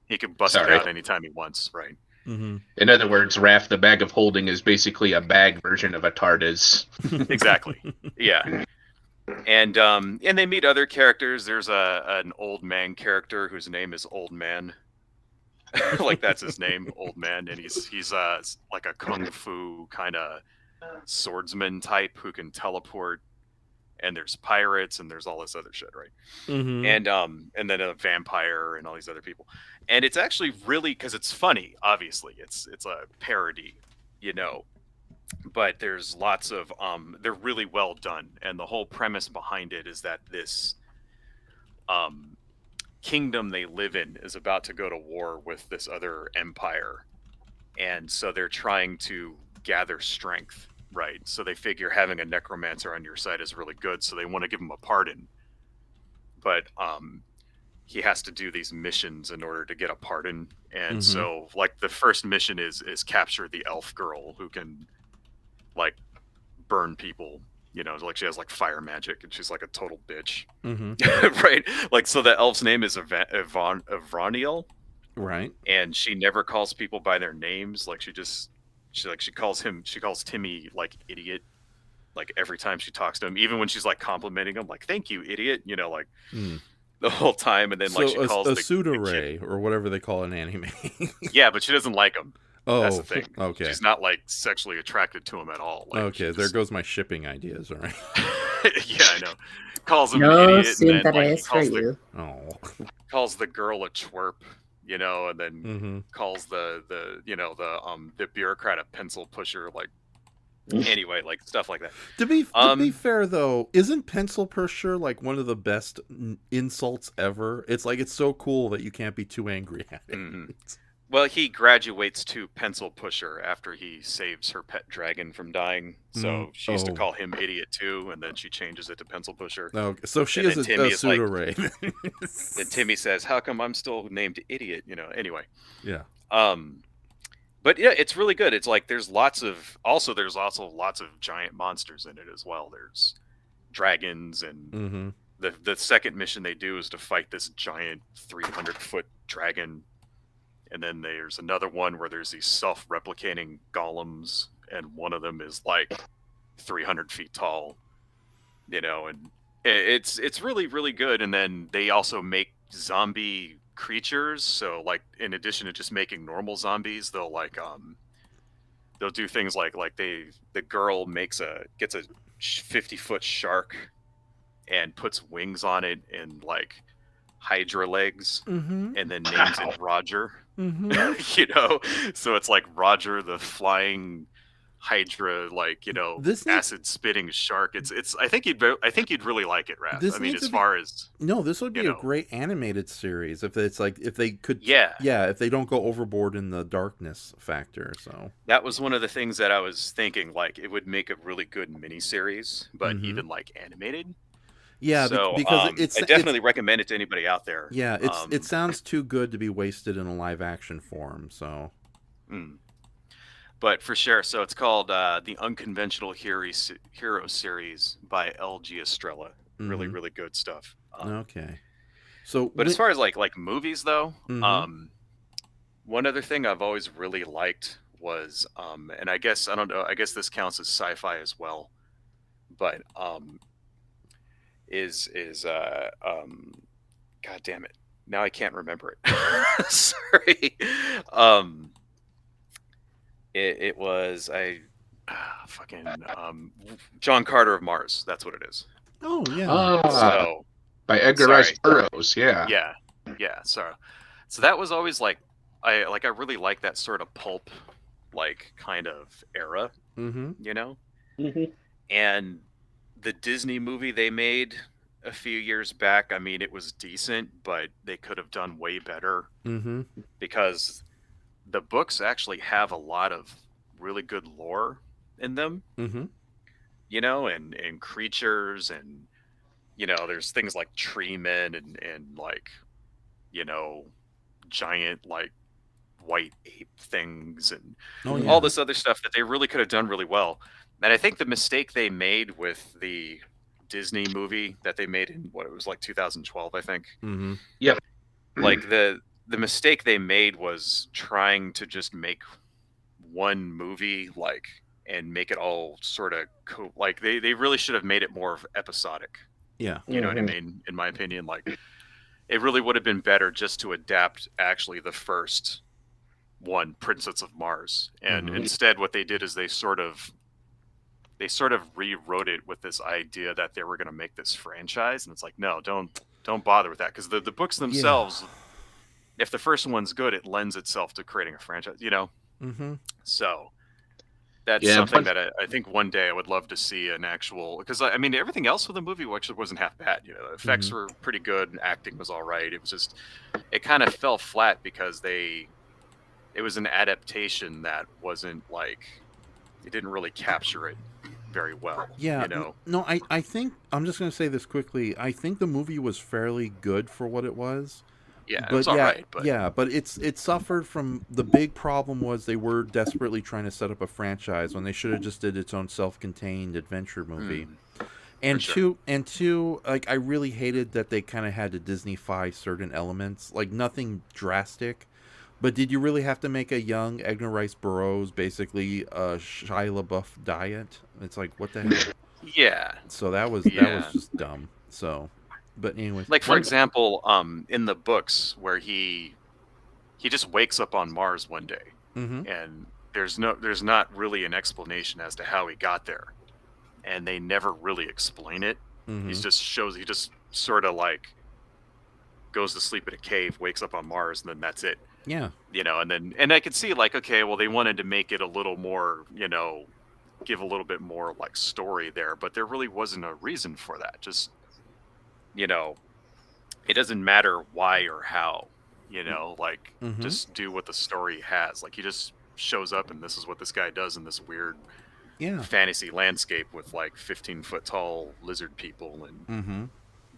he can bust it out anytime he wants, right? In other words, Raf, the bag of holding is basically a bag version of a TARDIS. Exactly. Yeah. And they meet other characters. There's an old man character whose name is Old Man. Like that's his name, Old Man, and he's like a kung fu kind of swordsman type who can teleport. And there's pirates, and there's all this other shit, right? And then a vampire and all these other people. And it's actually really, because it's funny, obviously. It's a parody, you know. But there's lots of, they're really well done. And the whole premise behind it is that this kingdom they live in is about to go to war with this other empire. And so they're trying to gather strength. Right, so they figure having a necromancer on your side is really good, so they want to give him a pardon. But he has to do these missions in order to get a pardon, and so like the first mission is capture the elf girl who can like burn people. You know, like she has like fire magic, and she's like a total bitch. Right, like so the elf's name is Avraniel. Right, and she never calls people by their names. Like she calls Timmy like idiot, like every time she talks to him, even when she's like complimenting him, like "thank you, idiot," you know, like the whole time. And then like she calls a the Sudare or whatever they call an anime. Yeah, but she doesn't like him. Oh, that's the thing. Okay, she's not like sexually attracted to him at all. Like, okay, there goes my shipping ideas. All right. Yeah, I know. Calls him no idiot, and then like, calls the girl a twerp. You know, and then calls the bureaucrat a pencil pusher, like anyway, like stuff like that. To be fair though, isn't pencil pusher like one of the best insults ever? It's like it's so cool that you can't be too angry at it. Well, he graduates to pencil pusher after he saves her pet dragon from dying. So she used to call him idiot too, and then she changes it to pencil pusher. Okay. So she is a pseudo-ray. Then Timmy says, "How come I'm still named idiot?" You know. Anyway. Yeah. But yeah, it's really good. It's like there's also lots of giant monsters in it as well. There's dragons, and the second mission they do is to fight this giant 300-foot dragon. And then there's another one where there's these self-replicating golems, and one of them is like 300 feet tall, you know, and it's really, really good. And then they also make zombie creatures. So like, in addition to just making normal zombies, they'll like, they'll do things like the girl gets a 50-foot shark and puts wings on it and like Hydra legs, and then names it Roger. You know, so it's like Roger the flying Hydra, like, This needs- acid spitting shark. It's. I think you'd really like it, Raph. This I mean, needs as to be- far as No, this would be a great animated series if it's like if they could. if they don't go overboard in the darkness factor. So that was one of the things that I was thinking. Like, it would make a really good miniseries, but even like animated. Yeah, so, because I definitely recommend it to anybody out there. Yeah, it sounds too good to be wasted in a live action form. So. But for sure, so it's called the Unconventional Hero Series by L.G. Estrella. Really, really good stuff. Okay. So, but as far as like movies though, one other thing I've always really liked was, and I guess I don't know, I guess this counts as sci-fi as well, but is God damn it, now I can't remember it. Sorry. It was John Carter of Mars. That's what it is. Oh yeah. So, by Edgar Rice Burroughs. Yeah. Yeah. So that was always like I really like that sort of pulp like kind of era. And the Disney movie they made a few years back, I mean, it was decent, but they could have done way better because the books actually have a lot of really good lore in them, and creatures, and there's things like tree men and like giant like white ape things and all this other stuff that they really could have done really well. And I think the mistake they made with the Disney movie that they made in what it was like 2012, I think. Yep. Like the mistake they made was trying to just make one movie like and make it all sort of cool. Like they really should have made it more episodic. Yeah. You know what I mean? In my opinion, like it really would have been better just to adapt actually the first one, Princess of Mars. And instead what they did is they sort of rewrote it with this idea that they were going to make this franchise, and it's like, no, don't bother with that, because the books themselves, if the first one's good, it lends itself to creating a franchise, So that's something that I think one day I would love to see an actual, because I mean everything else with the movie actually wasn't half bad. The effects were pretty good, and acting was all right. It was just, it kind of fell flat because it was an adaptation that wasn't like, it didn't really capture it very well. No, I think I'm just going to say this quickly. I think the movie was fairly good for what it was. Yeah, it was all right. But but it suffered from, the big problem was they were desperately trying to set up a franchise when they should have just did its own self-contained adventure movie. And two, like I really hated that they kind of had to Disney-fy certain elements, like nothing drastic. But did you really have to make a young Edgar Rice Burroughs basically a Shia LaBeouf diet? It's like, what the hell? Yeah. So that was just dumb. So, but anyway, like for example, in the books where he just wakes up on Mars one day, and there's not really an explanation as to how he got there, and they never really explain it. He just sort of like goes to sleep in a cave, wakes up on Mars, and then that's it. Yeah. And I could see like, okay, well, they wanted to make it a little more, give a little bit more like story there, but there really wasn't a reason for that. Just, it doesn't matter why or how, like just do what the story has. Like he just shows up and this is what this guy does in this weird fantasy landscape with like 15-foot tall lizard people and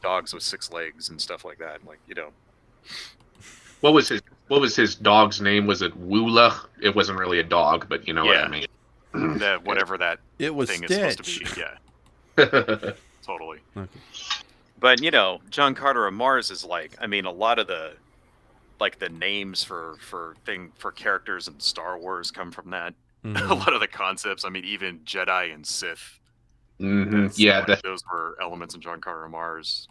dogs with 6 legs and stuff like that. Like, What was his dog's name? Was it Woola? It wasn't really a dog, but you know what I mean. Whatever that it was thing Stitch. is supposed to be. Yeah. Totally. Okay. But John Carter of Mars is like, I mean, a lot of the names for characters in Star Wars come from that. A lot of the concepts, I mean, even Jedi and Sith. Those were elements in John Carter of Mars.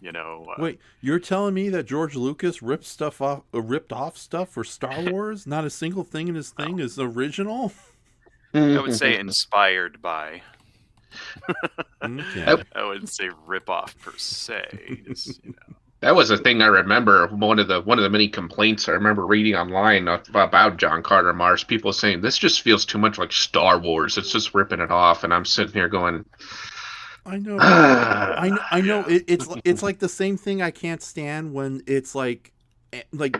Wait, you're telling me that George Lucas ripped off stuff for Star Wars? Not a single thing in his thing is original? I would say inspired by. Okay. I wouldn't say rip off per se. Just, That was a thing I remember. One of the many complaints I remember reading online about John Carter Mars. People saying this just feels too much like Star Wars. It's just ripping it off, and I'm sitting here going, I know. I know. Yeah. It's like the same thing I can't stand when it's like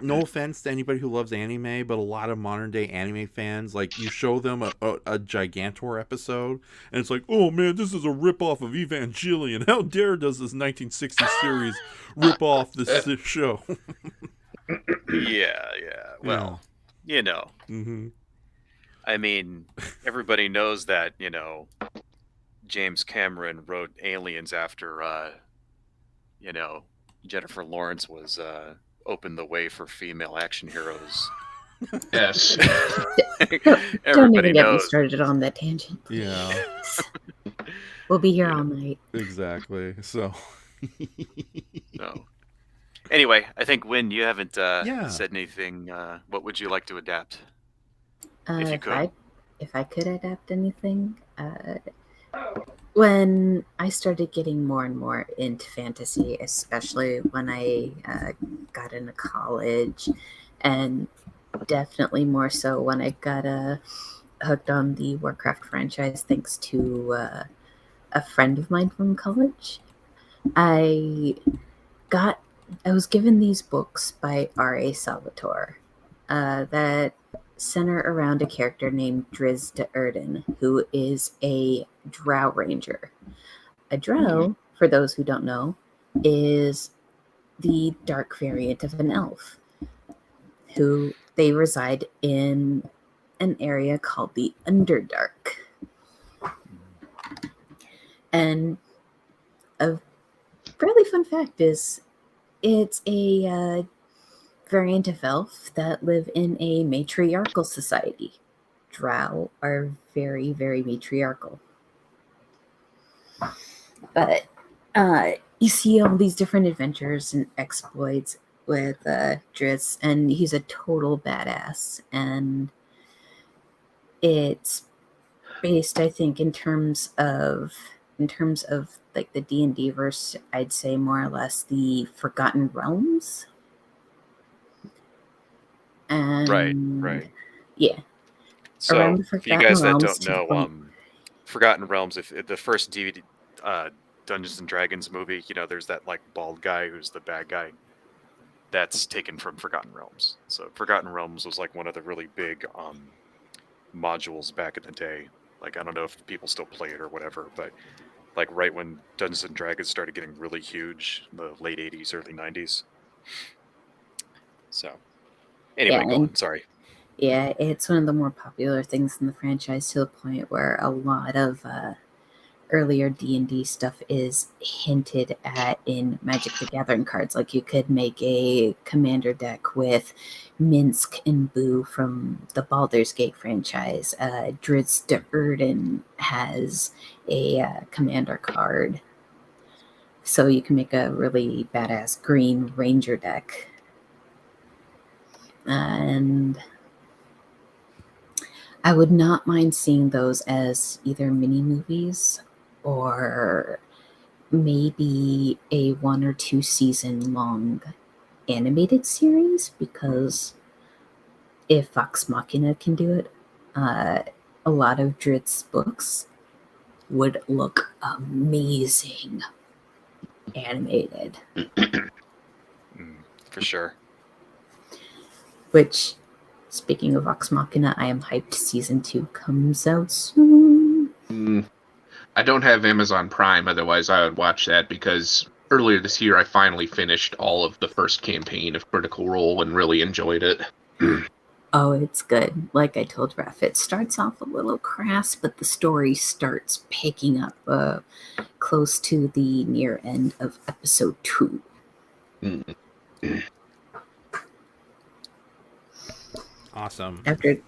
no offense to anybody who loves anime, but a lot of modern day anime fans, like you show them a Gigantor episode, and it's like, oh man, this is a rip off of Evangelion. How dare does this 1960s series rip off this show? Yeah. Well, you know. Mm-hmm. I mean, everybody knows that, James Cameron wrote Aliens after, Jennifer Lawrence was opened the way for female action heroes. yes. Don't even get me started on that tangent. Yeah. We'll be here all night. Exactly. So. So. Anyway, I think, Wynn, you haven't said anything. What would you like to adapt? If you could. If I could adapt anything, when I started getting more and more into fantasy, especially when I got into college, and definitely more so when I got hooked on the Warcraft franchise thanks to a friend of mine from college, I was given these books by R.A. Salvatore that center around a character named Driz de Erden, who is a drow ranger. A drow, for those who don't know, is the dark variant of an elf, who they reside in an area called the Underdark. And a fairly fun fact is it's a variant of elf that live in a matriarchal society. Drow are very, very matriarchal. But you see all these different adventures and exploits with Driz, and he's a total badass. And it's based, I think, in terms of like the D&D verse, I'd say more or less the Forgotten Realms. And Right. Yeah. So, for you guys that Realms don't know, Forgotten Realms, if the first DVD, Dungeons and Dragons movie, there's that like bald guy who's the bad guy. That's taken from Forgotten Realms. So Forgotten Realms was like one of the really big modules back in the day. Like, I don't know if people still play it or whatever, but like right when Dungeons and Dragons started getting really huge, in the late 80s, early 90s. So anyway, go on. Sorry. Yeah, it's one of the more popular things in the franchise, to the point where a lot of earlier D&D stuff is hinted at in Magic the Gathering cards. Like, you could make a commander deck with Minsk and Boo from the Baldur's Gate franchise. Driz de Erden has a commander card. So you can make a really badass green ranger deck. And I would not mind seeing those as either mini movies or maybe a 1 or 2 season long animated series, because if Vox Machina can do it, a lot of Driz's books would look amazing animated. For sure. Which, speaking of Vox Machina, I am hyped season 2 comes out soon. I don't have Amazon Prime, otherwise I would watch that, because earlier this year I finally finished all of the first campaign of Critical Role and really enjoyed it. Oh, it's good. Like I told Raf, it starts off a little crass, but the story starts picking up close to the near end of episode 2. Awesome. After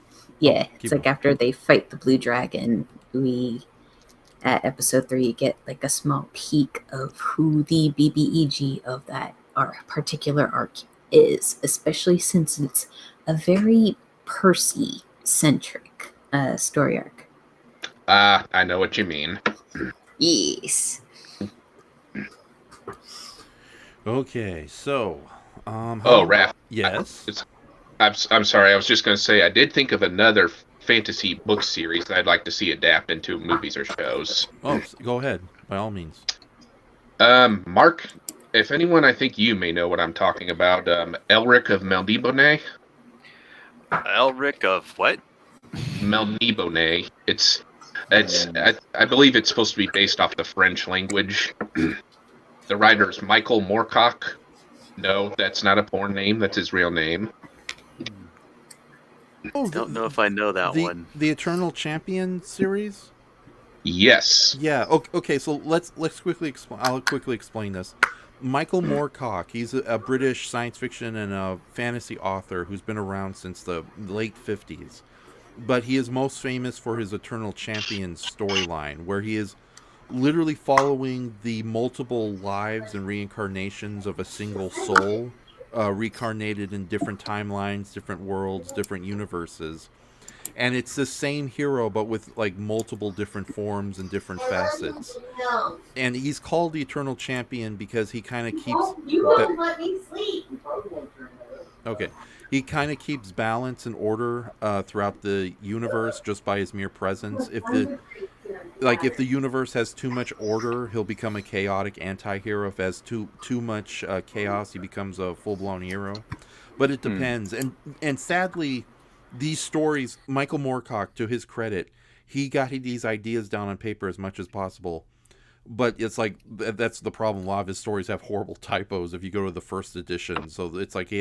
they fight the blue dragon, at episode 3 you get like a small peek of who the BBEG of that particular arc is, especially since it's a very Percy centric story arc. I know what you mean. Yes. Okay, so, Raph. Yes. I'm sorry. I was just going to say I did think of another fantasy book series that I'd like to see adapt into movies or shows. Oh, go ahead, by all means. Mark, if anyone, I think you may know what I'm talking about. Elric of Melnibone. Elric of what? Melnibone. I believe it's supposed to be based off the French language. The writer is Michael Moorcock. No, that's not a porn name. That's his real name. Oh, Don't know if I know that one. The Eternal Champion series? Yes. Yeah. Okay. So let's quickly explain. I'll quickly explain this. Michael Moorcock. He's a British science fiction and a fantasy author who's been around since the late 50s. But he is most famous for his Eternal Champion storyline, where he is literally following the multiple lives and reincarnations of a single soul, reincarnated in different timelines, different worlds, different universes. And it's the same hero, but with like multiple different forms and different facets. And he's called the Eternal Champion because he kind of keeps. You won't let me sleep. Okay, he kind of keeps balance and order throughout the universe just by his mere presence. If the universe has too much order, he'll become a chaotic anti-hero. If it has too much chaos, he becomes a full-blown hero. But it depends. And sadly, these stories, Michael Moorcock, to his credit, he got these ideas down on paper as much as possible. But it's like, that's the problem. A lot of his stories have horrible typos if you go to the first edition. So it's like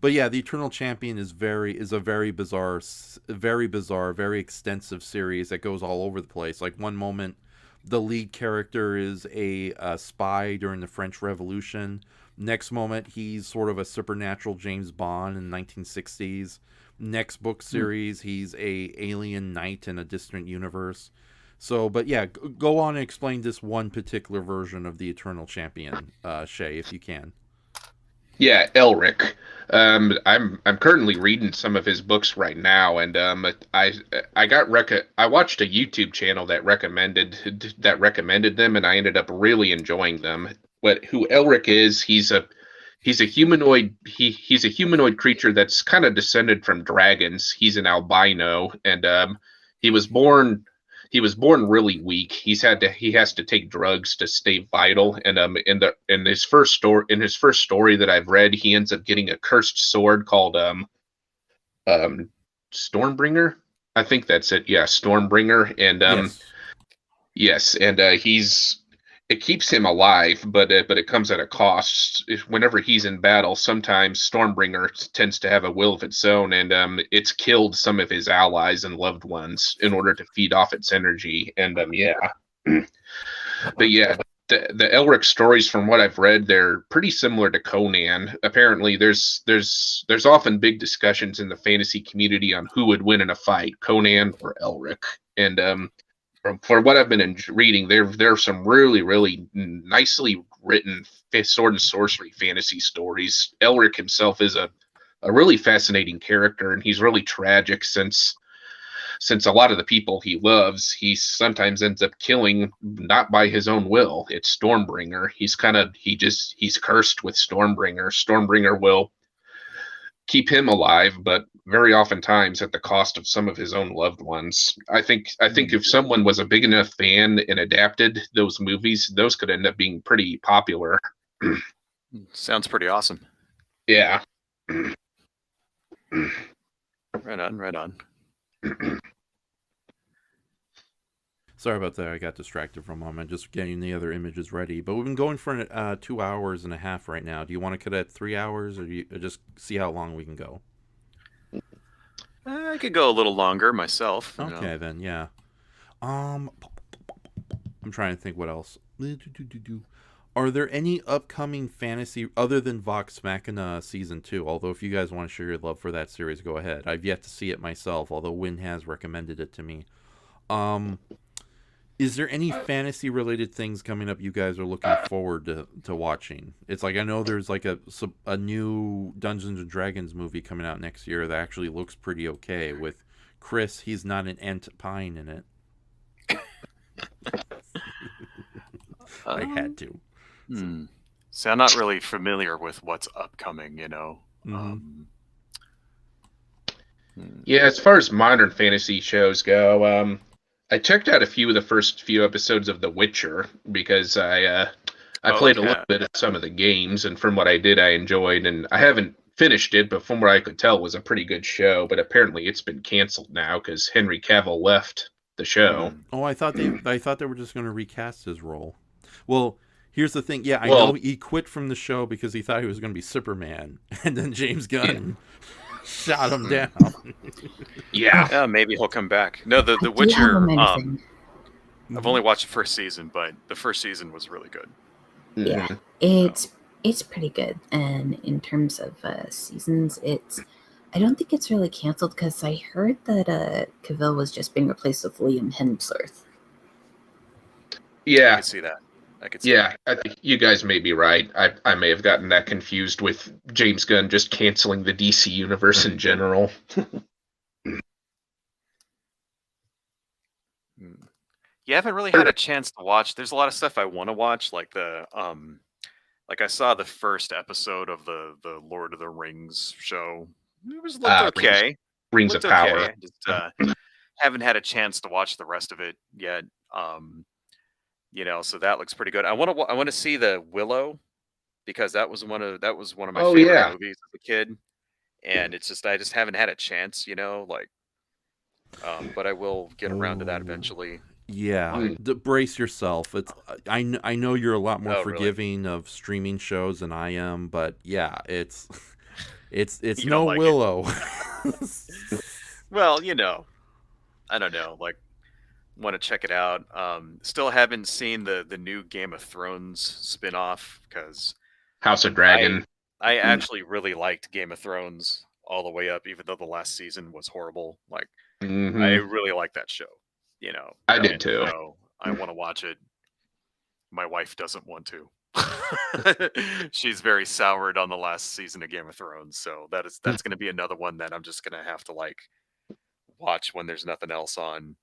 but yeah, the Eternal Champion is a very bizarre, very extensive series that goes all over the place. Like one moment, the lead character is a spy during the French Revolution. Next moment, he's sort of a supernatural James Bond in the 1960s. Next book series, he's a alien knight in a distant universe. So, but yeah, go on and explain this one particular version of the Eternal Champion, Shay, if you can. Yeah, Elric. I'm currently reading some of his books right now, and I watched a YouTube channel that recommended them, and I ended up really enjoying them. Who Elric is? He's a humanoid. He's a humanoid creature that's kind of descended from dragons. He's an albino, and he was born really weak. He has to take drugs to stay vital. And in his first story that I've read, he ends up getting a cursed sword called Stormbringer. I think that's it. Yeah, Stormbringer. And yes, and it keeps him alive, but it comes at a cost. Whenever he's in battle, sometimes Stormbringer tends to have a will of its own, and it's killed some of his allies and loved ones in order to feed off its energy. And but yeah, the Elric stories, from what I've read, they're pretty similar to Conan. Apparently, there's often big discussions in the fantasy community on who would win in a fight, Conan or Elric, and for what I've been reading, there are some really, really nicely written sword and sorcery fantasy stories. Elric himself is a really fascinating character, and he's really tragic since a lot of the people he loves, he sometimes ends up killing not by his own will. It's Stormbringer. He's cursed with Stormbringer. Stormbringer will keep him alive, but very oftentimes at the cost of some of his own loved ones. I think if someone was a big enough fan and adapted those movies, those could end up being pretty popular. Sounds pretty awesome. Yeah. Right on. Sorry about that. I got distracted for a moment, just getting the other images ready. But we've been going for 2 hours and a half right now. Do you want to cut at 3 hours, or do you just see how long we can go? I could go a little longer myself. Okay, then, yeah. I'm trying to think what else. Are there any upcoming fantasy other than Vox Machina Season 2? Although if you guys want to share your love for that series, go ahead. I've yet to see it myself, although Win has recommended it to me. Is there any fantasy-related things coming up you guys are looking forward to watching? It's like, I know there's like a new Dungeons & Dragons movie coming out next year that actually looks pretty okay with Chris. He's not an Ent Pine in it. I had to. See, I'm not really familiar with what's upcoming, you know. Yeah, as far as modern fantasy shows go, I checked out a few of the first few episodes of The Witcher because I played a little bit of some of the games, and from what I did, I enjoyed. And I haven't finished it, but from what I could tell, it was a pretty good show. But apparently, it's been canceled now because Henry Cavill left the show. Oh, I thought they were just going to recast his role. Well, here's the thing. Yeah, I know he quit from the show because he thought he was going to be Superman, and then James Gunn shot him down. Yeah. Maybe he'll come back. No, the Witcher. I've only watched the first season, but the first season was really good. Yeah, it's pretty good. And in terms of seasons, I don't think it's really canceled because I heard that Cavill was just being replaced with Liam Hemsworth. Yeah, I can see that. I think you guys may be right. I may have gotten that confused with James Gunn just canceling the DC universe in general. You haven't really had a chance to watch. There's a lot of stuff I want to watch, like like I saw the first episode of the Lord of the Rings show. It looked okay. Rings of Power. Just haven't had a chance to watch the rest of it yet. You know, so that looks pretty good. I want to see the Willow because that was one of my favorite movies as a kid, and it's just I just haven't had a chance, you know, like. But I will get around to that eventually. Yeah, brace yourself. I know you're a lot more forgiving of streaming shows than I am, but yeah, it's no like Willow. Well, you know, I don't know, like. Want to check it out. Still haven't seen the new Game of Thrones spin-off because House of Dragon. I actually really liked Game of Thrones all the way up, even though the last season was horrible. Like I really like that show. You know, I did too. So I want to watch it. My wife doesn't want to. She's very soured on the last season of Game of Thrones, so that's going to be another one that I'm just going to have to like watch when there's nothing else on.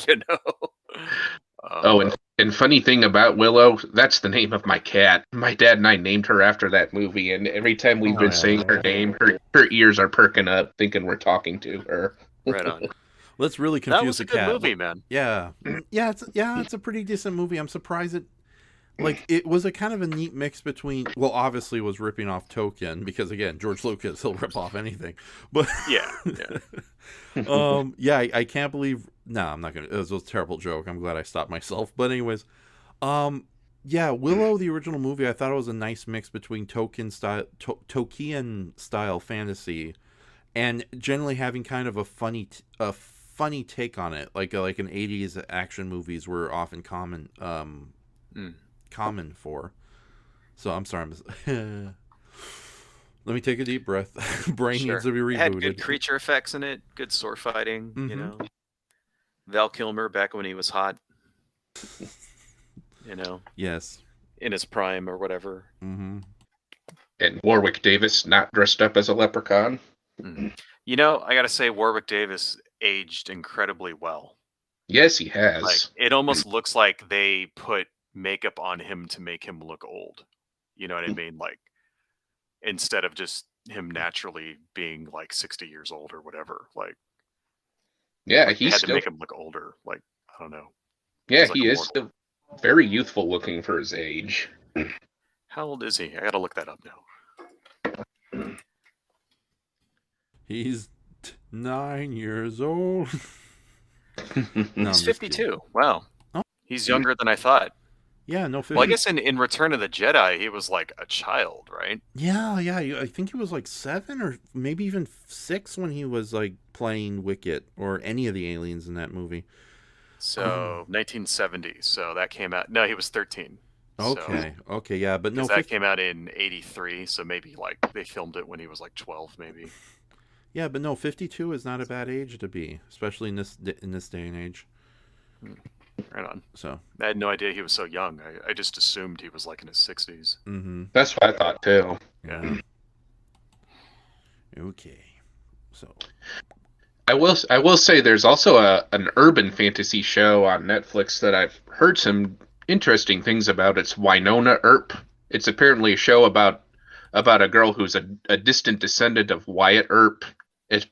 You know. And funny thing about Willow, that's the name of my cat. My dad and I named her after that movie, and every time we've been saying her name, her ears are perking up, thinking we're talking to her. Right on. Let's really confuse the cat. That was a good movie, man. Yeah, it's a pretty decent movie. I'm surprised it was a kind of a neat mix between. Well, obviously, it was ripping off Tolkien because again, George Lucas, he'll rip off anything. But yeah. I can't believe. No, I'm not gonna. It was a terrible joke. I'm glad I stopped myself. But anyways, Willow, the original movie, I thought it was a nice mix between Tolkien style fantasy, and generally having kind of a funny take on it, like an 80s action movies were often common for. So I'm sorry. Let me take a deep breath. Brain needs to be rebooted. It had good creature effects in it, good sword fighting, you know. Val Kilmer back when he was hot. You know. Yes. In his prime or whatever. Mm-hmm. And Warwick Davis not dressed up as a leprechaun. Mm-hmm. You know, I gotta say Warwick Davis aged incredibly well. Yes, he has. Like it almost looks like they put makeup on him to make him look old. You know what I mean? Like instead of just him naturally being like 60 years old or whatever. Like yeah, he had to make him look older. Like I don't know. Yeah, he is still very youthful looking for his age. How old is he? I gotta look that up now. He's 9 years old. No, he's 52. Wow. Oh. He's younger than I thought. Yeah, no. 50. Well, I guess in Return of the Jedi, he was like a child, right? Yeah. I think he was like 7 or maybe even 6 when he was like playing Wicket or any of the aliens in that movie. So 1970. So that came out. No, he was 13. Okay. So, okay. Yeah, but no. That came out in 83. So maybe like they filmed it when he was like 12, maybe. Yeah, but no, 52 is not a bad age to be, especially in this day and age. Right on. So I had no idea he was so young. I just assumed he was like in his 60s. Mm-hmm. That's what I thought too. Yeah. Okay. So I will say there's also an urban fantasy show on Netflix that I've heard some interesting things about. It's Winona Earp. It's apparently a show about a girl who's a distant descendant of Wyatt Earp. It's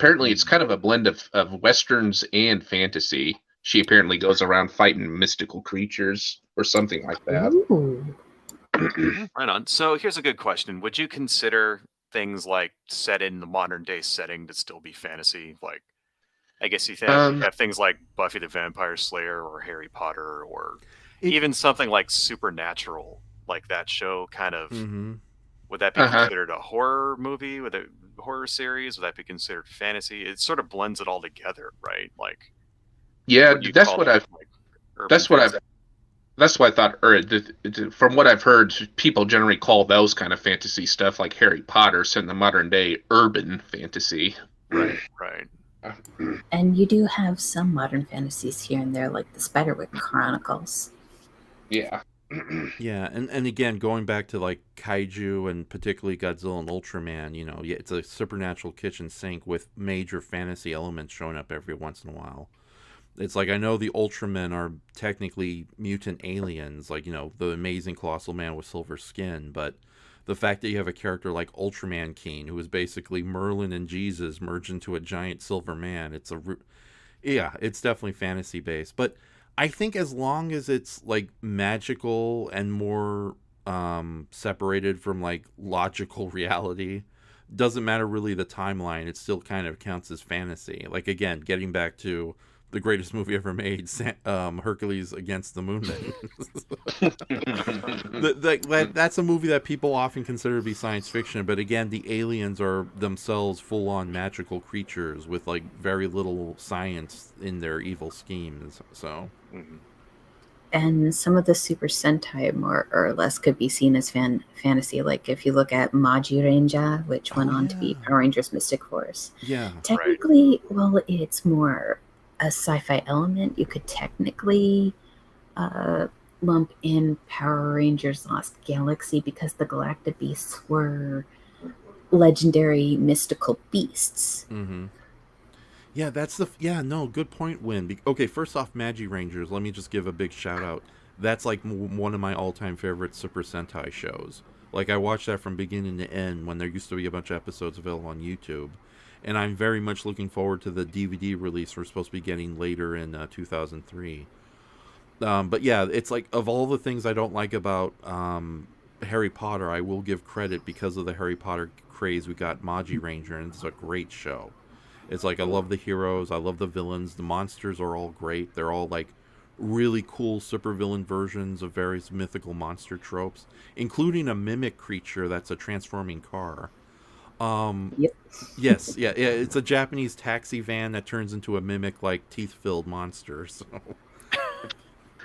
kind of a blend of westerns and fantasy. She apparently goes around fighting mystical creatures or something like that. Ooh. Right on. So here's a good question: would you consider things like set in the modern day setting to still be fantasy? Like, I guess you have things like Buffy the Vampire Slayer or Harry Potter, or even something like Supernatural, like that show. Kind of. Would that be considered a horror movie? Would it horror series? Would that be considered fantasy? It sort of blends it all together, right? Like, yeah, that's what I thought. Or from what I've heard, people generally call those kind of fantasy stuff, like Harry Potter, set in the modern day, urban fantasy. Right. And you do have some modern fantasies here and there, like the Spiderwick Chronicles. Yeah. Yeah, and again, going back to like kaiju and particularly Godzilla and Ultraman, you know, it's a supernatural kitchen sink with major fantasy elements showing up every once in a while. It's like, I know the Ultramen are technically mutant aliens, like, you know, the amazing colossal man with silver skin, but the fact that you have a character like Ultraman King, who is basically Merlin and Jesus merged into a giant silver man, it's definitely fantasy based. But I think as long as it's like magical and more separated from like logical reality, doesn't matter really the timeline, it still kind of counts as fantasy. Like, again, getting back to the greatest movie ever made, Hercules Against the Moonmen. That's a movie that people often consider to be science fiction, but again, the aliens are themselves full-on magical creatures with like very little science in their evil schemes. So, and some of the Super Sentai more or less could be seen as fantasy. Like if you look at Zyuranger, which went on to be Power Rangers Mystic Force. Yeah, technically, well, it's more a sci-fi element. You could technically lump in Power Rangers Lost Galaxy because the Galactic Beasts were legendary mystical beasts. Yeah, good point, Win. Okay, first off, Zyurangers, let me just give a big shout out. That's like one of my all-time favorite Super Sentai shows. Like, I watched that from beginning to end when there used to be a bunch of episodes available on YouTube. And I'm very much looking forward to the DVD release we're supposed to be getting later in 2003. But yeah, it's like, of all the things I don't like about Harry Potter, I will give credit because of the Harry Potter craze. We got Zyuranger, and it's a great show. It's like, I love the heroes, I love the villains, the monsters are all great. They're all like really cool supervillain versions of various mythical monster tropes, including a mimic creature that's a transforming car. Yes, yeah, it's a Japanese taxi van that turns into a mimic, like, teeth-filled monster. So,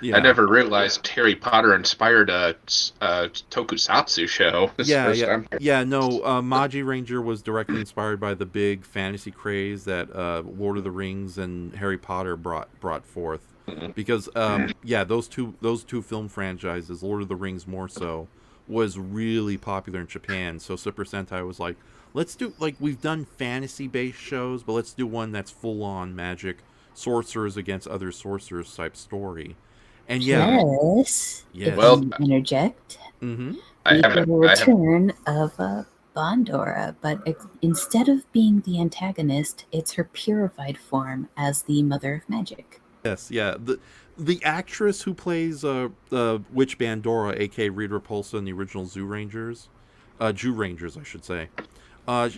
yeah. I never realized Harry Potter inspired a tokusatsu show. Zyuranger was directly inspired by the big fantasy craze that Lord of the Rings and Harry Potter brought forth. Because those two film franchises, Lord of the Rings more so, was really popular in Japan. So Super Sentai was like, let's do, like, we've done fantasy-based shows, but let's do one that's full-on magic, sorcerers against other sorcerers type story. And yes. If well, you interject, mm-hmm. we get a return of Bondora, but instead of being the antagonist, it's her purified form as the Mother of Magic. Yes, yeah. The actress who plays Witch Bandora, aka Rita Repulsa in the original Zyurangers, Zyurangers, I should say.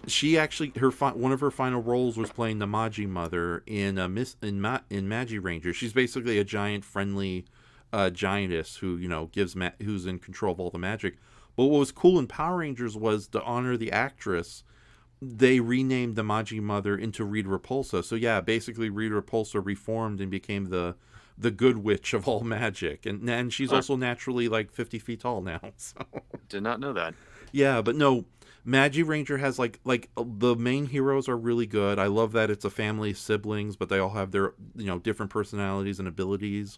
She actually, one of her final roles was playing the Magi Mother in Zyuranger. She's basically a giant, friendly giantess who, you know, who's in control of all the magic. But what was cool in Power Rangers was, to honor the actress, they renamed the Magi Mother into Rita Repulsa. So yeah, basically Rita Repulsa reformed and became the good witch of all magic, and she's also naturally like 50 feet tall now. So. Did not know that. Yeah, but no, Zyuranger has like the main heroes are really good. I love that it's a family of siblings, but they all have their, you know, different personalities and abilities.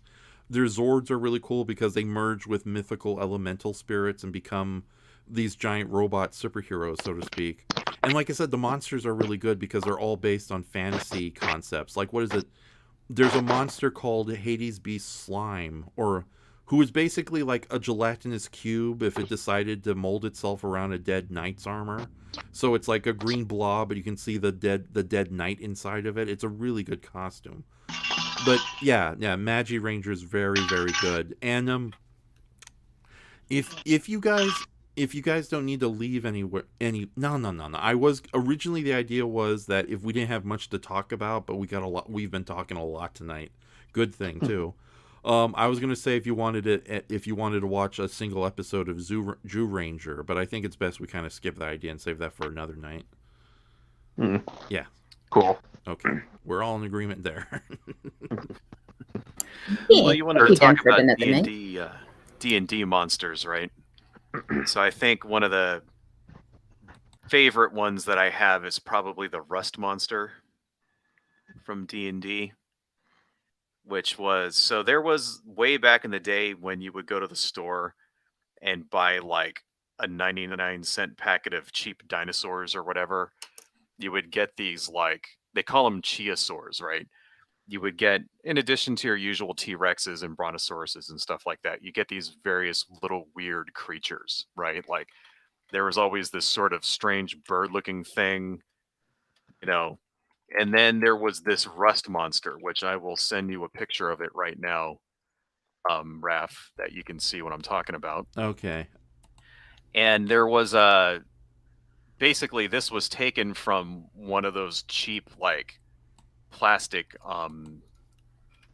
Their Zords are really cool because they merge with mythical elemental spirits and become these giant robot superheroes, so to speak. And like I said, the monsters are really good because they're all based on fantasy concepts. Like, what is it? There's a monster called Hades Beast Slime, or who is basically like a gelatinous cube if it decided to mold itself around a dead knight's armor. So it's like a green blob, but you can see the dead knight inside of it. It's a really good costume. But yeah, Magi Ranger is very, very good. And if you guys don't need to leave anywhere, no. I was originally, the idea was that if we didn't have much to talk about, but we've been talking a lot tonight. Good thing too. I was gonna say if you wanted to watch a single episode of Zyuranger, but I think it's best we kind of skip that idea and save that for another night. Yeah. Cool. Okay, we're all in agreement there. Well, you wanted to talk about D&D. D&D monsters, right? So I think one of the favorite ones that I have is probably the Rust Monster from D&D. Which was, so there was way back in the day when you would go to the store and buy like a 99-cent packet of cheap dinosaurs or whatever. You would get these, like, they call them Chiasaurs, right? You would get, in addition to your usual T-Rexes and Brontosauruses and stuff like that, you get these various little weird creatures, right? Like, there was always this sort of strange bird-looking thing, you know. And then there was this Rust Monster, which I will send you a picture of it right now, Raf, that you can see what I'm talking about. Okay. And there was basically this was taken from one of those cheap, like, plastic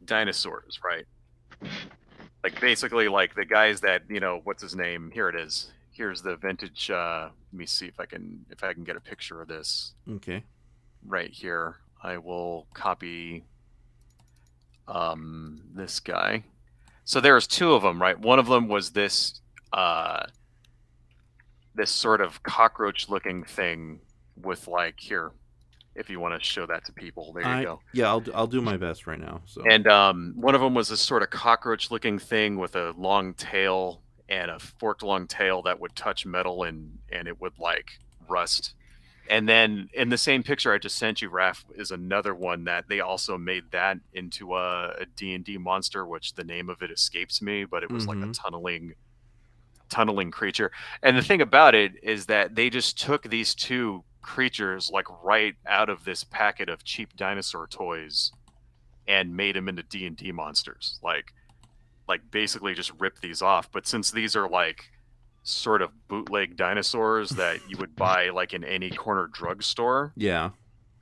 dinosaurs, right? Like, basically, like, the guys that, you know, what's his name? Here it is. Here's the vintage, let me see if I can get a picture of this. Okay. Right here. I will copy this guy. So there's two of them, right? One of them was this this sort of cockroach looking thing with, like, here, if you want to show that to people, there you go. Yeah, I'll do my best right now. So. And one of them was this sort of cockroach looking thing with a long tail and a forked long tail that would touch metal and it would, like, rust. And then in the same picture I just sent you, Raf, is another one that they also made that into a D&D monster, which the name of it escapes me, but it was like a tunneling creature. And the thing about it is that they just took these two creatures, like, right out of this packet of cheap dinosaur toys and made them into D&D monsters. Like basically just ripped these off. But since these are, like, sort of bootleg dinosaurs that you would buy, like, in any corner drugstore. Yeah.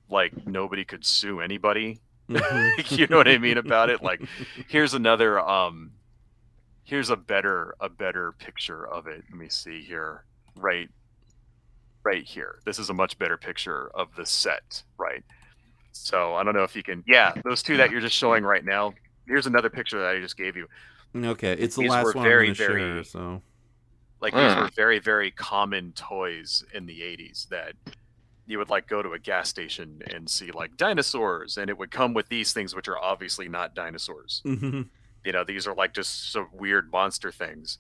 Like, nobody could sue anybody. You know what I mean about it? Like, here's another here's a better picture of it. Let me see here. Right here. This is a much better picture of the set, right? So I don't know if you can, those two that you're just showing right now. Here's another picture that I just gave you. Okay, it's the These last were one very, I'm going to very, share, so. Like, these were very, very common toys in the 80s that you would, like, go to a gas station and see, like, dinosaurs, and it would come with these things, which are obviously not dinosaurs. Mm-hmm. You know, these are, like, just some weird monster things.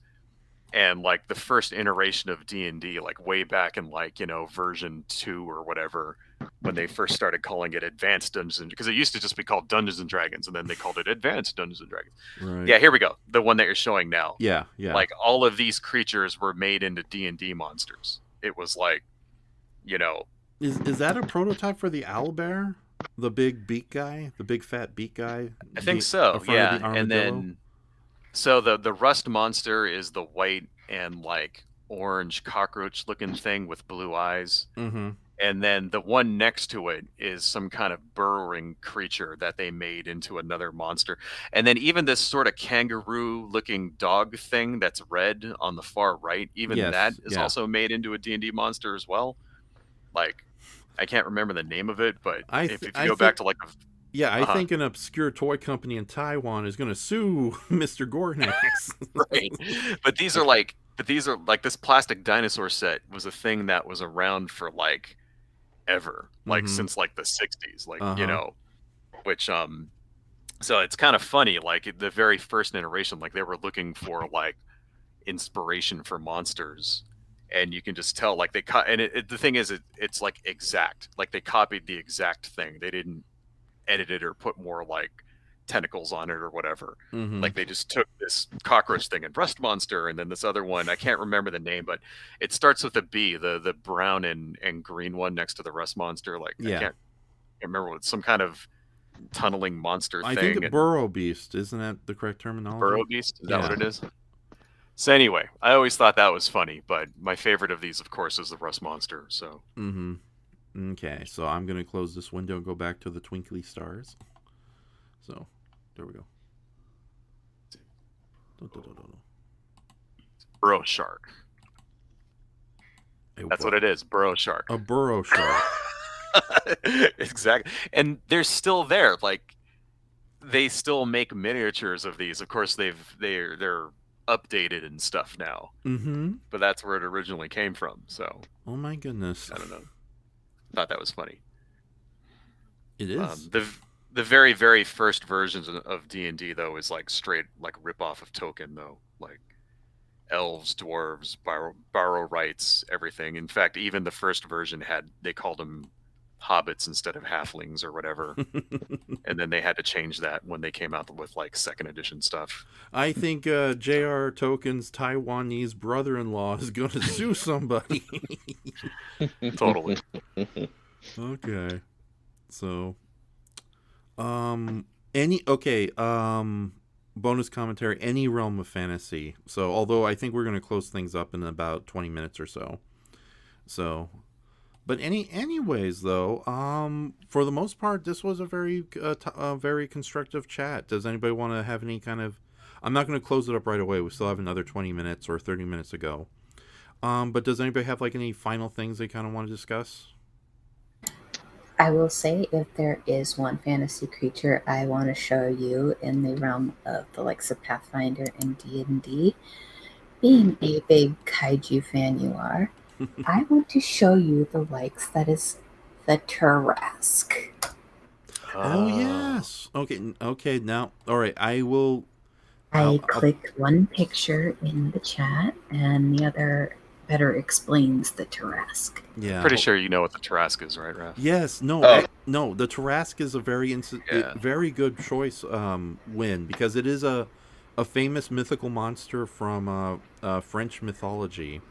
And, like, the first iteration of D&D, like, way back in, like, you know, version 2 or whatever, when they first started calling it Advanced Dungeons, because it used to just be called Dungeons and Dragons, and then they called it Advanced Dungeons and Dragons. Right. Yeah, here we go. The one that you're showing now. Yeah. Like, all of these creatures were made into D&D monsters. It was like, you know. Is that a prototype for the owlbear? The big beak guy? The big fat beak guy? I think so, yeah. The and then, so the Rust Monster is the white and, like, orange cockroach looking thing with blue eyes. Mm-hmm. And then the one next to it is some kind of burrowing creature that they made into another monster. And then even this sort of kangaroo-looking dog thing that's red on the far right, even that is also made into a D&D monster as well. Like, I can't remember the name of it, but if you go back to, like... I think an obscure toy company in Taiwan is going to sue Mr. Gornax. Right. But these are like this plastic dinosaur set was a thing that was around for, like, ever, like, since, like, the 60s, like, you know, which so it's kind of funny, like, the very first iteration, like, they were looking for, like, inspiration for monsters, and you can just tell, like, they the thing is, it's like exact, like, they copied the exact thing. They didn't edit it or put more, like, tentacles on it or whatever. Mm-hmm. Like they just took this cockroach thing and Rust Monster, and then this other one, I can't remember the name, but it starts with a B, the brown and green one next to the Rust Monster. Like Yeah. I can't remember what, some kind of tunneling monster I thing. think a burrow beast, isn't that the correct terminology? Burrow beast, is that what it is? So anyway, I always thought that was funny, but my favorite of these, of course, is the Rust Monster. So. Mm-hmm. Okay, so I'm going to close this window and go back to the twinkly stars. So, there we go. Burrow shark. That's what it is, burrow shark. A burrow shark. Exactly. And they're still there. Like, they still make miniatures of these. Of course, they're updated and stuff now. Mm-hmm. But that's where it originally came from, so. Oh my goodness. I don't know. Thought that was funny. It is. The very, very first versions of D&D, though, is like straight like rip-off of Token, though. Like elves, dwarves, borrow rights, everything. In fact, even the first version they called them hobbits instead of halflings or whatever. And then they had to change that when they came out with like second edition stuff. I think J.R. Token's Taiwanese brother-in-law is going to sue somebody. Totally. Okay. So, bonus commentary, any realm of fantasy. So, although I think we're going to close things up in about 20 minutes or so. So, but anyways though, for the most part, this was a very constructive chat. Does anybody want to have any kind of, I'm not going to close it up right away. We still have another 20 minutes or 30 minutes to go. But does anybody have like any final things they kind of want to discuss? I will say, if there is one fantasy creature I want to show you in the realm of the likes of Pathfinder and D&D, being a big kaiju fan you are, I want to show you the likes that is the Tarrasque. Oh yes. Okay. Now, all right. I clicked one picture in the chat, and the other better explains the Tarrasque. Yeah. Pretty sure you know what the Tarrasque is, right, Raf? Yes. No. No. The Tarrasque is a very good choice. Win, because it is a famous mythical monster from French mythology.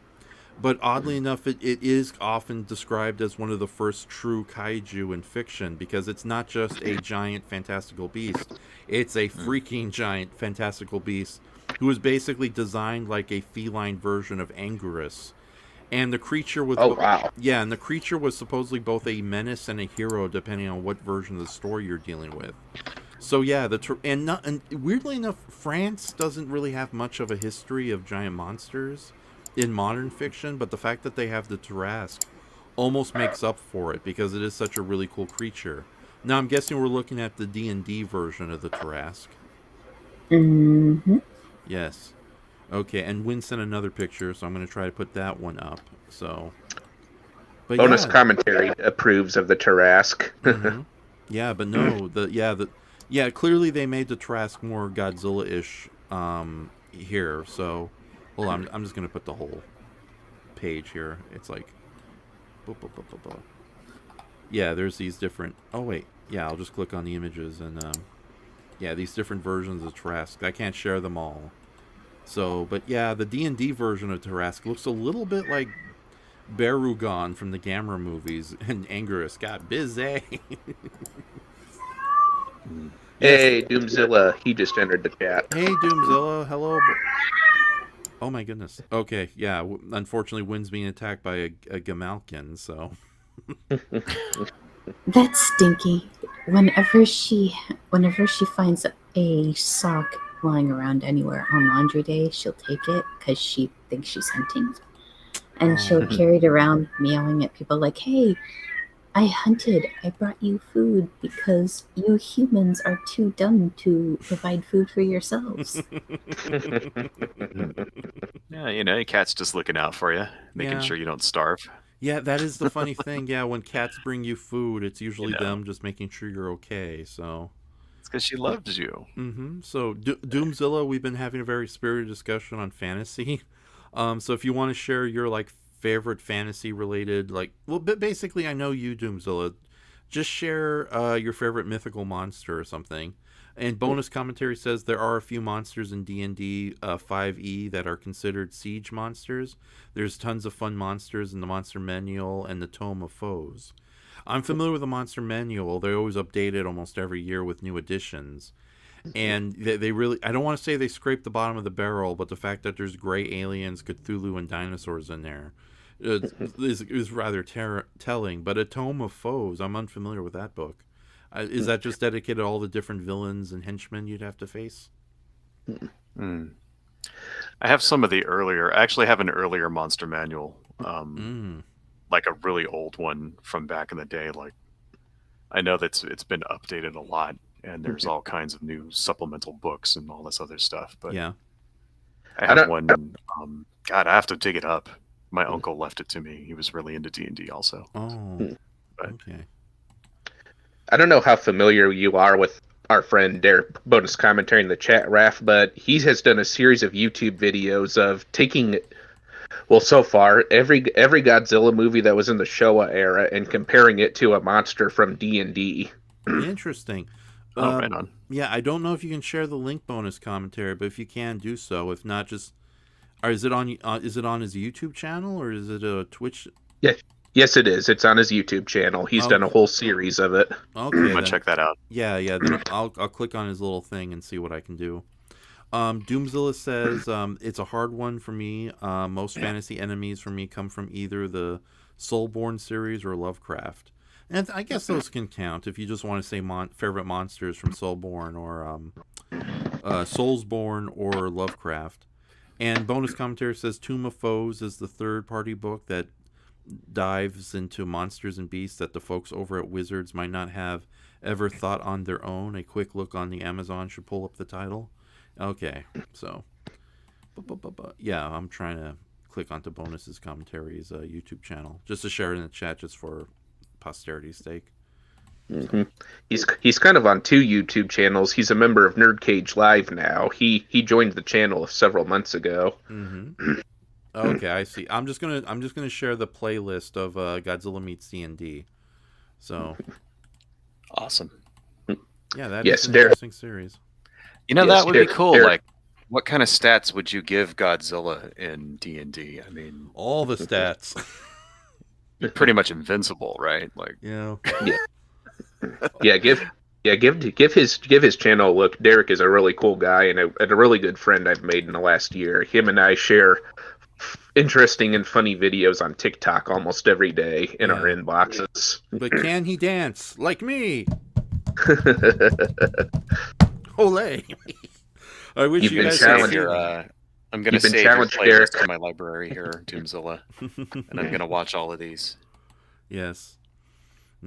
But oddly enough, it is often described as one of the first true kaiju in fiction, because it's not just a giant fantastical beast. It's a freaking giant fantastical beast who is basically designed like a feline version of Anguirus. And the creature was... Oh, wow. Yeah, and the creature was supposedly both a menace and a hero, depending on what version of the story you're dealing with. So yeah, and weirdly enough, France doesn't really have much of a history of giant monsters in modern fiction, but the fact that they have the Tarrasque almost makes up for it, because it is such a really cool creature. Now I'm guessing we're looking at the D&D version of the Tarrasque. Mm-hmm. Yes. Okay, and Win sent another picture, so I'm going to try to put that one up. So, but bonus commentary approves of the Tarrasque. Mm-hmm. Yeah, but no, clearly they made the Tarrasque more Godzilla-ish here. So, hold on, I'm just going to put the whole page here. It's like, yeah, there's these different. Oh wait, yeah, I'll just click on the images and yeah, these different versions of Tarrasque. I can't share them all. So, but yeah, the D&D version of Tarrasque looks a little bit like Barugon from the Gamera movies, and Anguirus got busy. Hey, Doomzilla, he just entered the chat. Hey, Doomzilla, hello. Oh my goodness. Okay, yeah, unfortunately, Wynn's being attacked by a Gamalkin, so. That's Stinky. Whenever she finds a sock lying around anywhere on laundry day, she'll take it because she thinks she's hunting. And she'll carry it around meowing at people like, hey, I hunted. I brought you food because you humans are too dumb to provide food for yourselves. Yeah, your cat's just looking out for you, making sure you don't starve. Yeah, that is the funny thing. Yeah, when cats bring you food, it's usually them just making sure you're okay. So it's because she loves you. Mm-hmm. So Doomzilla, we've been having a very spirited discussion on fantasy. So if you want to share your favorite fantasy related, basically, I know you, Doomzilla. Just share your favorite mythical monster or something. And bonus commentary says there are a few monsters in D&D 5e that are considered siege monsters. There's tons of fun monsters in the Monster Manual and the Tome of Foes. I'm familiar with the Monster Manual. They always update it almost every year with new additions. And they really, I don't want to say they scrape the bottom of the barrel, but the fact that there's gray aliens, Cthulhu, and dinosaurs in there is rather telling. But a Tome of Foes, I'm unfamiliar with that book. Is that just dedicated to all the different villains and henchmen you'd have to face? I have some of the earlier. I actually have an earlier Monster Manual, like a really old one from back in the day. Like, I know that it's been updated a lot, and there's all kinds of new supplemental books and all this other stuff. But yeah, I have one. God, I have to dig it up. My uncle left it to me. He was really into D&D also. Oh, but, okay. I don't know how familiar you are with our friend Derek bonus commentary in the chat, Raf, but he has done a series of YouTube videos of taking, well, so far, every Godzilla movie that was in the Showa era and comparing it to a monster from D&D. Interesting. Right on. Yeah, I don't know if you can share the link bonus commentary, but if you can, do so. If not, just... is it on his YouTube channel, or is it a Twitch? Yeah. Yes, it is. It's on his YouTube channel. He's done a whole series of it. Okay, I'm gonna check that out. Yeah. Then I'll click on his little thing and see what I can do. Doomzilla says it's a hard one for me. Most fantasy enemies for me come from either the Soulborn series or Lovecraft, and I guess those can count if you just want to say favorite monsters from Soulborn or Soulsborne or Lovecraft. And bonus commentary says Tomb of Foes is the third-party book that dives into monsters and beasts that the folks over at Wizards might not have ever thought on their own. A quick look on the Amazon should pull up the title. Okay, so yeah, I'm trying to click onto Bonus's commentary's YouTube channel just to share it in the chat, just for posterity's sake. Mm-hmm. He's kind of on two YouTube channels. He's a member of Nerd Cage Live now. He joined the channel several months ago. Mm-hmm. Okay, I see. I'm just gonna share the playlist of Godzilla meets D&D. So awesome. Yeah, that is an interesting series. You know, that would be cool. Like, what kind of stats would you give Godzilla in D&D? I mean, all the stats. Pretty much invincible, right? Like, yeah. Give his channel a look. Derek is a really cool guy and a really good friend I've made in the last year. Him and I share interesting and funny videos on TikTok almost every day in our inboxes. But can he dance like me? Olay! I wish you guys could see. I'm going to save your playlist to my library here, Doomzilla, and I'm going to watch all of these. Yes.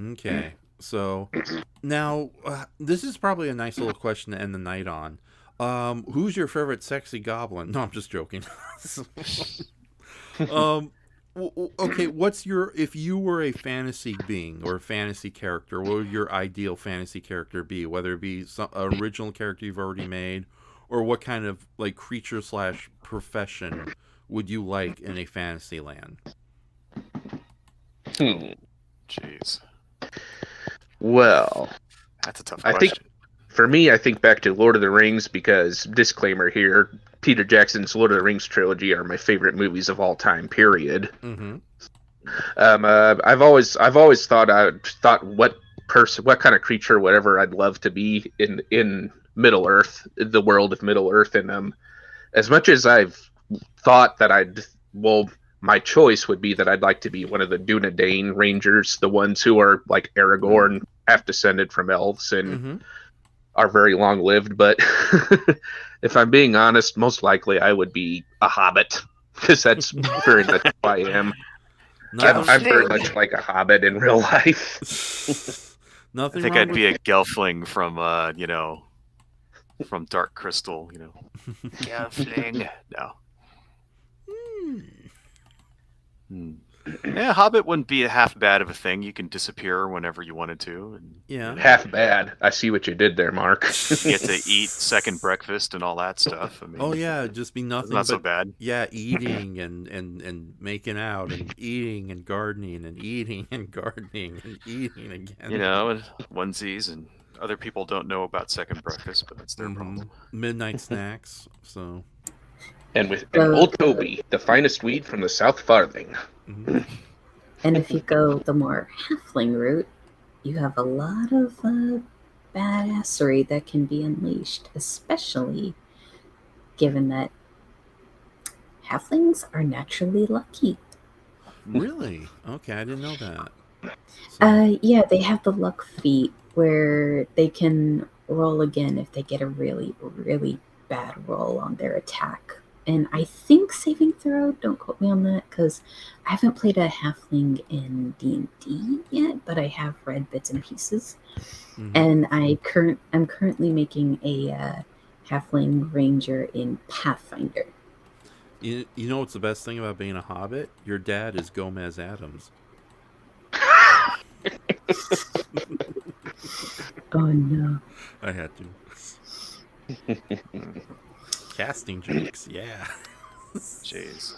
Okay. So now this is probably a nice little question to end the night on. Who's your favorite sexy goblin? No, I'm just joking. Okay, if you were a fantasy being or a fantasy character, what would your ideal fantasy character be? Whether it be some original character you've already made, or what kind of like creature / profession would you like in a fantasy land? Jeez. Well, that's a tough question. I think back to Lord of the Rings, because, disclaimer here, Peter Jackson's Lord of the Rings trilogy are my favorite movies of all time, period. Mm-hmm. I've always thought what kind of creature, whatever, I'd love to be in Middle Earth, the world of Middle Earth, and as much as I've thought that my choice would be that I'd like to be one of the Dunedain Rangers, the ones who are like Aragorn, half descended from elves and are very long-lived. But if I'm being honest, most likely I would be a hobbit, because that's very much who I am. I'm very much like a hobbit in real life. Nothing. I think I'd be a gelfling from from Dark Crystal. Gelfling. No. Yeah, Hobbit wouldn't be half bad of a thing. You can disappear whenever you wanted to. And, yeah. Half bad. I see what you did there, Mark. You get to eat second breakfast and all that stuff. I mean, oh yeah, just be nothing. Not so bad. Yeah, eating and making out and eating and gardening and eating and gardening and eating again. And onesies and other people don't know about second breakfast, but that's their problem. Midnight snacks. So. And with Old Toby, the finest weed from the South Farthing. And if you go the more halfling route, you have a lot of badassery that can be unleashed, especially given that halflings are naturally lucky. Really? Okay, I didn't know that. Yeah, they have the luck feat where they can roll again if they get a really, really bad roll on their attack. And I think saving throw, don't quote me on that, because I haven't played a halfling in D&D yet, but I have read bits and pieces. And I'm currently making a halfling ranger in Pathfinder. You know what's the best thing about being a hobbit? Your dad is Gomez Adams. Oh no. I had to. Casting jokes, yeah. Jeez.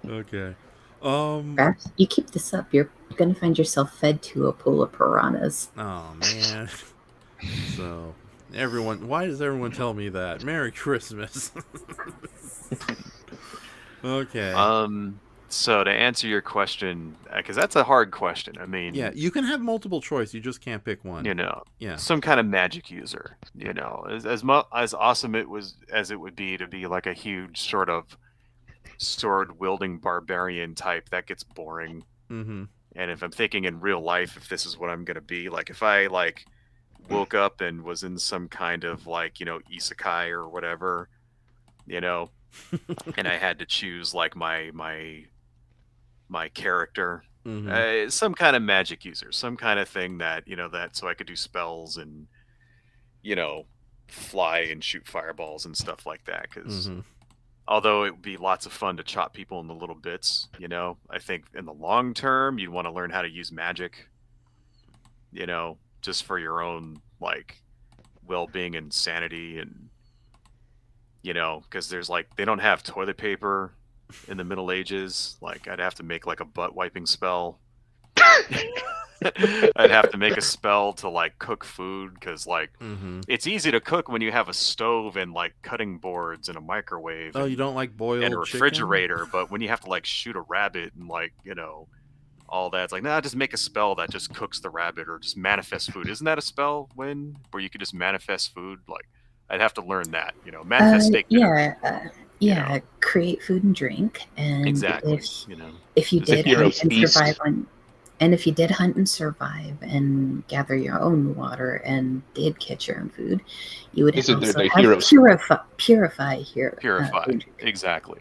Okay. Perhaps you keep this up, you're gonna find yourself fed to a pool of piranhas. Oh man. So why does everyone tell me that? Merry Christmas. Okay. So to answer your question, because that's a hard question. I mean, yeah, you can have multiple choice. You just can't pick one. Yeah, some kind of magic user. As awesome as it would be to be like a huge sort of sword wielding barbarian type, that gets boring. And if I'm thinking in real life, if this is what I'm gonna be, like if I like woke up and was in some kind of like isekai or whatever, and I had to choose like my character, some kind of magic user, some kind of thing that that so I could do spells and fly and shoot fireballs and stuff like that. Because although it would be lots of fun to chop people into little bits, I think in the long term you'd want to learn how to use magic, just for your own like well-being and sanity, and because there's like they don't have toilet paper in the Middle Ages. Like I'd have to make like a butt wiping spell. I'd have to make a spell to like cook food, because like it's easy to cook when you have a stove and like cutting boards and a microwave. You don't like boiled and a refrigerator, chicken? But when you have to like shoot a rabbit and like all that, it's like just make a spell that just cooks the rabbit, or just manifest food. Isn't that a spell where you could just manifest food? Like I'd have to learn that, manifest steak dinner. Create food and drink, and exactly. If you did hunt and survive if you did hunt and survive and gather your own water and did catch your own food, you would also have purify. Exactly.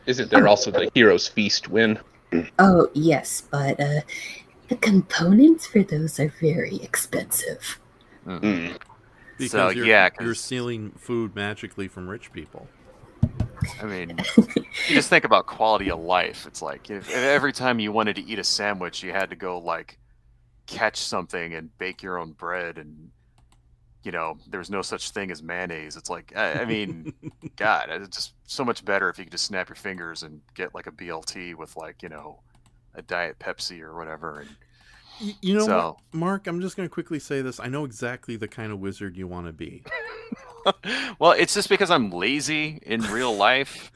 Isn't there also the hero's feast win? Oh yes, but the components for those are very expensive. Because you're stealing food magically from rich people. I mean, you just think about quality of life. It's like if every time you wanted to eat a sandwich, you had to go like catch something and bake your own bread, and there's no such thing as mayonnaise. It's like I mean, God, it's just so much better if you could just snap your fingers and get like a BLT with like a Diet Pepsi or whatever. And what, Mark? I'm just going to quickly say this. I know exactly the kind of wizard you want to be. Well, it's just because I'm lazy in real life.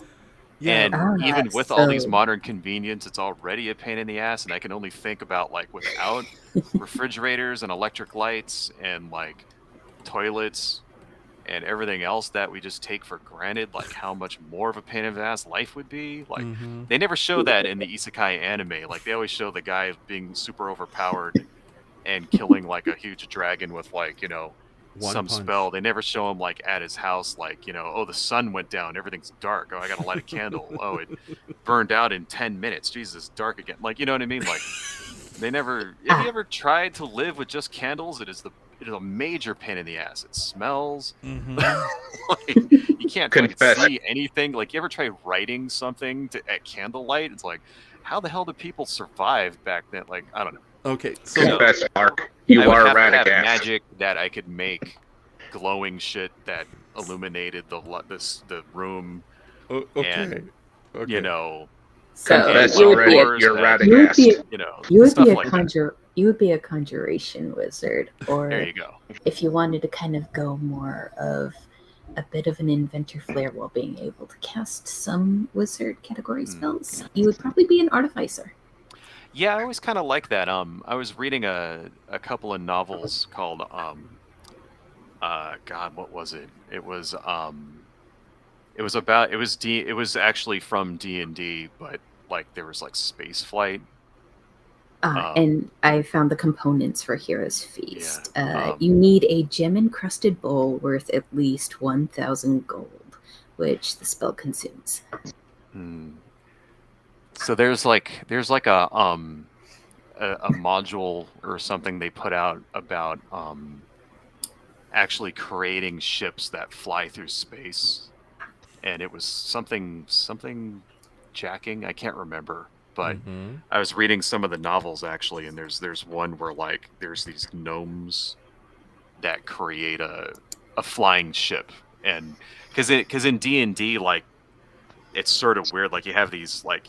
And even with all these modern convenience, it's already a pain in the ass. And I can only think about like without refrigerators and electric lights and like toilets and everything else that we just take for granted, like how much more of a pain in the ass life would be. Like they never show that in the isekai anime. Like they always show the guy being super overpowered and killing like a huge dragon with like some spell. They never show him like at his house, like the sun went down, everything's dark, I gotta light a candle, it burned out in 10 minutes, Jesus, it's dark again, like what I mean. Like they never have you ever tried to live with just candles? It is a major pain in the ass. It smells. Like, you can't see anything. Like you ever try writing something at candlelight? It's like, how the hell did people survive back then? Like I don't know. Okay, so confess, Mark, you are a rat of gas. Magic that I could make glowing shit that illuminated the room. Okay. And, So confess already, you're rat of gas. You would be a You would be a conjuration wizard, or There you go. if you wanted to kind of go more of a bit of an inventor flair while being able to cast some wizard category spells, you would probably be an artificer. Yeah, I always kind of like that. I was reading a couple of novels called God, what was it? It was actually from D&D, but like there was like space flight. And I found the components for Hero's Feast. You need a gem-encrusted bowl worth at least 1,000 gold, which the spell consumes. So there's like a module or something they put out about actually creating ships that fly through space, and it was something jacking. I can't remember. But I was reading some of the novels actually, and there's one where like there's these gnomes that create a flying ship, and because in D&D like it's sort of weird, like you have these like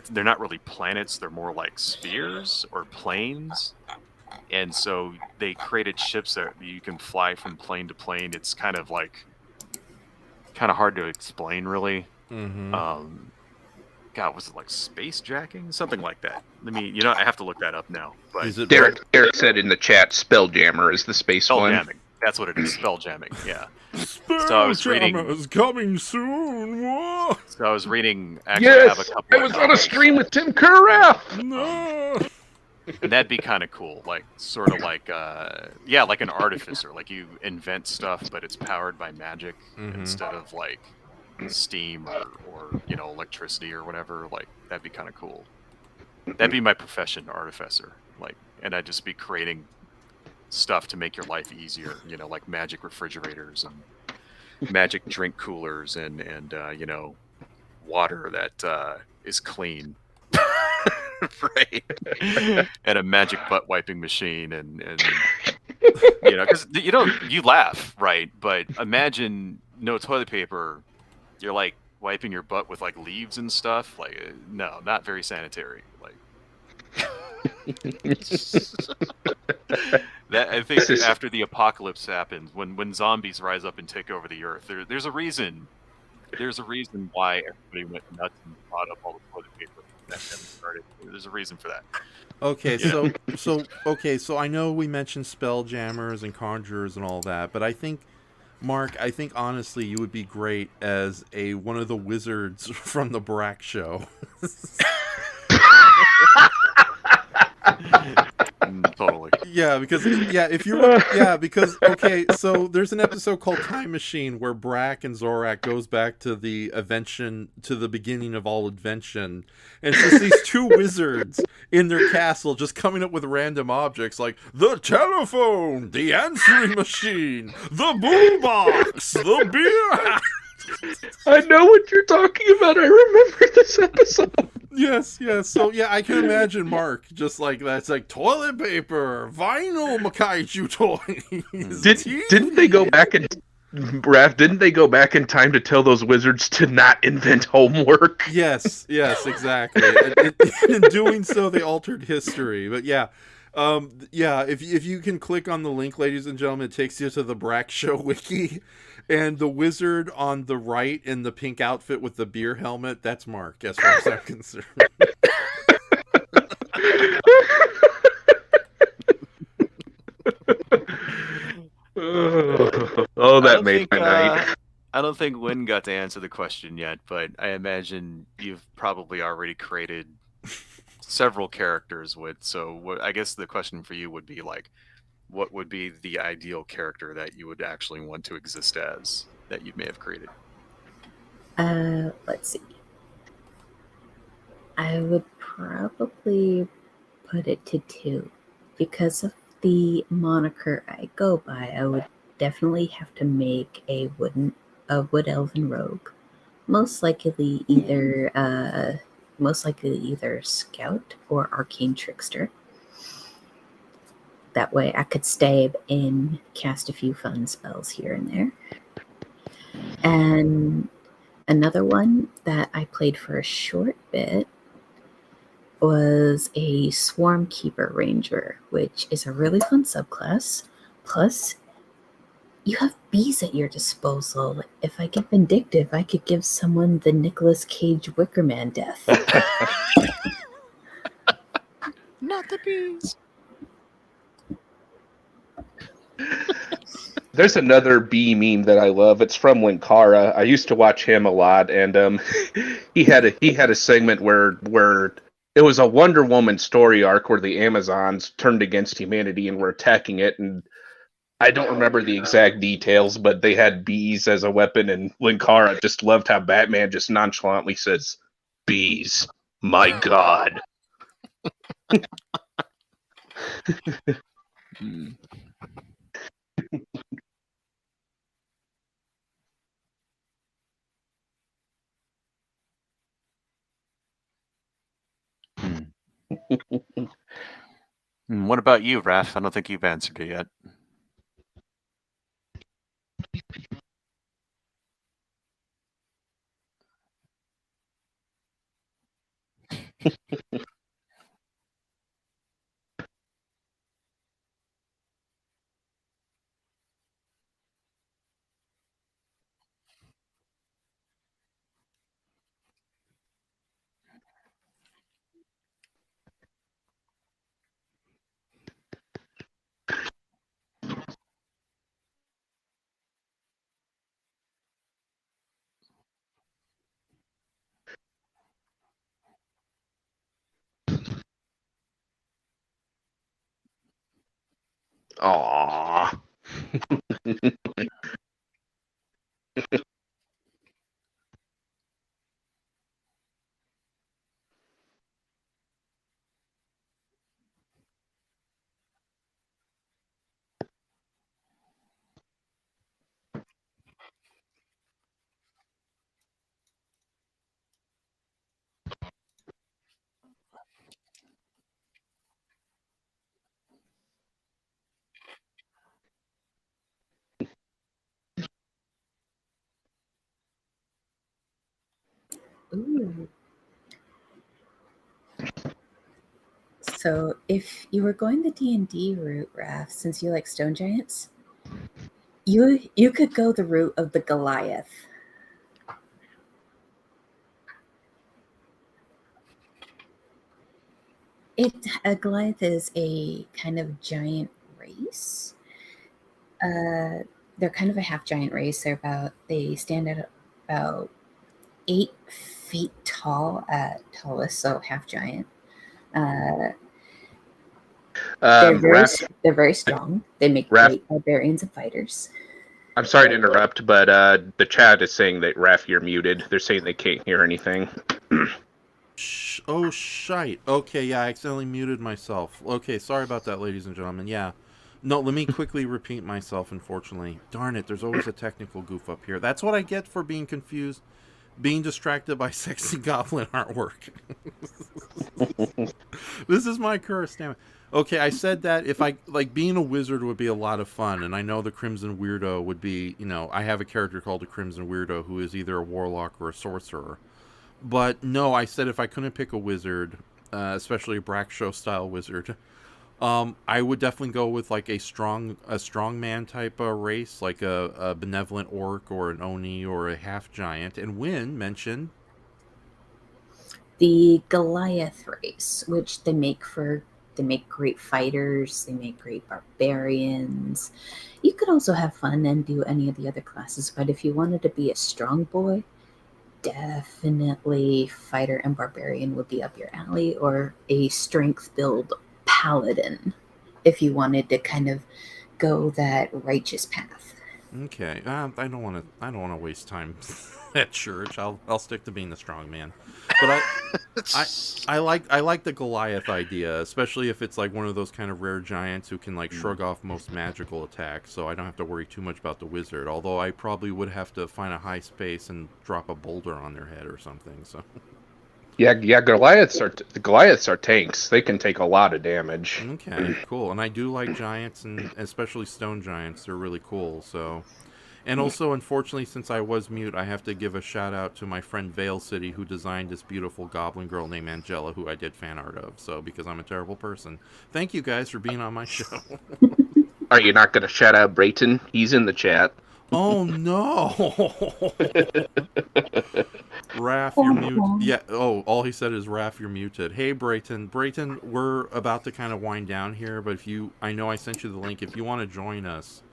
they're not really planets, they're more like spheres or planes, and so they created ships that you can fly from plane to plane. It's kind of hard to explain really. God, was it like space jacking? Something like that. I have to look that up now. But Derek said in the chat, Spelljammer is the space one. Spelljamming. That's what it is. Spelljamming. Yeah. Spelljammer is coming soon. Whoa. So I was reading. Yes, I was on a stream with Tim Kerraff. No. And that'd be kind of cool, like sort of like like an artificer. Like you invent stuff, but it's powered by magic instead of like steam or electricity or whatever. Like that'd be kind of cool. That'd be my profession, artificer. Like, and I'd just be creating stuff to make your life easier. Like magic refrigerators and magic drink coolers and water that is clean. Right. And a magic butt wiping machine and because you laugh, right? But imagine no toilet paper. You're like wiping your butt with like leaves and stuff. Like, no, not very sanitary. Like that. I think after the apocalypse happens, when zombies rise up and take over the earth, there's a reason. There's a reason why everybody went nuts and bought up all the toilet paper. That started. There's a reason for that. Okay, so I know we mentioned spelljammers and conjurers and all that, but I think, Mark, honestly you would be great as one of the wizards from the Brack show. Totally. Because so there's an episode called Time Machine where Brack and Zorak goes back to the beginning of all invention, and it's just these two wizards in their castle just coming up with random objects like the telephone, the answering machine, the boombox, the beer. I know what you're talking about. I remember this episode. Yes. So yeah, I can imagine Mark just like that's like toilet paper, vinyl kaiju toys. Didn't they go back and Raf? Didn't they go back in time to tell those wizards to not invent homework? Yes, exactly. And in doing so, they altered history. But yeah. If you can click on the link, ladies and gentlemen, it takes you to the Brack Show wiki, and the wizard on the right in the pink outfit with the beer helmet, that's Mark, as far as I'm concerned. That made my night. I don't think Wynn got to answer the question yet, but I imagine you've probably already created several characters with. So I guess the question for you would be like, what would be the ideal character that you would actually want to exist as that you may have created? Let's see. I would probably put it to 2 because of the moniker I go by. I would definitely have to make a wood elven rogue, most likely either scout or arcane trickster. That way I could stay and cast a few fun spells here and there. And another one that I played for a short bit was a Swarm Keeper Ranger, which is a really fun subclass. Plus, you have bees at your disposal. If I get vindictive, I could give someone the Nicolas Cage Wickerman death. Not the bees. There's another bee meme that I love. It's from Linkara. I used to watch him a lot, and he had a segment where it was a Wonder Woman story arc where the Amazons turned against humanity and were attacking it, and I don't remember the exact details, but they had bees as a weapon, and Linkara just loved how Batman just nonchalantly says, "Bees, my god." What about you, Raf? I don't think you've answered it yet. Aww. Ooh. So, if you were going the D&D route, Raph, since you like stone giants, you could go the route of the Goliath. A Goliath is a kind of giant race. They're kind of a half giant race. They stand at about 8 feet tall at tallest, so half giant. They're very strong. They make great barbarians and fighters. I'm sorry to interrupt, but the chat is saying that Raf, you're muted. They're saying they can't hear anything. Oh, shite. Okay, yeah, I accidentally muted myself. Okay, sorry about that, ladies and gentlemen. Yeah. No, let me quickly repeat myself, unfortunately. Darn it, there's always a technical goof up here. That's what I get for being confused, being distracted by sexy goblin artwork. This is my curse, damn it. Okay, I said that if I, like, being a wizard would be a lot of fun, and I know the Crimson Weirdo would be, you know, I have a character called the Crimson Weirdo who is either a warlock or a sorcerer. But no, I said if I couldn't pick a wizard, especially a Brack Show style wizard, I would definitely go with like a strongman type of race, like a benevolent orc or an oni or a half giant. And Wynn mentioned the Goliath race, which they make great fighters, they make great barbarians. You could also have fun and do any of the other classes, but if you wanted to be a strong boy, definitely fighter and barbarian would be up your alley, or a strength build paladin if you wanted to kind of go that righteous path. Okay, I don't want to waste time at church. I'll stick to being the strong man. But I like the Goliath idea, especially if it's like one of those kind of rare giants who can like shrug off most magical attacks, so I don't have to worry too much about the wizard. Although I probably would have to find a high space and drop a boulder on their head or something. So yeah, Goliaths are tanks. They can take a lot of damage. Okay, cool. And I do like giants, and especially stone giants. They're really cool. So, And also, unfortunately, since I was mute, I have to give a shout out to my friend Vale City, who designed this beautiful goblin girl named Angela, who I did fan art of. So, because I'm a terrible person. Thank you guys for being on my show. Are you not going to shout out Brayton? He's in the chat. Oh, no. Raf, you're muted. Yeah, all he said is, Raf, you're muted. Hey, Brayton. Brayton, we're about to kind of wind down here, but I know I sent you the link. If you want to join us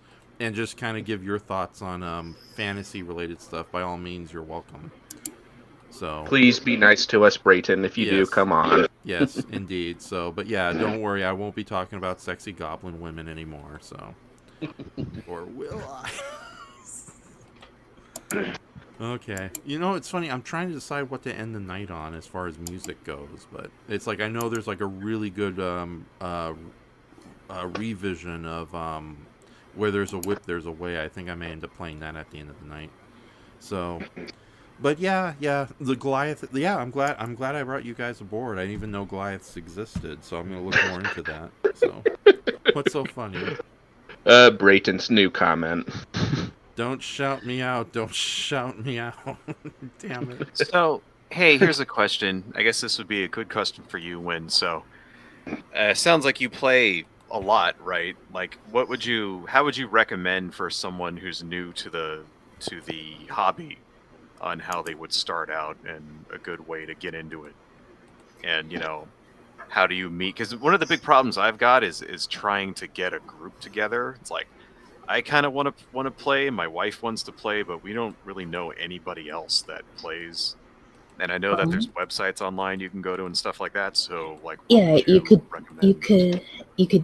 and just kind of give your thoughts on fantasy-related stuff, by all means, you're welcome. So please be nice to us, Brayton. If you do, come on. Yes, indeed. So, but yeah, don't worry. I won't be talking about sexy goblin women anymore. So, or will I? Okay. You know, it's funny. I'm trying to decide what to end the night on as far as music goes, but it's like I know there's like a really good revision of Where There's a Whip, There's a Way. I think I may end up playing that at the end of the night. So, but yeah, the Goliath. Yeah, I'm glad I brought you guys aboard. I didn't even know Goliaths existed, so I'm gonna look more into that. So, what's so funny? Brayton's new comment. Don't shout me out. Don't shout me out. Damn it. So, hey, here's a question. I guess this would be a good question for you, Win. So, sounds like you play a lot, right? Like, how would you recommend for someone who's new to the hobby on how they would start out and a good way to get into it? And, how do you meet? Because one of the big problems I've got is trying to get a group together. It's like, I kind of want to play. My wife wants to play, but we don't really know anybody else that plays. And I know that there's websites online you can go to and stuff like that. So, like, yeah, you could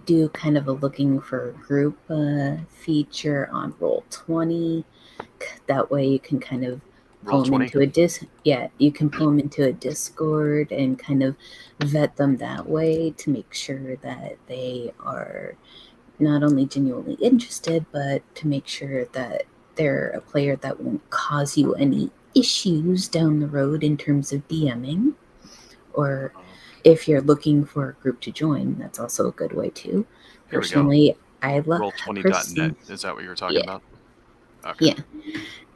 do kind of a looking for a group feature on Roll20. That way, you can kind of pull them into you can pull them into a Discord and kind of vet them that way to make sure that they are not only genuinely interested, but to make sure that they're a player that won't cause you any issues down the road in terms of DMing. Or if you're looking for a group to join, that's also a good way too. Personally, I love Roll20.net. Is that what you were talking about? Okay. Yeah.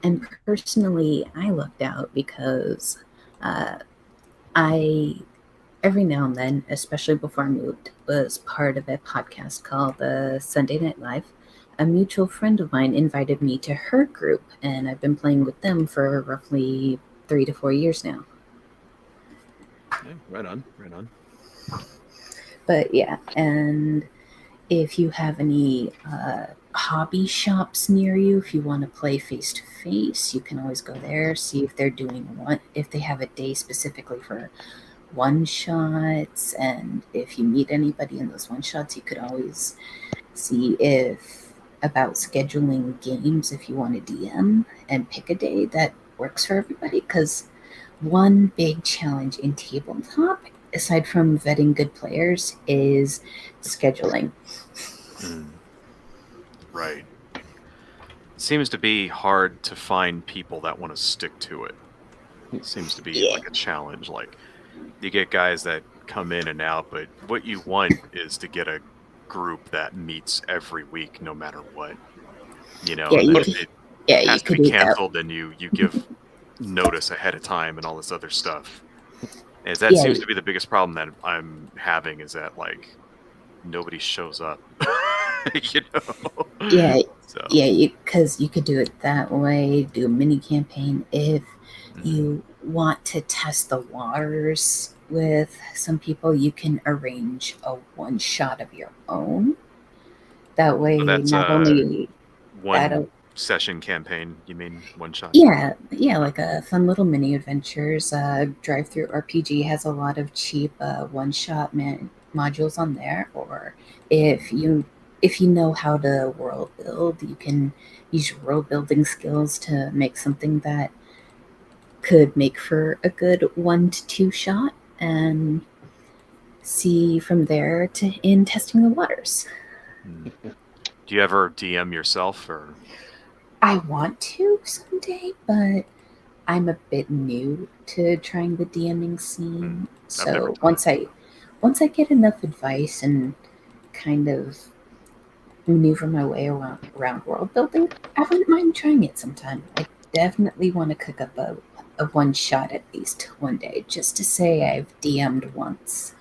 And personally, I lucked out because I every now and then, especially before I moved, was part of a podcast called Sunday Night Live. A mutual friend of mine invited me to her group, and I've been playing with them for roughly 3 to 4 years now. Yeah, right on. But yeah, and if you have any hobby shops near you, if you want to play face-to-face, you can always go there, see if they're doing if they have a day specifically for one-shots, and if you meet anybody in those one-shots, you could always see about scheduling games if you want to DM and pick a day that works for everybody, because one big challenge in tabletop, aside from vetting good players, is scheduling. Right. It seems to be hard to find people that want to stick to it. It seems to be like a challenge. Like, you get guys that come in and out, but what you want is to get a group that meets every week, no matter what. It has to be canceled, and you give notice ahead of time and all this other stuff. And that seems to be the biggest problem that I'm having, is that, like, nobody shows up. Because you could do it that way, do a mini campaign. If you want to test the waters with some people, you can arrange a one shot of your own. That way, not only one session campaign, you mean one shot? Yeah, like a fun little mini adventures. Drive Through RPG has a lot of cheap one shot modules on there. Or if you know how to world build, you can use your world building skills to make something that could make for a good 1 to 2 shot, and see from there in testing the waters. Do you ever DM yourself, or? I want to someday, but I'm a bit new to trying the DMing scene. So once I get enough advice and kind of maneuver my way around world building, I wouldn't mind trying it sometime. I definitely want to cook up a one shot at least one day, just to say I've DM'd once.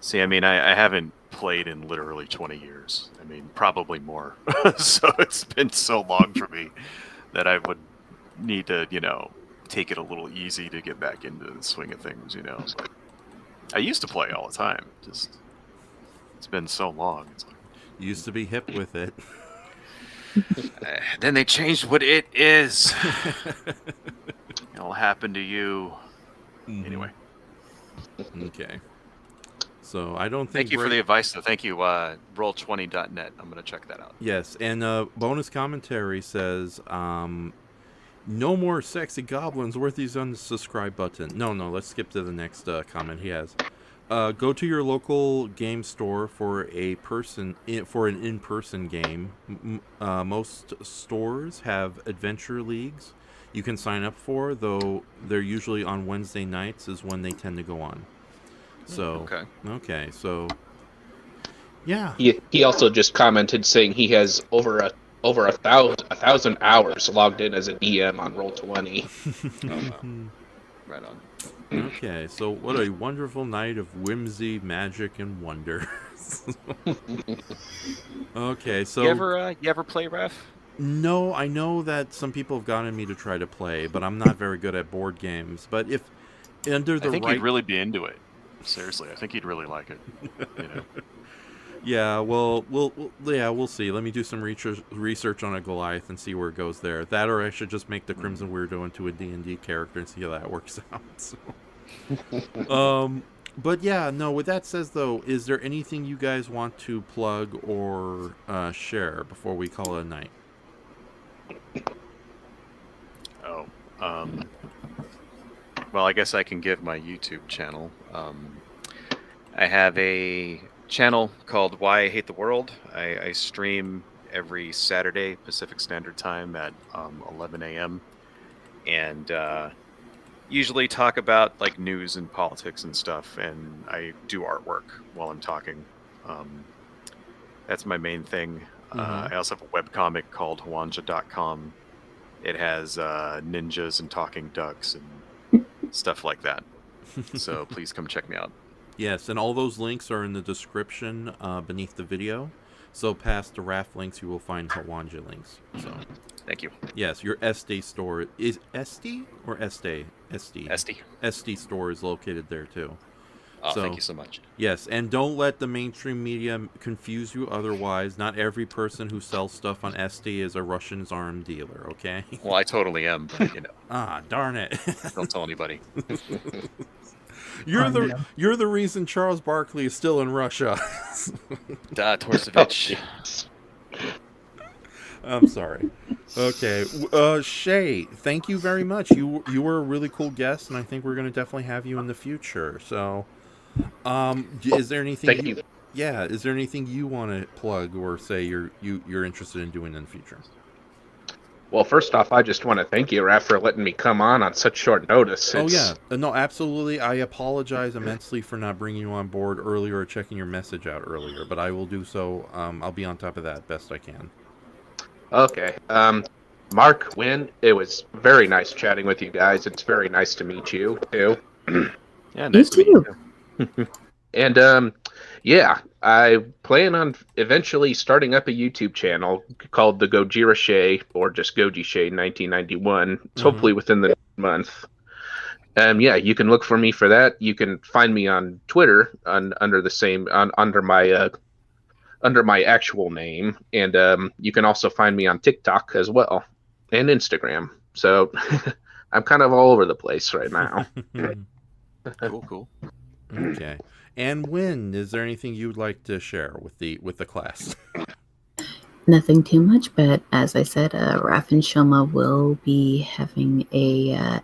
See, I mean, I haven't played in literally 20 years. I mean, probably more. So it's been so long for me that I would need to, take it a little easy to get back into the swing of things, But I used to play all the time. Just, it's been so long. It's like, You used to be hip with it. then they changed what it is. It'll happen to you. Anyway. Okay. So I don't think. Thank you for the advice, though. Thank you, Roll20.net. I'm going to check that out. Yes, and bonus commentary says, no more sexy goblins. Worthy's on the subscribe button. No, let's skip to the next comment he has. Go to your local game store for an in-person game. Most stores have adventure leagues you can sign up for, though they're usually on Wednesday nights is when they tend to go on. So okay, so yeah. He also just commented saying he has over a 1,000 hours logged in as a DM on Roll20. Right on. Okay, so what a wonderful night of whimsy, magic, and wonder. Okay, so You ever play Raf? No, I know that some people have gotten me to try to play, but I'm not very good at board games. But if under the I think right, you'd really be into it. Seriously, I think you'd really like it. Yeah, well, we'll see. Let me do some research on a Goliath and see where it goes there. That, or I should just make the Crimson Weirdo into a D&D character and see how that works out. So. But yeah, no. With that says, though, is there anything you guys want to plug or share before we call it a night? Well, I guess I can give my YouTube channel. I have a channel called Why I Hate the World. I stream every Saturday Pacific Standard Time at 11 a.m. and usually talk about like news and politics and stuff, and I do artwork while I'm talking. That's my main thing. I also have a webcomic called Hawanja.com. It has ninjas and talking ducks and stuff like that. So please come check me out. Yes, and all those links are in the description beneath the video. So past the Raf links, you will find Hawanja links. So, thank you. Yes, your Esty store is Esty or Esty? Esty. Esty store is located there too. Oh, thank you so much. Yes, and don't let the mainstream media confuse you otherwise. Not every person who sells stuff on Esty is a Russian arms dealer, okay? Well, I totally am, but darn it. Don't tell anybody. You're the reason Charles Barkley is still in Russia. Torsevich. I'm sorry. Okay, Shay, thank you very much. You were a really cool guest, and I think we're going to definitely have you in the future. So, is there anything? Thank you. Yeah, is there anything you want to plug or say you're interested in doing in the future? Well, first off, I just want to thank you, Raf, for letting me come on such short notice. Oh, yeah. No, absolutely. I apologize immensely for not bringing you on board earlier or checking your message out earlier, but I will do so. I'll be on top of that best I can. Okay. Mark, Wynn, it was very nice chatting with you guys. It's very nice to meet you, too. Yeah, nice to meet you. And, yeah, I plan on eventually starting up a YouTube channel called the Gojira Shay, or just Goji Shay 1991. It's hopefully within the month. Yeah, you can look for me for that. You can find me on Twitter under the same under my actual name, and you can also find me on TikTok as well and Instagram. So I'm kind of all over the place right now. Cool. Okay. And Wynn, is there anything you'd like to share with the class? Nothing too much, but as I said, Raf Enshohma will be having a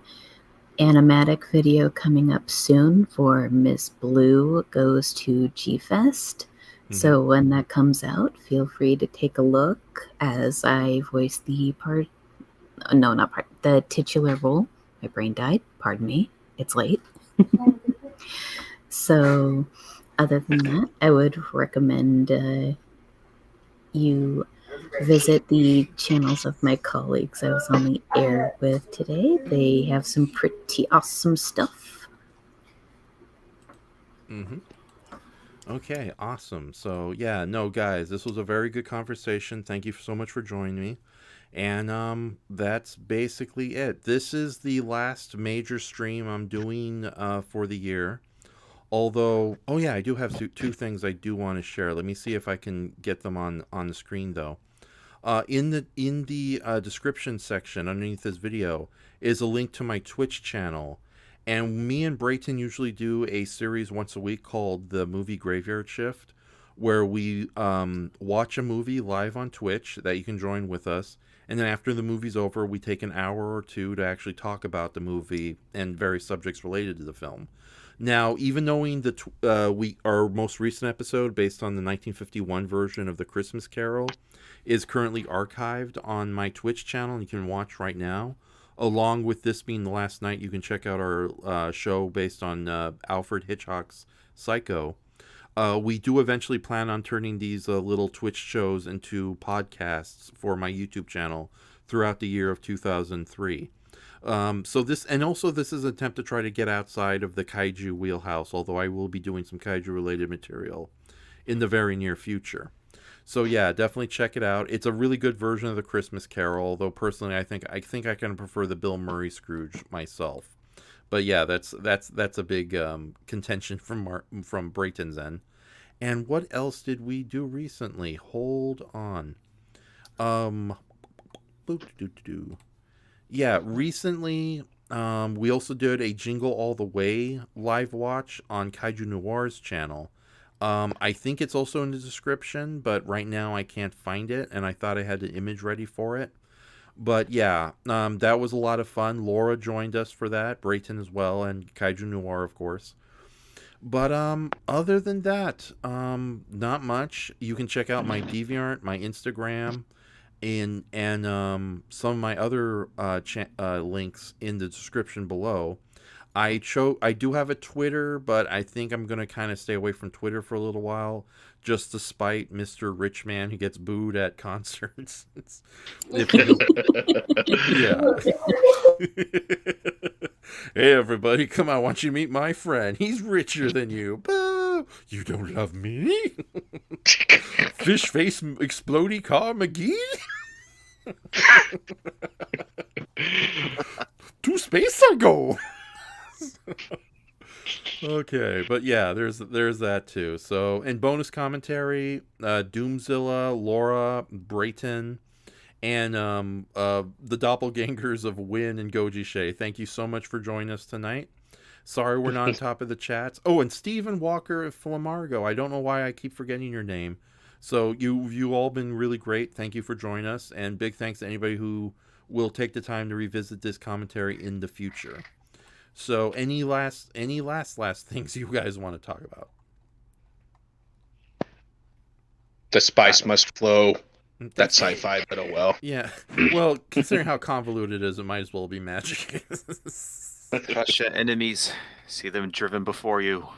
animatic video coming up soon for Miss Blue Goes to G-Fest. So when that comes out, feel free to take a look as I voice the the titular role. My brain died. Pardon me. It's late. So other than that, I would recommend you visit the channels of my colleagues I was on the air with today. They have some pretty awesome stuff. Mm-hmm. Okay, awesome. So yeah, no, guys, this was a very good conversation. Thank you so much for joining me. And that's basically it. This is the last major stream I'm doing for the year. Although, oh yeah, I do have two things I do want to share. Let me see if I can get them on the screen though. In the description section underneath this video is a link to my Twitch channel. And me and Brayton usually do a series once a week called the Movie Graveyard Shift, where we watch a movie live on Twitch that you can join with us. And then after the movie's over, we take an hour or two to actually talk about the movie and various subjects related to the film. Now, even knowing our most recent episode, based on the 1951 version of The Christmas Carol, is currently archived on my Twitch channel. You can watch right now. Along with this being the last night, you can check out our show based on Alfred Hitchcock's Psycho. We do eventually plan on turning these little Twitch shows into podcasts for my YouTube channel throughout the year of 2003. This is an attempt to try to get outside of the kaiju wheelhouse, although I will be doing some kaiju related material in the very near future. So yeah, definitely check it out. It's a really good version of the Christmas Carol, although personally I think I can prefer the Bill Murray Scrooge myself. But yeah, that's a big contention from Brayton's end. And what else did we do recently? Hold on. Yeah, recently we also did a Jingle All The Way live watch on KaijuNoir's channel. I think it's also in the description, but right now I can't find it, and I thought I had the image ready for it. But yeah, that was a lot of fun. Laura joined us for that, Brayton as well, and KaijuNoir, of course. But other than that, not much. You can check out my DeviantArt, my Instagram, and some of my other links in the description below. I do have a Twitter, but I think I'm going to kind of stay away from Twitter for a little while, just to spite Mr. Rich Man who gets booed at concerts. Yeah. Hey, everybody, come on, I want you to meet my friend. He's richer than you. Boo! You don't love me? Fish face explodey car McGee? To space I go. Okay, but yeah, there's that too. So, in bonus commentary, Doomzilla, Laura, Brayton, and the doppelgangers of Win and Goji Shay. Thank you so much for joining us tonight. Sorry we're not on top of the chats. Oh, and Stephen Walker of Flamargo. I don't know why I keep forgetting your name. So you all been really great. Thank you for joining us, and big thanks to anybody who will take the time to revisit this commentary in the future. So any last things you guys want to talk about? The spice must flow. That's sci-fi, but oh well. Yeah. Well, considering how convoluted it is, it might as well be magic. Crush your enemies. See them driven before you.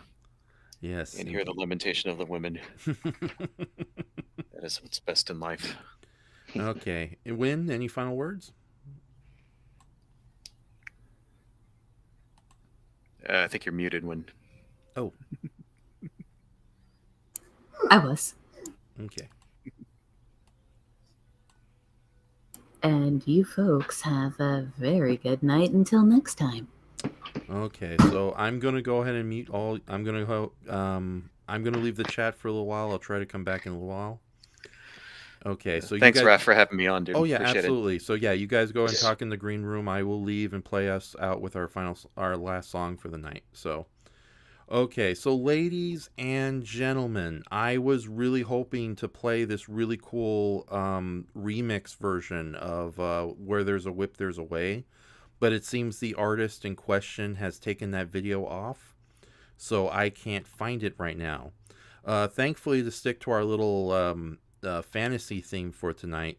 Yes. And hear the lamentation of the women. That is what's best in life. Okay. Win, any final words? I think you're muted, Win. Oh. I was. Okay. And you folks have a very good night until next time. Okay, so I'm gonna go ahead and mute all. I'm gonna leave the chat for a little while. I'll try to come back in a little while. Okay, so thanks, you guys... Raf, for having me on, dude. Oh yeah, Appreciate absolutely. It. So yeah, you guys go and talk in the green room. I will leave and play us out with our last song for the night. So, okay, so ladies and gentlemen, I was really hoping to play this really cool remix version of "Where There's a Whip, There's a Way," but it seems the artist in question has taken that video off, so I can't find it right now. Thankfully, to stick to our little fantasy theme for tonight,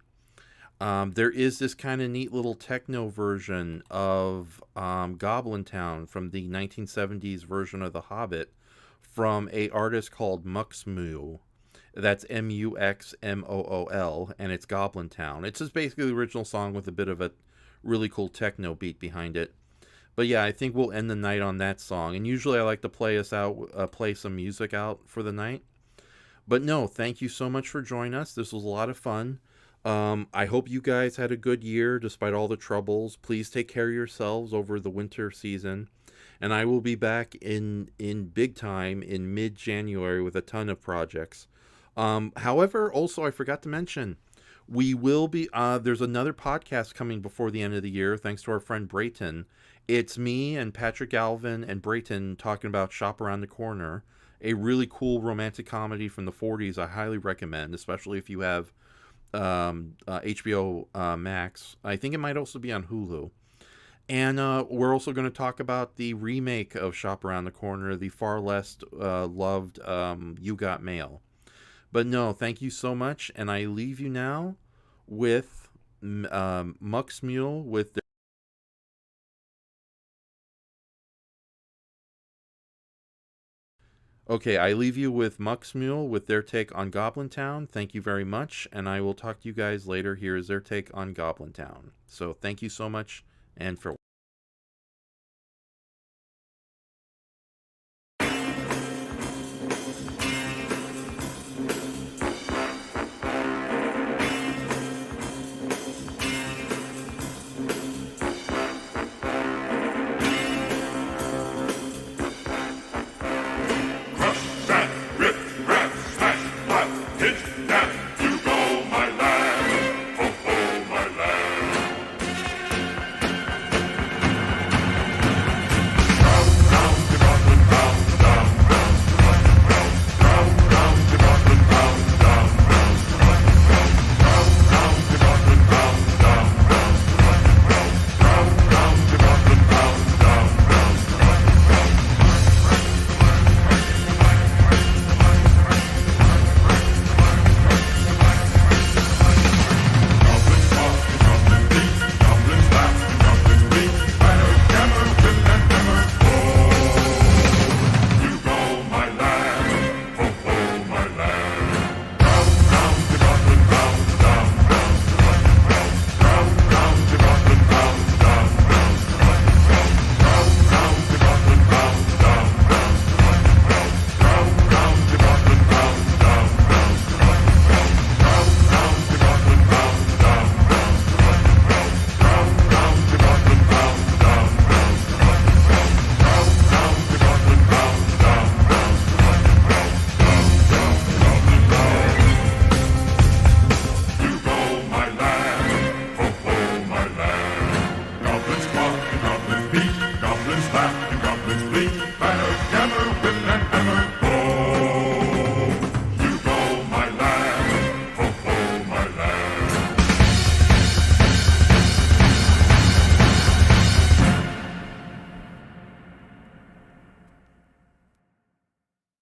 there is this kind of neat little techno version of Goblin Town from the 1970s version of The Hobbit from a artist called Mule. That's Muxmool, and it's Goblin Town. It's just basically the original song with a bit of a really cool techno beat behind it. But yeah, I think we'll end the night on that song. And usually I like to play some music out for the night. But no, thank you so much for joining us. This was a lot of fun. I hope you guys had a good year despite all the troubles. Please take care of yourselves over the winter season. And I will be back in big time in mid-January with a ton of projects. However, also I forgot to mention, we will be, there's another podcast coming before the end of the year, thanks to our friend Brayton. It's me and Patrick Galvin and Brayton talking about Shop Around the Corner, a really cool romantic comedy from the 40s I highly recommend, especially if you have HBO Max. I think it might also be on Hulu. And we're also going to talk about the remake of Shop Around the Corner, the far less loved You Got Mail. But no, thank you so much, and I leave you now with Mux Mule with their... Okay, I leave you with Mux Mule with their take on Goblin Town. Thank you very much, and I will talk to you guys later. Here is their take on Goblin Town. So thank you so much, and for... Goblins laugh and goblins bleat.